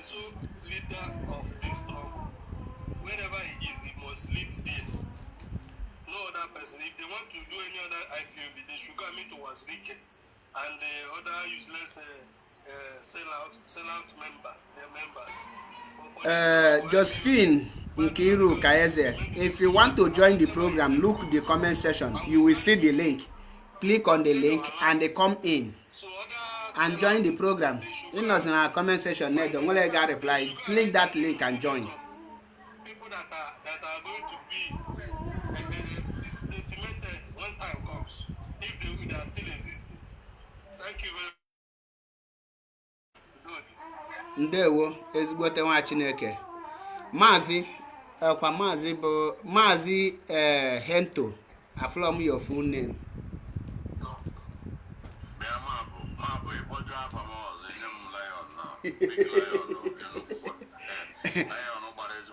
sole leader of this struggle. Wherever he is, he must lead there. No other person. If they want to do any other IPOB, they should go meet towards Rike and the other useless sellout members, their members. Josephine Nkiru Kaeze, if you want to join the program, look the comment section. You will see the link. Click on the link and they come in and join the program. In our comment section, don't let God reply. Click that link and join. People that are going to be cemented when time comes, if they are still existing. Thank you very much. Ndewo ezigbote nwa Chineke. Maazị kwa Maazị bụ Maazị Hento. Aflom your full name.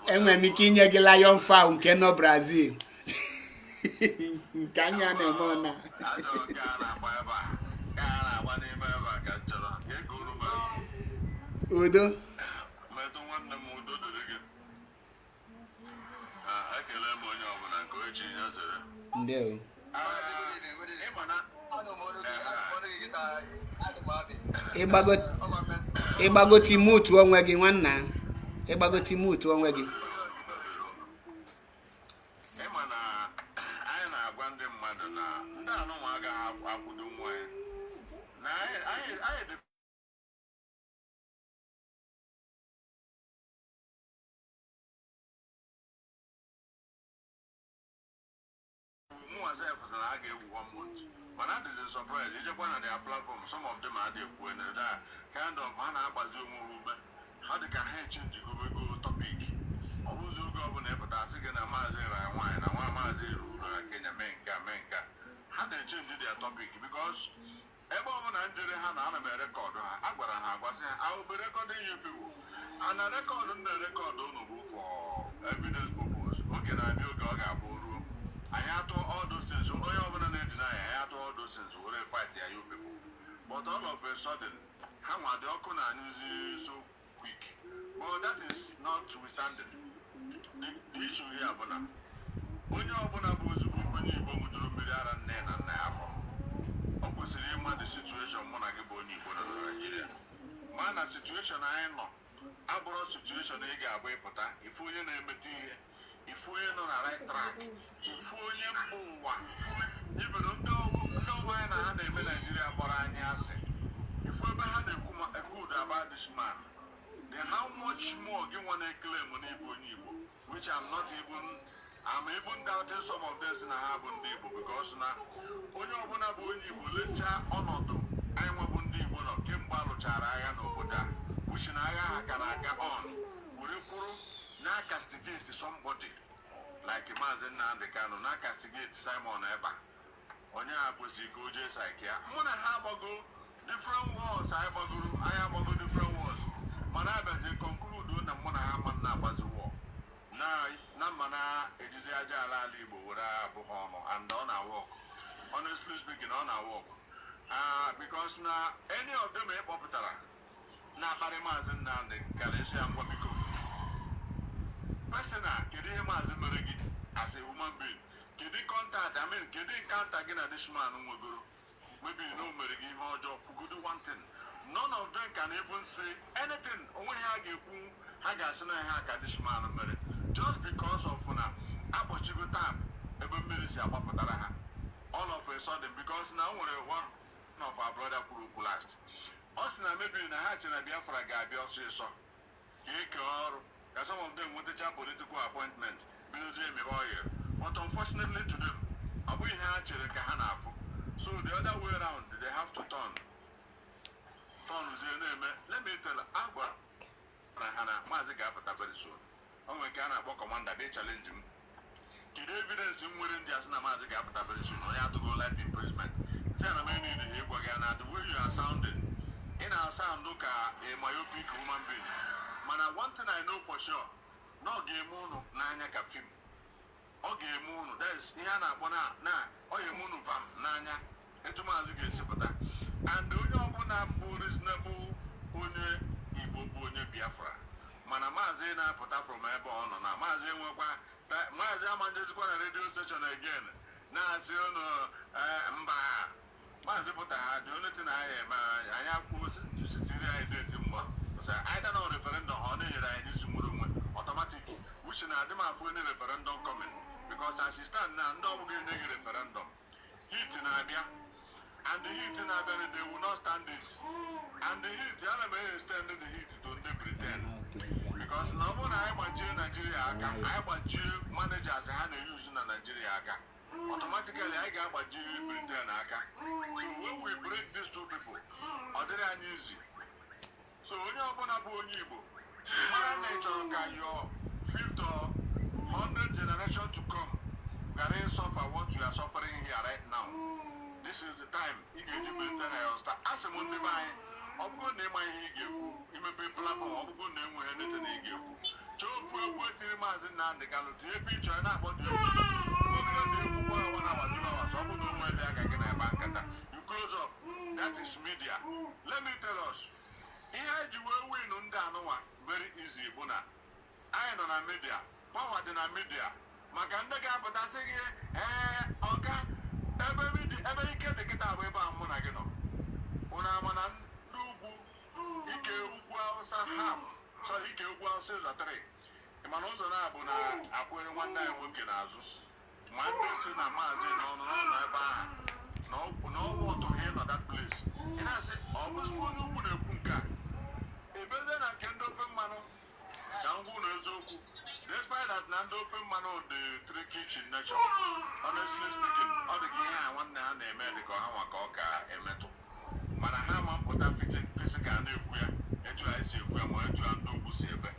Enwe m ike inye gị lion fowl nke nọ Brazil. Nke anya na-eme ọna. Udo. Ndewo. Ịgbagoti mutu onwe gị nwanna. Ịgbagoti mutu onwe gị. Ịma na anyị na-agwa ndị mmadụ na ndị anụnwa agaghị akwụdo nwa ya. Na anyị myself as an I gave 1 month. But that is a surprise. You just one of their platform, some of them are there when they're kind of Hana Bazoom, how they can change the go topic. I was going to go but I think a Mazera wine, and one Mazera, Kenya Menka. How they change their topic because everyone under the Hana record, I will be recording you people. And I record on the record for evidence purpose. Okay, I do go room. I have to all those things. So I have to all those things. Will fight you people. But all of a sudden, how are the Okuna so quick? But that is not withstanding. The issue here, Abuna. When you open up was when you go to the million and then and half. Opposite the situation, Monagiboni, Nigeria. Man, a situation I know. I brought situation they got away, but if we are if we are on the right track, if we are one, even though why I had a Nigeria, but I if we had a good about this man, then how much more you want to claim on Ibo, which I'm even doubting some of this in a happen because now, when you're going to go in Ibo, let's on I want to Ibo, Kimbalo Charaya, no Buddha. Which I can on. Urukuru now castigate somebody like Imazin and the Kanu, now castigate Simon Eba. Onya Pussy go just like here. Mona have a go different wars. I have a go different wars. Manabas conclude when the Mona Haman Naba's war. Now, Namana, it is Ajala Libo, and on our walk. Honestly speaking, on our walk. Because now any of them are popular. Na Parimazin and the Galatian Wabico. Personal, can you imagine as a woman being? Can you contact, can you contact again at this man who will go? Maybe you know, maybe give her a job, who could do one thing. None of them can even say anything. Only I give whom I got some hack at this man married. Just because of now, I was you time, every minute, all of a sudden, because now one of our brother who last. Austin, maybe in a hatch and a Biafra guy, be also so. Some of them want a political appointment, museum lawyer. But unfortunately to them, we hatch a Kahanafu. So the other way around, they have to turn. Let me tell Agua Rahana, Maziga, very soon. Oh, we cannot walk commander, they challenge him. Get evidence in within the Asana Maziga, very soon. I have to go life imprisonment. Send a man in the Higuagana, the way you are sounding. In our sound, look at a myopic human being. Man, one thing I know for sure, no game mono, Nanya Capim. O game mono, there's Niana Bona, na, or your mono vam, Nanya, and to Maziga Sipata. And the Unabona reasonable Une Ibo Biafra. Manamazena put up from Ebon, and Amazin Wapa, Mazama just got a radio station again. Now, Mba. The only thing I have was to sit here and do it more. I don't know referendum on it, I need to move automatic, which I don't have any referendum coming because as you stand now, no negative referendum. Heat in Abia and the heat in Abia, they will not stand it. And the heat, the other may stand the heat to pretend. Because no one I want you Nigeria, I want you managers and use in Nigeria. Automatically, I got what you bring there. So when we break these two people, are they uneasy? So when you're going to go on Igbo, human nature your 5th or 100th generation to come, can suffer what you are suffering here right now. This is the time. You get to be start. As a Monday, I'm going to name my Higgy. You may be platform. I'm going to name my anything Higgy. So for what you imagine now, the gallery, the picture, and about you. You close up. That is media. Let me tell us. Here you will win on Danoa. Very easy, Buna. I am on a media. Power in a media. Maganda but I say, okay. Every kid they get away by Monagano. Unamanan, Lubu, Ike, half. So Ike, says a three. Manoza Nabuna, Aquarium 1 day working as my person and Mazin on no want to hear that place. And I said, almost one who would have Punka. A better than I can do for Mano. Despite that, Nando ofe mmanụ dị tricky in nature. Honestly speaking, ọ dị ka ihe a nwanne ha na-eme dị ka ha nwa ka ọ ga-emetụ. Mana ha ma mpụta physical na-ekwu ya etu ha si ekwu ya ma etu ha ndị ugwu si ebe.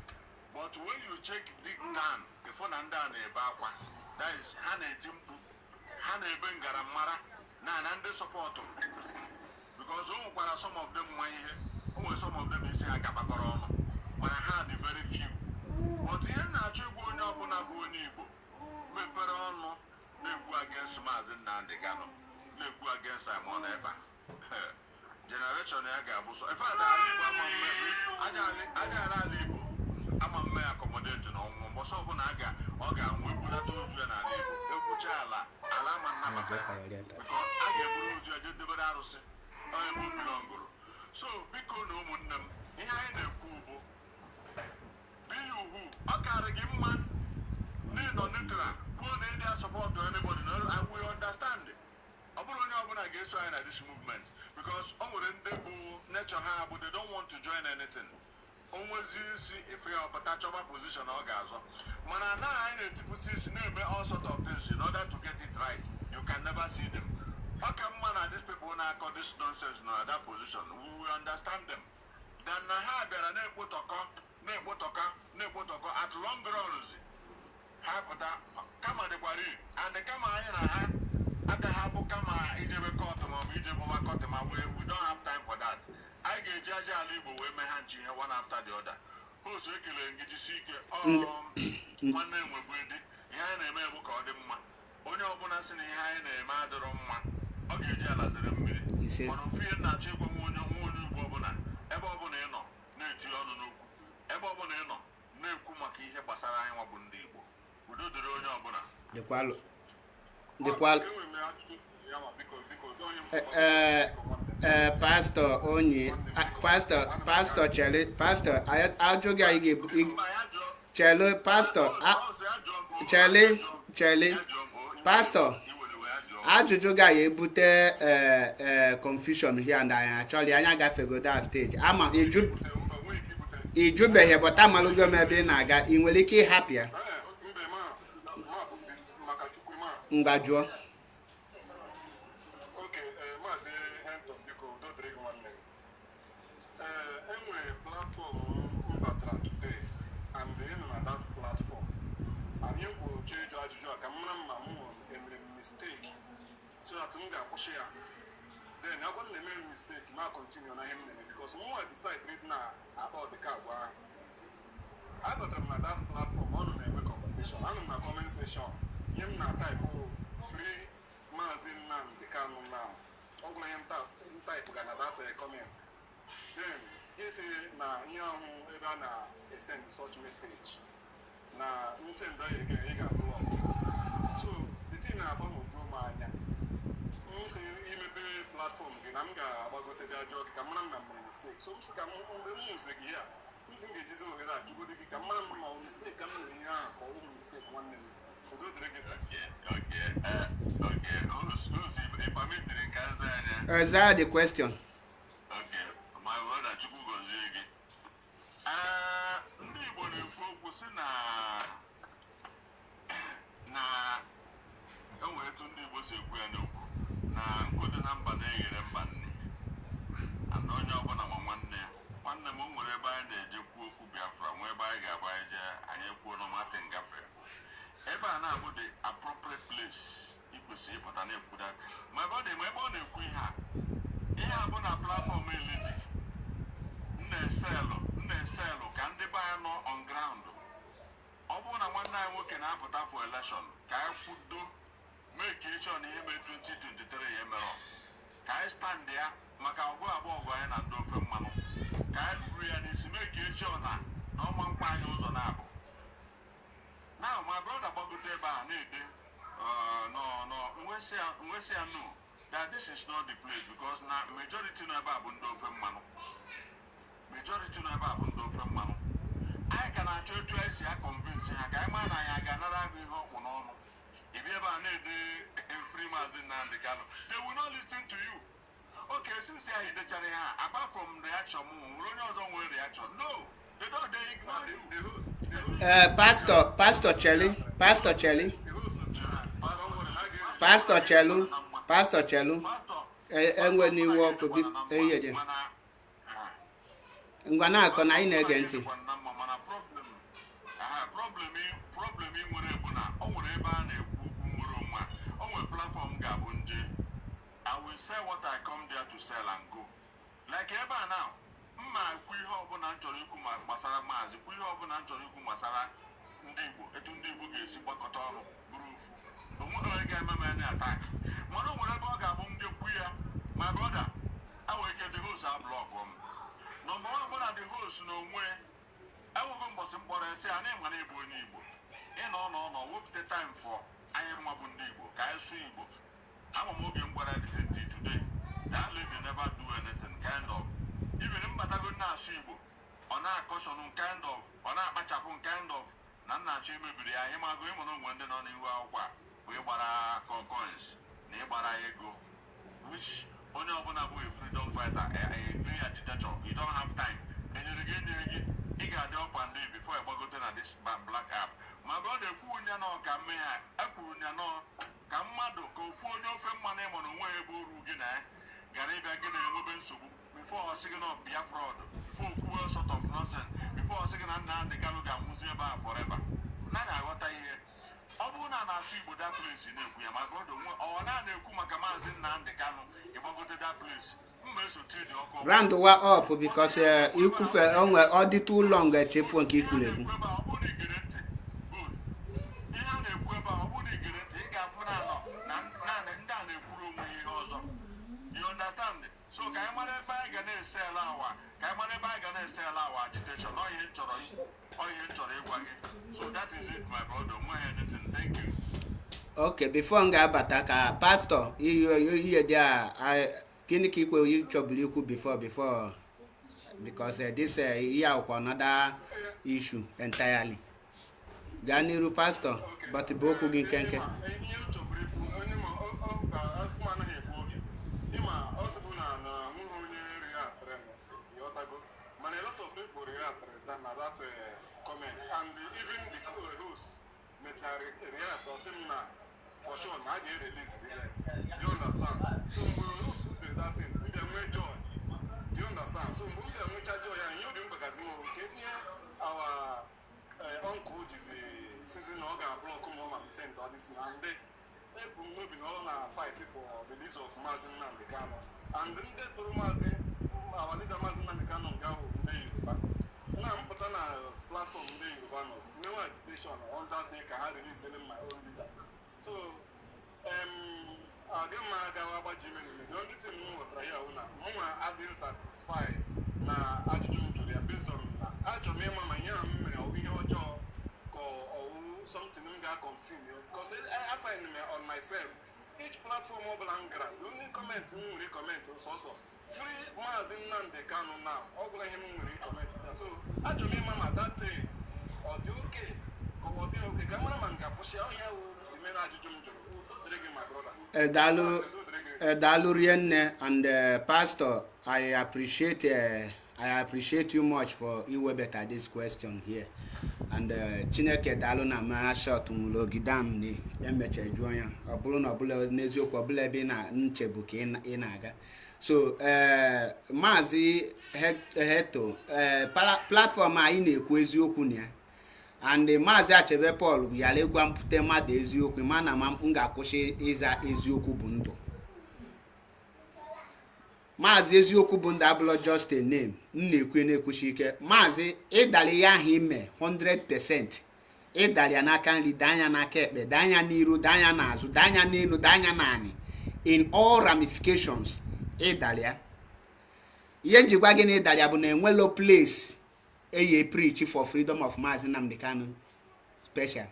But when you check deep down, before na ndị a na-ebe akwa, that is ha na-eti mkpu, ha na-ebe ngaramara na ndị sọpọtụ. Because o nwekwara some of them nwa ihe, o nwere some of them isi ha gabakọrọ ọnụ, mana ha dị very few. But ihe na-achọ egwu onye ọbụla bụ onye Igbo mepere ọnụ na-ekwu against Maazị Nnamdi Kanu, na-ekwu against Simon Ekpa. Generation ya ga-abụ so. Ife ada ala Igbo aja ala Igbo ama mme accommodate na ọnwụnwụ mbọsọ ọbụla ọ ga-anwụ ebulata ozu ya n'ala Igbo ekwucha ala ama nnabata ya a ga-eburu ozu ya jedebere arụsị onye bụ bilọngụrụ. So biko na ụmụnne m, ihe anyị na-ekwu bụ biya uhu ọ karị gị mma n'ịnọ neutral kwuo na ịdị asọpọtụ anybody na we understand. Ọ bụrụ onye ọbụla ga-eso anyị na this movement because o nwere ndị bụ nature ha bụ they don't want to join anything. Onwezi isi efe ya ọpụta chọba position ọ ga-azọ, mana anaghị anyị na-etipụsi isi na-eme all sort of things in order to get it right. You can never see them. Ọ ka mma na these people na-akọ this nonsense na that position, we will understand them. Then na ha bịara na-ekpotọkọ at long runs ha pụta kama dịkwara and kama anyị na ha agaghị abụ kama ijebe kọtụ maọbụ ijebe ọba kọtụ ma we don't have time for that. I get Jaja Alibo we may hand you one after the other. Who's regular and get to seek one name with Brady, Yan and Mabuka or the man. Only bonus in the high name, Mother of Man. Okay, Jalas and me. One of fear not cheap on one Bobona, Eboboneno, Netuano, Eboboneno, no Kumaki, Basara, and Wabundibo. We do the Royal Bona. Pastor Onye, Pastor Chele, Pastor, ajụjụ gị Chele, Pastor, Chele, Pastor, ajụjụ gị ebute confusion here and I actually anya gafego that stage. Ama ijubeghị but amalụgo m ebe ị na-aga, ị nwere ike ịhapụ ya? Ngwa jụọ. Then I want to make a mistake, not continue on him because more I decide now about the car. I got on that platform on a conversation. I'm in my comment section. Him not type free Maazị Nnamdi Kanu now. I'm going to type that comments. Then he say na you na send such message. Na you send that again, you can block. So the thing about my platform I'm about to tell you I'm mistake. So I'm music here. I'm saying this is over there. You go to the camera mistake. I'm here mistake one minute. Okay. Is that the question? Okay. My word that you go zig. Nobody focus na don't wait to the was na nkụdị na mba na-eghere mba nne ana onye ọbụla ma nwanne m nwere ebe anyị na-eje kwuo okwu Biafra nwee ebe anyị ga-agba eje anyị kwuo n'ọmatị ngafe ebe a na-abụ the appropriate place ikwesịrị ịpụta na-ekwuda ma ebe ọ na-ekwu ihe a bụ na platform elite nna-eselụ ka ndị be anyị nọ on ground. Ọ bụrụ na nwanne anyị nwoke na-apụta for election ka anyị kwudo make sure na ihe mee 2023 ya mere ka anyị stand ya maka ọgụ abụọ anyị na ndị ofe mmanụ ka anyị buru ya n'isi make sure na ọma mkpa anyị ụzọ na-abụ. Now my brother gbagote ebe a na-ede nwesị ya no that this is not the place because na majority nọ ebe a bụ ndị ofe mmanụ. Anyị ka na-achọ etu anyị si convince ha ka anyị maa na anyị ga-anara agụ ihe ọkpụ n'ọnụ. If you ever need the free Maazị Nnamdi Kanu, they will not listen to you. Okay, since I apart from reaction, we don't know reaction. No, They don't, they ignore him. Pastor Chelu, enwe n'iwu ọkụ eyede ngwa na-akọ na anyị na-ege ntị. Problem ị nwere bụ na o nwere ebe a na-ekwu okwu nwere onwe o nwere platform ga-abụ nje I will sell what I come there to sell and go. Like ebe a now mma ekwu ihe ọbụla m chọrọ ikwu gbasara maazị kwu ihe ọbụla m chọrọ ikwu gbasara ndị Igbo etu ndị Igbo ga-esi gbakọta ọrụ bụrụ ofu onwere onye ga-eme m any attack mana o nwere ebe ọ ga-abụ m gekwu ya my brother I will get the host a block m number one bụ na the host na onwe enweghị mbọsị mkpọrọ esi a na-ema na-ebu onye Igbo ịnọ wepụta time for anyị nwa bụ ndị Igbo ka anyị sụọ Igbo ama m oge mgbara dịtị today that lady never do anything kind of even mbatago na-asụ Igbo ọ na-akọshọn kind of ọ na-akpachapụ kind of na nnachi emebiri ya anyị mago ịmụ na onwe ndị nọ n'ihu akwụkwọ a bụ ịgbara coins na ịgbara ego which onye ọbụla bụ a freedom fighter agree agitator you don't have time enyere gị ị ga-adị ọkwa ndị before ịgbagote na this black app ma ọ na-ekwu onye nọ ka mme ha ekwuru onye nọ ka mmadụ ka ofu onye ofe mmanụ ịmụ na onwe ebe oru gị na ya gara ịbịa gị na-enwebe nsogbu before ọ sị gị na ọbịa fraud before okwuwe sort of nonsense before ọ sị gị na Nnamdi Kanu ga-anwụzi ebe a forever naghị aghọta ihe ọ bụrụ na na-asụ Igbo that place na-ekwu ya maka ọdụ nwe ọ na-ekwu maka maazị Nnamdi Kanu ịgbagote that place mma esote dị ọkụ round wa up because ikwufe onwe ọ dị too long echefu nke ikwulegwu so ka anyị mara ebe anyị ga na-esela awa agitation onye chọrọ ịgwa gị so that is it my brother nwe anything thank you. Okay, before m ga-abata ka pastor ihe dị a gịnị ka ikwe chọbụrụ ikwu before because this ihe akwụkwọ another issue entirely gaa n'iru pastor but bụ okwu gị nkenke. Comment and even the host react or similar for sure I get release you understand so we host do that thing we dey joy do you understand so we dey joy and you dey because our uncle is season organ block come home and send all this and they no be all na fight for the release of Mazi Nnamdi Kanu and then they through Mazi our leader Mazi Nnamdi Kanu gawo dey na mpụta na platform ndị Yoruba nọ nwewe agitation under say ka ha release my own leader so again ma agawa agbaji ime the only thing m ghọtara ya hụ na mụnwa adịghị satisfied na ajụjụ m jụrụ ya based on na achọrọ m ịma ma ihe a m mere ọwụ ihe ọjọọ ka ọwụ something m ga-continue because I assign me on myself each platform ọbụla m gara the only comment m nwere comment sọsọ free Mazi Nnamdi Kanu now ọ bụla ihe m nwere comment so achọrọ m ịma ma that thing ọ dị okay ka ọ dị okay ka mara ma nke akwụsị onye ahụ ime na ajụjụ m jụrụ udo dịrị gị my brother. Dalu Rienne and pastor I appreciate you much for iwebata this question here and Chineke dalu na ma short mlogidam ni emeche jụọ ya ọ bụrụ na ọ bụla n'eziokwu ọ bụla ebe na nchebu ka ị na-aga so Maazị Heto platform anyị na-ekwu eziokwu na ya and Maazị Achebe Paul yara egwa mpụta mmadụ eziokwu mana ma m ga-akwụsị ịza eziokwu bụ ndụ Maazị eziokwu bụ ndụ abụla just a name m na-ekwuchi ike Maazị ịdali ya ahụ ime 100% ịdali ya n'aka nri danya n'aka ekpe danya n'iru danya n'azụ danya n'elu danya n'anị in all ramifications ịdalia ihe njikwa gị na ịdalia bụ na enwelo place eye preach for freedom of Maazị Nnamdi Kanu special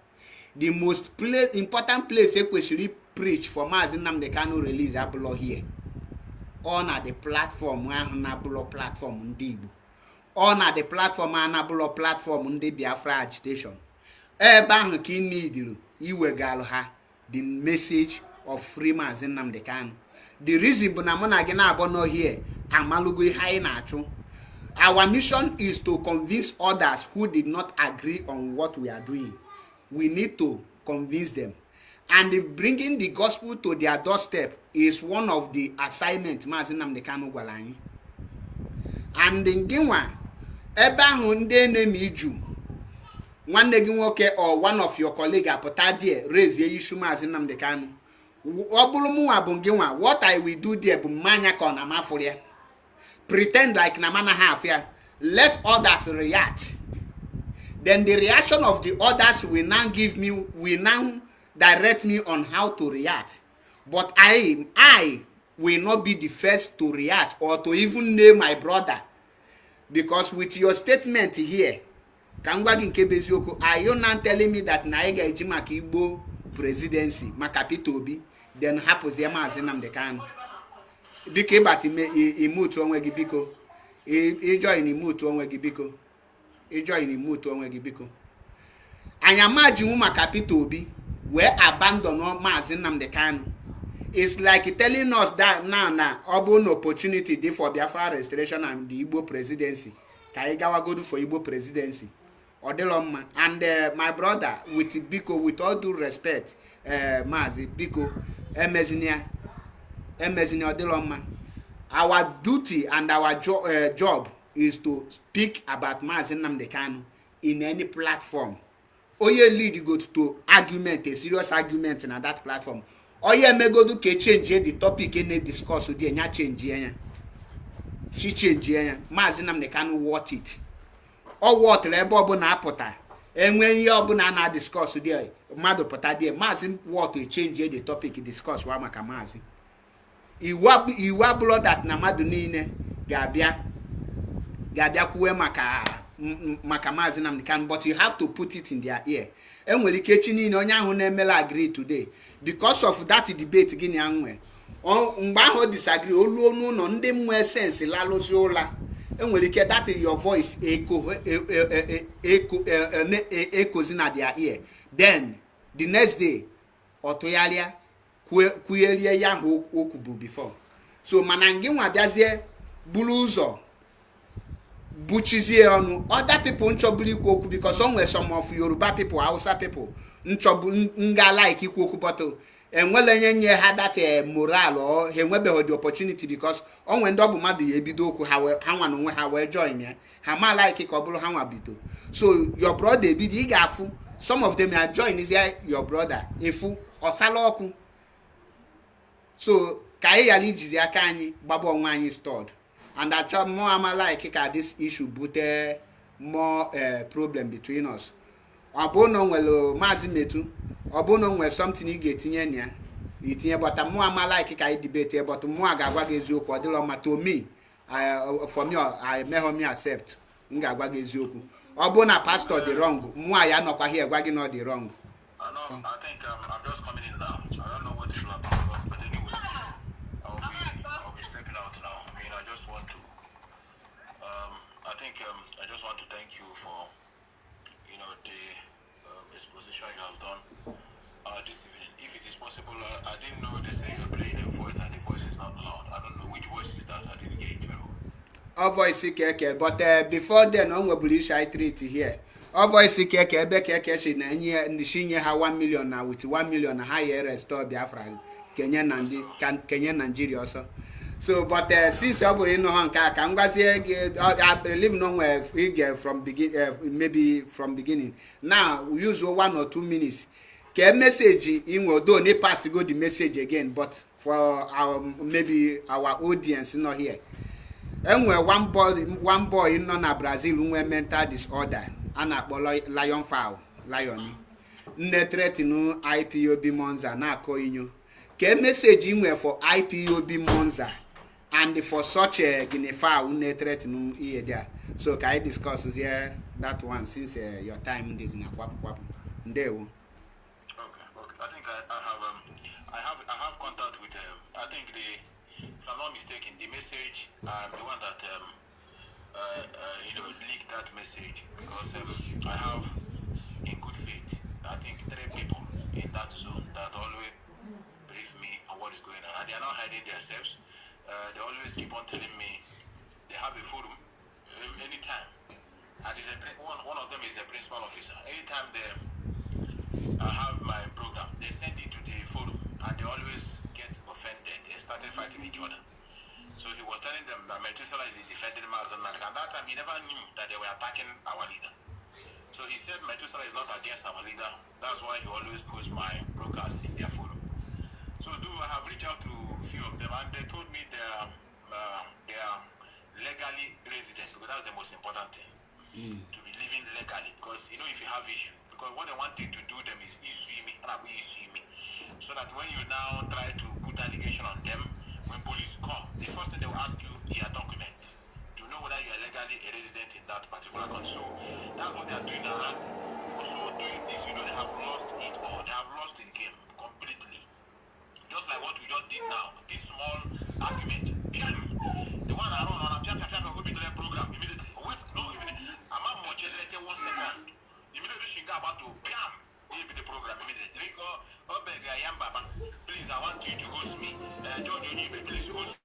the most important place ekwesịrị preach for Maazị Nnamdi Kanu release abụlọ here ọ na the platform ahụ na-abụlọ platform ndị Igbo ọ na the platform ahụ na-abụlọ platform ndị Biafra agitation ebe ahụ ka ị nidiru iwegalụ ha the message of free Maazị Nnamdi Kanu the reason bụ na mụ na gị na-abụ n'ohie amalụgo ihe anyị na-achụ Our mission is to convince others who did not agree on what we are doing. We need to convince them. And bringing the gospel to their doorstep is one of the assignments Maazị Nnamdi Kanu gwara anyị. And ngịnwa ebe ahụ ndị NNAMDI ju nwanne gị nwoke or one of your colleague apụta there raise issue Maazị Nnamdi Kanu. Ọ bụrụ mụnwa bụ ngịnwa, what I will do there bụ mmanya ka ọ na mafụrụ ya. Pretend like na mana half ya. Let others react. Then the reaction of the others will now direct me on how to react. But I will not be the first to react or to even name my brother. Because with your statement here, are you not telling me that na ị ga-eji maka Igbo presidency maka IPOB then happens ya Maazị Nnamdi Kanu? Biko ịbata imutu onwe gị biko. Ijoin imutu onwe gị biko. Ijoin imutu onwe gị biko. Anya majinwu maka IPOB wee abandon Maazị Nnamdi Kanu. It's like telling us that now an opportunity dey for Biafra restoration and the Igbo presidency. Ka ị gawa go for Igbo presidency. Odeloma and my brother with biko, with all due respect, Maazị biko emezinia Odeloma. Our duty and our job is to speak about Maazị Nnamdi Kanu in any platform. Oye lead go to argument, a serious argument in that platform. Oye me go do ke change the topic in discuss with nya change nya. She change nya. Maazị Nnamdi Kanu what it. Or what ebe ọbụna apụta. Enwe ihe ọbụna na discuss with there. Mmadụ pụta there. Maazị what to change the topic discuss wa maka Maazị. Iwu abụrụ that na mmadụ niile ga-abịa kwuwe maka Maazị Nnamdi Kanu, but you have to put it in their ear. Enwere ike chi niile onye ahụ na-emela agree today because of that debate gịnị anwe. Mgbe ahụ disagree olu onu nọ ndị nwe sense lalụzi ụla. Enwere ike that your voice echoes in their ear. Then the next day ọtụgharịa kwuyerie ya ahụ okwu bụ before. So mana ngị nwa bịazie buru ụzọ buchizie ọnụ other people nchọburu ikwu okwu because some of Yoruba people, Hausa people nchọbu nga like ikwu okwu but enwele nye ha that moral or ha enwebeghị the opportunity because onwe ndị ọbụ mmadụ ya ebido okwu ha nwa na onwe ha wee join ya ha ma like ka ọ bụrụ ha nwa bido. So your brother ebido ị ga-afụ some of them are join is your brother efu ọsala ọkụ. So ka anyị yali jizi aka anyị gbaba onwe anyị stored. And I thought more am like this issue but more problem between us. Obono nwelo Maazị Metu, obono nwe something you get tinye nya. Itinye but more am like I debate but more ga-agwa gị eziokwu odilo ma to me. For me I me accept. Nga agwa gị eziokwu. Obona pastor the wrong. More ya nọkwa here gwa gị no the wrong. I think I'm just coming in now. I don't know what people are talking about, but anyway, I'll be stepping out now. I mean, I just want to thank you for, the exposition you have done this evening. If it is possible, I didn't know they say you're playing a voice and the voice is not loud. I don't know which voice is that. I didn't hear it very well. Our voice is keke, but before then, on we believe I treat here. Our voice is keke, ebe keke she na nye ha 1 million now with 1 million higher restore Biafra, Kenya Nigeria also. So, but since I will I believe nowhere from maybe from beginning. Now we use 1 or 2 minutes. Can message in will do pass go the message again, but for our maybe our audience not here. And where one boy in Brazil who went mental disorder and a lion fowl, lion. Netretinu IPOB Monza na koinyo. Can message in where for IPOB Monza and for such a Guinea netretinu here there. So can I discuss here that one since your time is in a wap. There. Okay. I think I have contact with I think if I'm not mistaken, the message the one that leaked that message because I have in good faith I think 3 people in that zone that always brief me on what is going on and they are not hiding themselves. They always keep on telling me they have a forum anytime. And one of them is a principal officer. Anytime I have my program, they send it to the forum, and they always get offended. They started fighting each other. So he was telling them that Methuselah is defending Mazen, and at that time he never knew that they were attacking our leader. So he said Methuselah is not against our leader. That's why he always posts my broadcast in their forum. So I have reached out to a few of them, and they told me they are legally resident, because that's the most important thing. To be living legally, because if you have issue, because what they wanted to do them is issue me, so that when you now try to put allegation on them, when police come, the first thing they will ask you your document to know whether you are legally a resident in that particular country. So that's what they are doing now, and for so doing this, they have lost it, or they have lost the game completely. Just like what we just did now, this small argument, the one I run on a will be the program immediately. Wait, no, even I'm not more generated 1 second. Immediately she got about to be the program immediately. Please, I want you to host me. George Onibe, please host.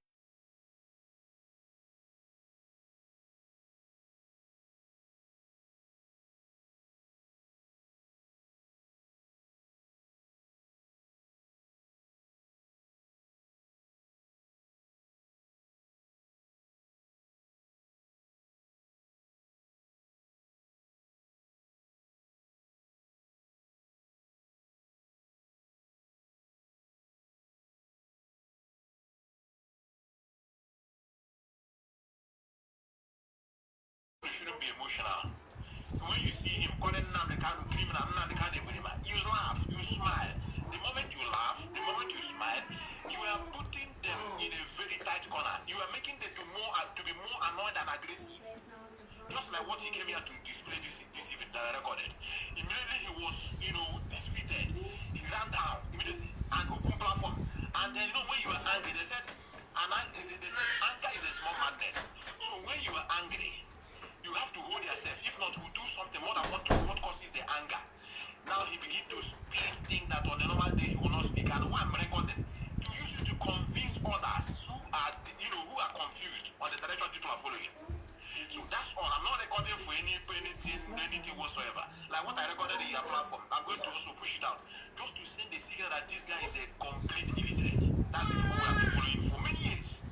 You shouldn't be emotional. When you see him calling NNAMDI KANU criminal, NNAMDI KANU, you laugh, you smile. The moment you laugh, the moment you smile, you are putting them in a very tight corner. You are making them to be more annoyed and aggressive. Just like what he came here to display this event that I recorded. Immediately he was, defeated. He ran down immediately and open platform. And then when you are angry, they said anger is a small madness. So when you are angry, you have to hold yourself. If not, we'll do something more than what causes the anger. Now he begin to speak things that on a normal day he will not speak. And why I'm recording to use it to convince others who are confused on the direction people are following. So that's all. I'm not recording for anything whatsoever. Like what I recorded in your platform, I'm going to also push it out just to send the signal that this guy is a complete illiterate. That's the people who have been following for many years.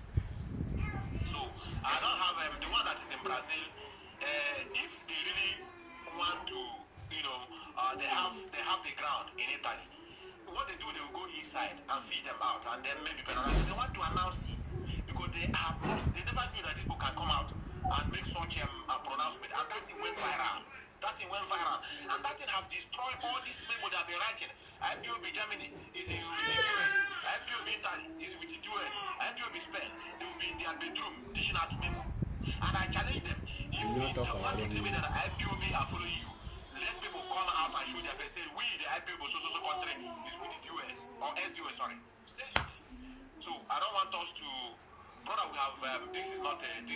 So I don't have the one that is in Brazil. If they really want to, they have the ground in Italy. What they do, they will go inside and feed them out, and then maybe they want to announce it because they never knew that this book can come out and make such a pronouncement, and that thing went viral. And that thing have destroyed all these memo they have been writing. IPOB Germany is with the US, IPOB Italy is with the US, IPOB Spain. They will be in their bedroom teaching out memo. And I challenge them, if you want to tell me that the IPOB are following you, let people come out and show their face, say, we, the IPOB, so country, is with the US, or SDUS, sorry. Say it. So I don't want us to, brother, we have, this is not an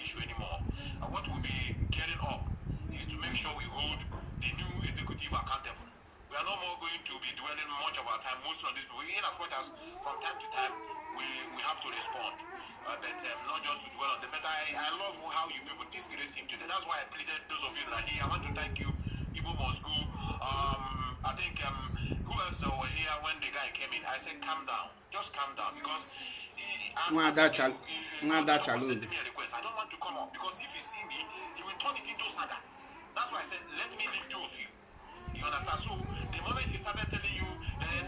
issue anymore. And what we'll be getting up is to make sure we hold the new executive accountable. We are no more going to be dwelling much of our time, most on this, but in as much as from time to time, we have to respond. But not just to dwell on them. But I love how you people disgrace him today. That's why I pleaded those of you that are here. I want to thank you. Igbo must go. I think who else were here when the guy came in? I said calm down. Just calm down, because he asked me send me a request. I don't want to come up, because if you see me, he will turn it into saga. That's why I said let me leave two of you. You understand? So the moment he started telling you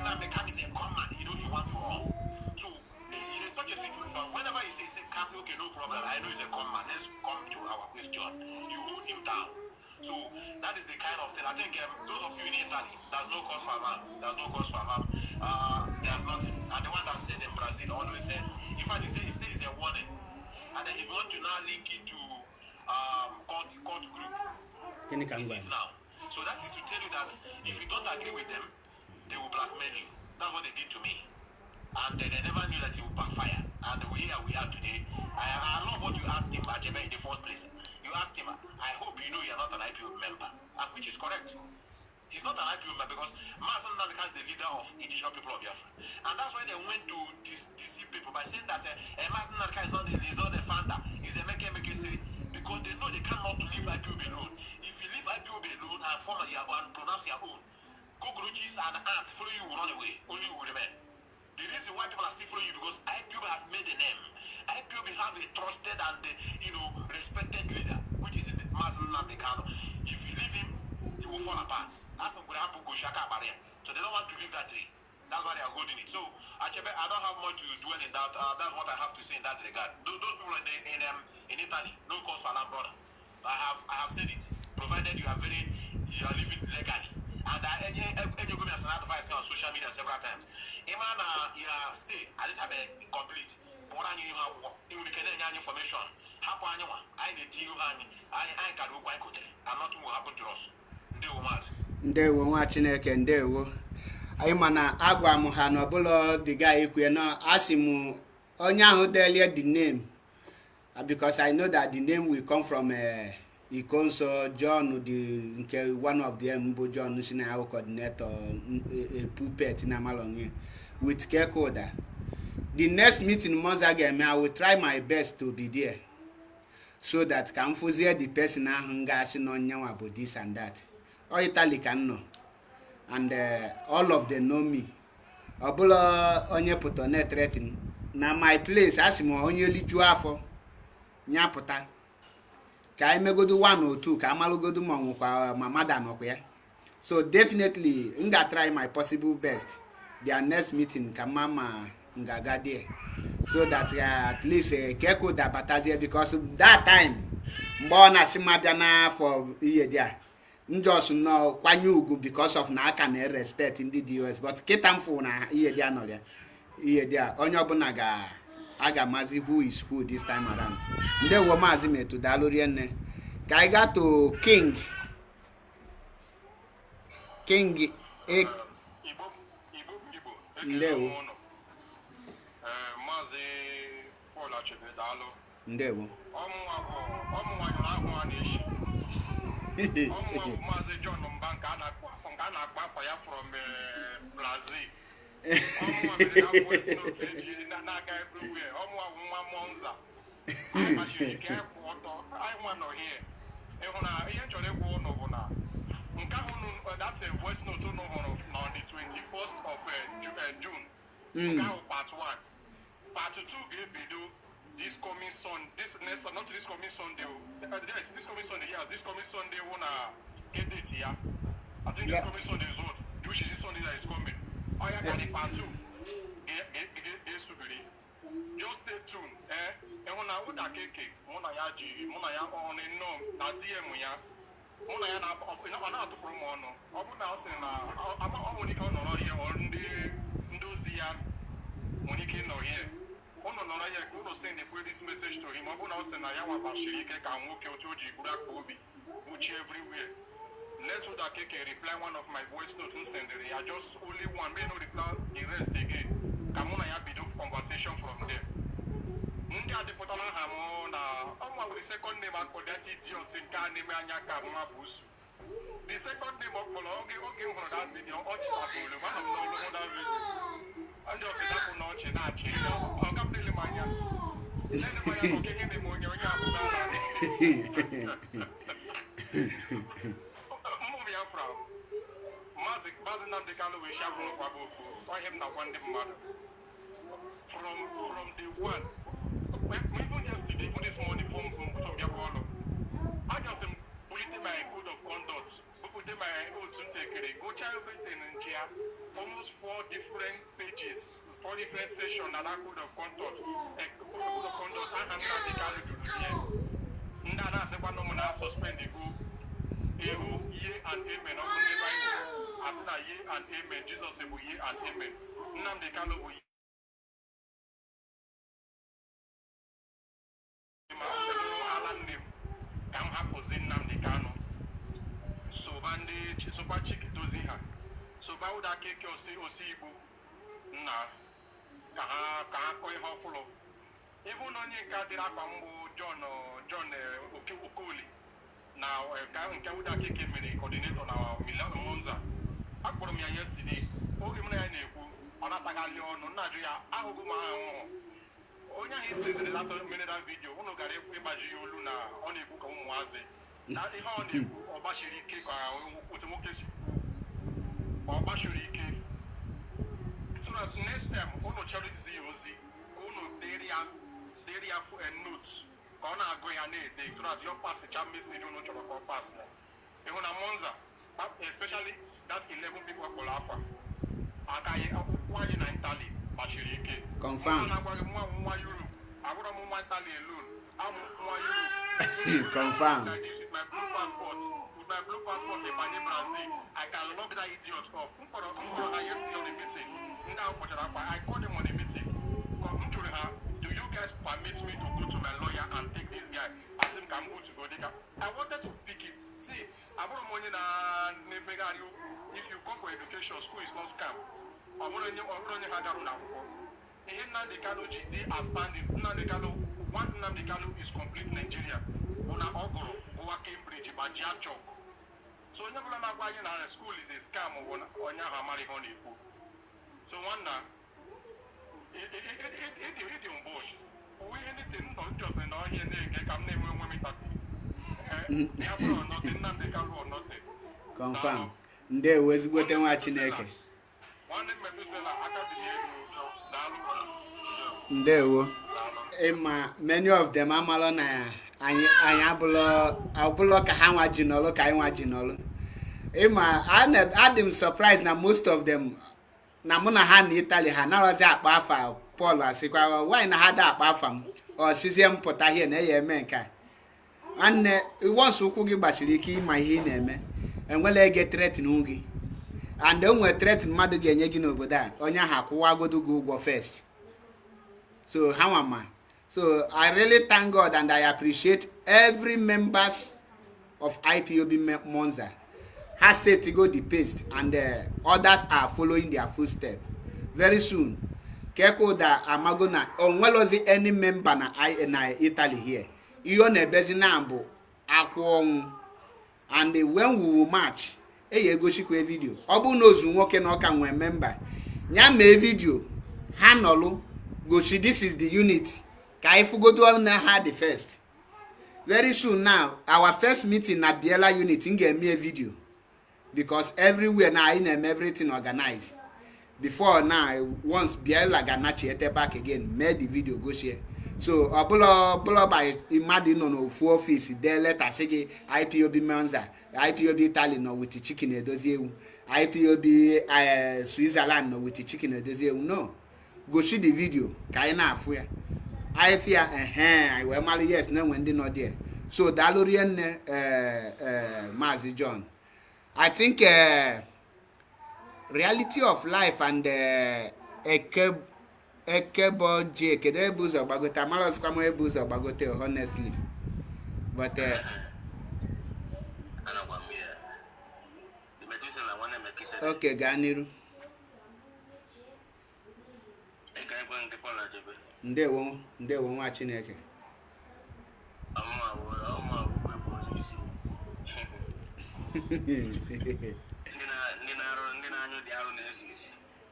NNAMDI KANU is a command, he want to run. So in such a situation, whenever he says okay, no problem, I know he's a command, let's come to our question, you hold him down. So that is the kind of thing. I think those of you in Italy, there's no cause for alarm. There's nothing. And the one that said in Brazil always said, in fact, he says it's a warning. And then he want to now link it to court group. Is it now? So that is to tell you that if you don't agree with them, they will blackmail you. That's what they did to me. And they never knew that it would backfire. And we are today. I love what you asked him, Ajebe, in the first place. You asked him, I hope you know you're not an IPO member, and which is correct. He's not an IPO member because Mazen NNAMDI KANU is the leader of indigenous people of Biafra. And that's why they went to deceive people by saying that Mazen NNAMDI KANU is not the founder, he's a Meke Siri. because they know they cannot leave IPOB alone. If you leave IPOB alone and follow your own, pronounce your own, cockroaches and ants follow you, run away. Only you will remain. The reason why people are still following you because IPOB have made a name. IPOB have a trusted and respected leader, which is NNAMDI Kanu. If you leave him, he will fall apart. That's what happened to Shaka barrier. So they don't want to leave that tree. That's why they are holding it. So Achebe, I don't have much to dwell in that. That's what I have to say in that regard. Those people in Italy, no cause for alarm, brother. I have said it. Provided you are living legally. And any go me as an advice on social media several times. Imana stay. I didn't have a complete. But I knew how you can get information. How I need you and I can do quite good. And nothing will happen to us. Ndewo nwa Chineke ndewo. Anyị mana agwa m ha na ọbụla the guy ekwe na asị m onye ahụ delie the name because I know that the name will come from Ikonso John the one of them bụ John si na coordinator a puppet na malonye with Kekoda. The next meeting Monza game I will try my best to be there so that can fụzie the person ahụ ga-asị na onye nwa bụ this and that. All Italy can know. And all of them know me. Obula onye puto net threatening. Na my place, asimo onye liju afọ. Nya puta. Ka I go do 1 or 2, ka amalu go do mo kwa mamada no kwa. So definitely, nga try my possible best. Their next meeting ka mama ngaga there. So that at least keko da batazie because that time mbo na simabia na for iye there. Just no kwanye ugwu because of na aka na respect in the US but ketamfo na iye dia no ya iye dia onye obuna aga mazi who is who this time around ndewo mazi metu dalori enne ka I got to king ndewo mazi Paul Achebe dalo ndewo Mazi John Mbanka na-akpa fire from Brazil. Na-aga everywhere. Nwa Monza. I machine ke kwọtọ. I want to hear. Ihe chọrọ ịgwa ụnụ bụ na nke ahụ that's a voice note on the 21st of June. Nke ahụ part 1. Part 2 ga-ebido this coming Sunday, not this coming Sunday. Yes, this coming Sunday. Yeah, this coming Sunday. Wanna get it here? I think this coming Sunday is what? Which is this Sunday that is coming? Oh yeah, got it part 2. Just stay tuned. And when I would have cake, Mona ya on a no, na DM ya. Mona ya na to promo no. Obu na say na I'm only going on here on the Ndozia. Monique no here. No, I could send this message to him. I want to send a young Bashirike can walk out to Black Bobby, which everywhere. Let's do that cake reply one of my voice notes and send it. I just only one, may not reply the rest again. Come on, I have a bit of conversation from them. Ndia de Potala Hamona, the second name I call that idiot in Kanimania Kamabus. The second name of Mologi, okay, for that video, one of the and just that will not change. I'll come to the mania. Then the mania will get in the morning. Movie from NNAMDI Kanu we shall from Wabuku. I have not one mother. From the one. Even yesterday, even this morning, from Yabolo. I just am putting my code of conduct. Put my old to take it. Go child everything in chair. Almost 4 different pages, 4 different sessions that I could have conduct. Code of conduct, and I'm not the guy to do here. Nana said, one woman I suspend the go. Ye and amen. After ye and amen, Jesus said, ye and amen. NNAMDI Kanu will come have for NNAMDI Kanu. So, bandage, so bad chick dozi her. So about that cake or see Igbo na koi hoflo. Even on your cardinal John Okoli. Now Kauda cake coordinator now Milan Monza. I put me yesterday. Okay, Munaneku, Anatagalion, Nadia, Ahuma. onye ahụ isendịrị that minute video ụnụ gara ịgbaji ya olu na ọ na-ekwu ka ụmụazị na ihe ọ na-ekwu ọ gbachiri ike ka otu nwoke si kwuo ọ gbachiri ike so that next time ụnụ chọrọ izi ya ozi ka ụnụ dere ya note ka ọ na-agụ ya na-ede so that your pasịcha message ụnụ chọrọ ka ọ pas ịhụ na Monza especially that 11 people kpọrọ afa aka akwụkwọ anyị na Italy gbachiri ike confirm na-agwaghị nwa Europe abụrụ m nwa Italy alone amụ nwa Europe confirm with my blue passport ịbanye Brazil I can lock that idiot up mkpọrọ ha yesterday on a meeting ndị ahụ kpọchara afa I called them on a meeting m jụrụ ha do you guys permit me to go to my lawyer and take this guy as him ka m go to go dịka I wanted to pick it see abụrụ m onye na-emegharị okwu if you go for education school is not scam ọ bụrụ onye ha garụ n'akwụkwọ ihe Nnamdi Kanu ji dị outstanding Nnamdi Kanu is complete Nigeria bụ na ọ gụrụ gụwa Cambridge gbajie chọk so onye bụla na-agwa anyị na school is a scam bụ onye ahụ amaghị ihe ọ na-ekwu so nwanna ịdị mbụ uwe ihe ndị nọ njọsị na ọhịa na-ege ka m na-enwe onwe m ịtatu ya bụrụ ọnọdụ Nnamdi Kanu ọnọdụ confirm ndewo ezigbote nwa Chineke ndewo ịma many of them amalụ na anyị abụlọ ka ha nwa ji n'ọlụ ka anyị nwa ji n'ọlụ ịma adị m surprise na most of them na mụ na ha na Italy ha narọzi akpa afa Paul asịkwa why na ha da akpa afa m ọsizie m pụta ihe na ya eme nke a nwanne once ụkwụ gị gbachiri ike ịma ihe ị na-eme enwela ege threaten gị and enwe threaten mmadụ ga-enye gị n'obodo a onye ahụ akwụwagodo gị ụgwọ first so ha nwama so I really thank God and I appreciate every members of IPOB Monza has set to go the pace and others are following their footsteps very soon keko da amago na onwelozi any member na Italy here iyo na ebezi na bụ akwụ ọnwụ and when we will march egosikwa video ọ bụ na ozu nwoke na ọka nwee member nya mee video ha nọlụ gosi this is the unit ka ifugodo na ha the first very soon now our first meeting na Biela unit ga-eme video because everywhere now I am everything organized before now once Biela ganachi back again made the video go share so ọbụla by mmadụ nọ n'ofu office dee leta sị gị IPOB Monza IPOB Italy nọ with chicken edozi ewu IPOB Switzerland nọ with chicken edozi ewu no gosi the video ka anyị na-afụ ya anyị fịa anyị wee mara yes na enwe ndị nọ there so daalụ rienne Maazị John I think reality of life and ekeboje kedu ebe ụzọ gbagote amarọzikwa m ebe ụzọ gbagote honestly but okay gaa n'iru ndewo nwa Chineke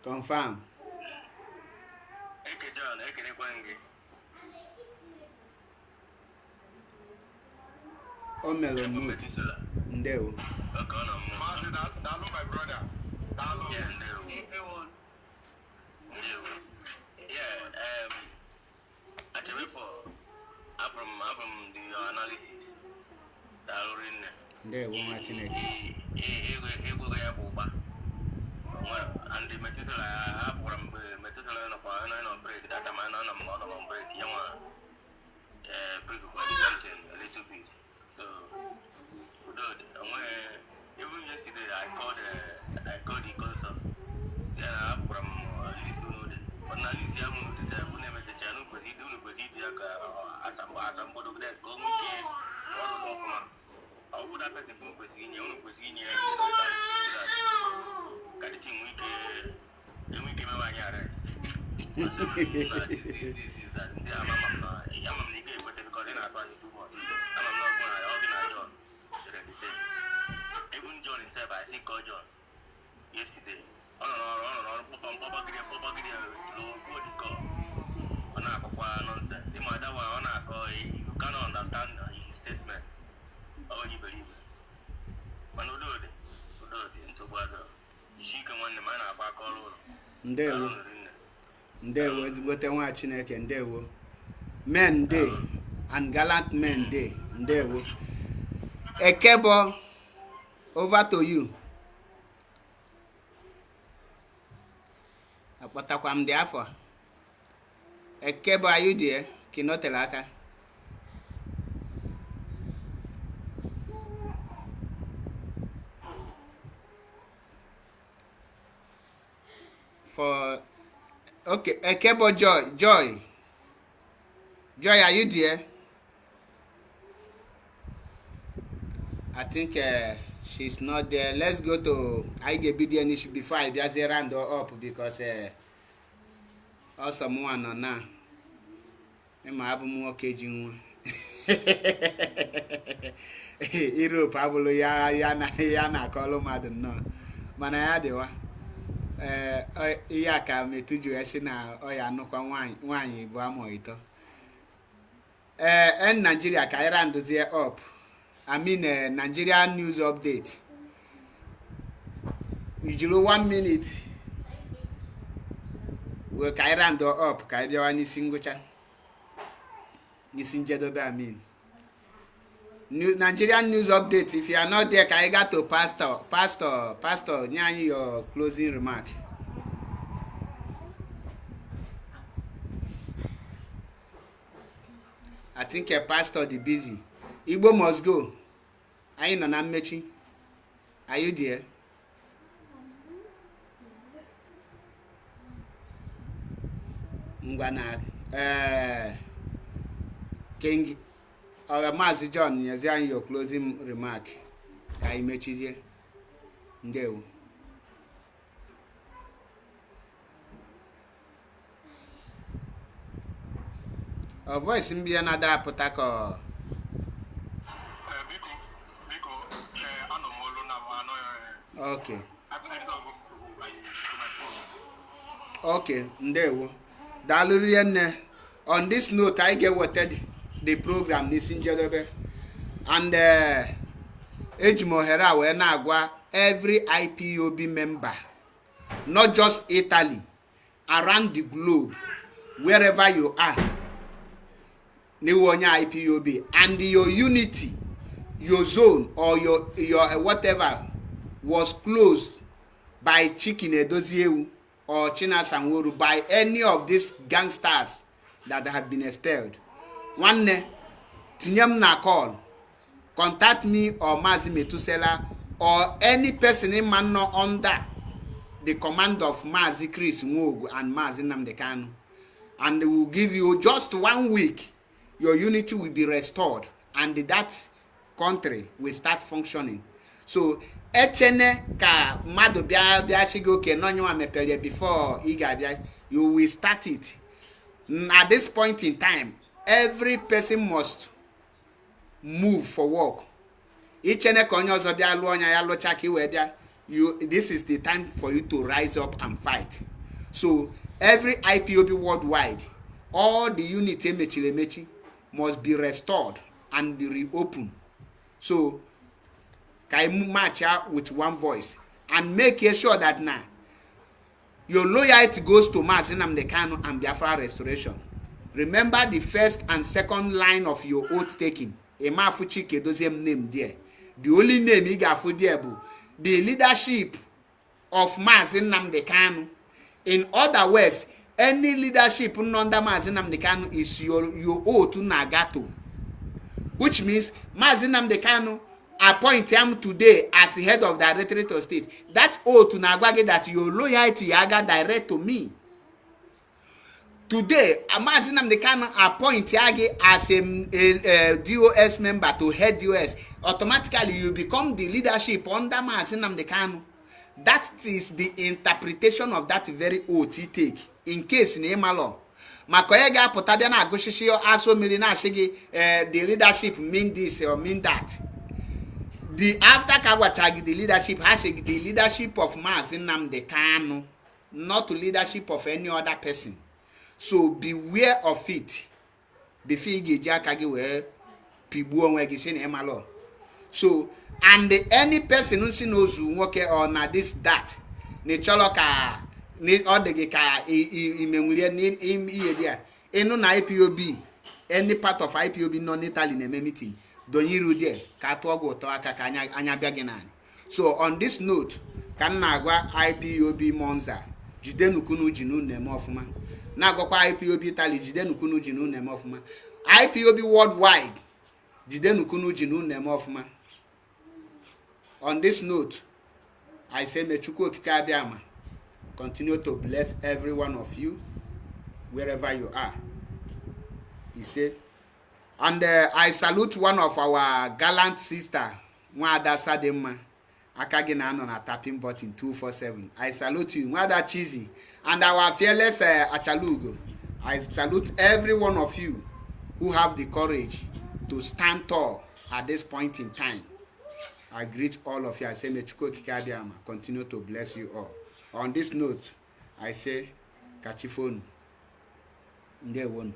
confirm o mere mute ndewo ndewo nwa Chineke and the material I have from material of break that I'm on break break for something a little bit so good even yesterday I called the concert then I have from listen but now you see I'm going to name the channel because he do as I'm going to go I would have been in even John himself, I think called John yesterday. ọ na-akọkwa nonsense dị ma dawa ọ na-akọ you cannot understand his statement onye iberibe mana udodi ntụgbu adọ isi ike nwanne m a na-agba aka ọrụ ụlọ ndewo ezigbote nwa Chineke ndewo men day and gallant men day ndewo Ekebo over to you akpọtakwa m dị afọ Ekebo are you there kinotela aka for okay Ekebo Joy are you there? I think she's not there. Let's go to IPOB issue before I just round her up because also one on now. I'm more caging Europe abụlụ ya na akọlụ mmadụ nnọọ mana ya dịwa ihe a ka metuju esi na ọya anụkwa nwaanyị bụ amụ ito en Nigeria ka anyị randozie up I mean Nigeria news update ujuru 1 minute we ka anyị rando up ka anyị bịawa n'isi ngwụcha n'isi njedobe I mean Nigerian news update. If you are not there, can I get to Pastor, nye your closing remark. I think a pastor the busy. Igbo must go. Are you not mechi? Are you there? Ngwana King Maazị John, nyezie your closing remark ka anyị mechizie. Ndewo. Voice mbịa na da apụta ka biko anọ m olu na anọ ya. Okay. Okay, ndewo. Daalụ rienne. On this note, I get what the program n'isi njedebe and ejimohere wee na-agwa every IPOB member, not just Italy, around the globe, wherever you are, onye IPOB, and your unity, your zone or your whatever was closed by Chikin Edoziewu or China Sanworu, by any of these gangsters that have been expelled. One tinyem na call, contact me or Mazi Metusela or any person in man no under the command of Mazi Chris Nwogu and Mazi NNAMDI KANU, and they will give you just 1 week. Your unity will be restored and that country will start functioning. So echene ka madu bia shigo ke no nwa mepere before iga bia, you will start it. At this point in time, every person must move for work. Ichene konyo ozo bia lu onya ya locha ki we bia, this is the time for you to rise up and fight. So every IPOB worldwide, all the unity mechi must be restored and be reopened. So can march out with one voice and make sure that now your loyalty goes to Mazi NNAMDI KANU and Biafra restoration. Remember the first and second line of your oath taking. Emafuchi Kedoziem name there. The only name you got for there, the leadership of Mazi NNAMDI KANU. In other words, any leadership under Mazi NNAMDI KANU is your oath to Nagato. Which means Mazi NNAMDI KANU appoint him today as the head of the Directorate of State. That oath to Nagwage that your loyalty aga direct to me. Today, Mazi NNAMDI KANU appoint Yagi as a DOS member to head DOS. Automatically, you become the leadership under Mazi NNAMDI KANU. That is the interpretation of that very oath he take. In case in Emalo, Makoyega Potabiana Agoshishi also Milina Shigi, the leadership mean this or mean that. The after Kawachagi, the leadership has the leadership of Mazi NNAMDI KANU, not the leadership of any other person. So beware of it before you get jaka gi we pigbu onwe gi say na emalo. So and any person who see knows nwoke or na this that ni cholo ka ni odege ka imemulie ni iye dia enu na IPOB any part of IPOB non Italy na meeting don yiru there ka to ogo to aka ka anya bia gi nani. So on this note kan na agwa IPOB Monza jidenu kunu jinu na eme ofuma na agwa IPOB Italy jidenu kunu jinu na eme ofuma IPOB worldwide jidenu kunu jinu na eme ofuma. On this note, I say may Chukwu Okike Abiama continue to bless every one of you wherever you are. He said, and I salute one of our gallant sister, Mwada Sadema, Akagina on a tapping button 247. I salute you, Mwada Chizi, and our fearless Achalugo. I salute every one of you who have the courage to stand tall at this point in time. I greet all of you. I say, may Chukwu Okike Abiama continue to bless you all. On this note, I say, kachifonu. Ndewonu.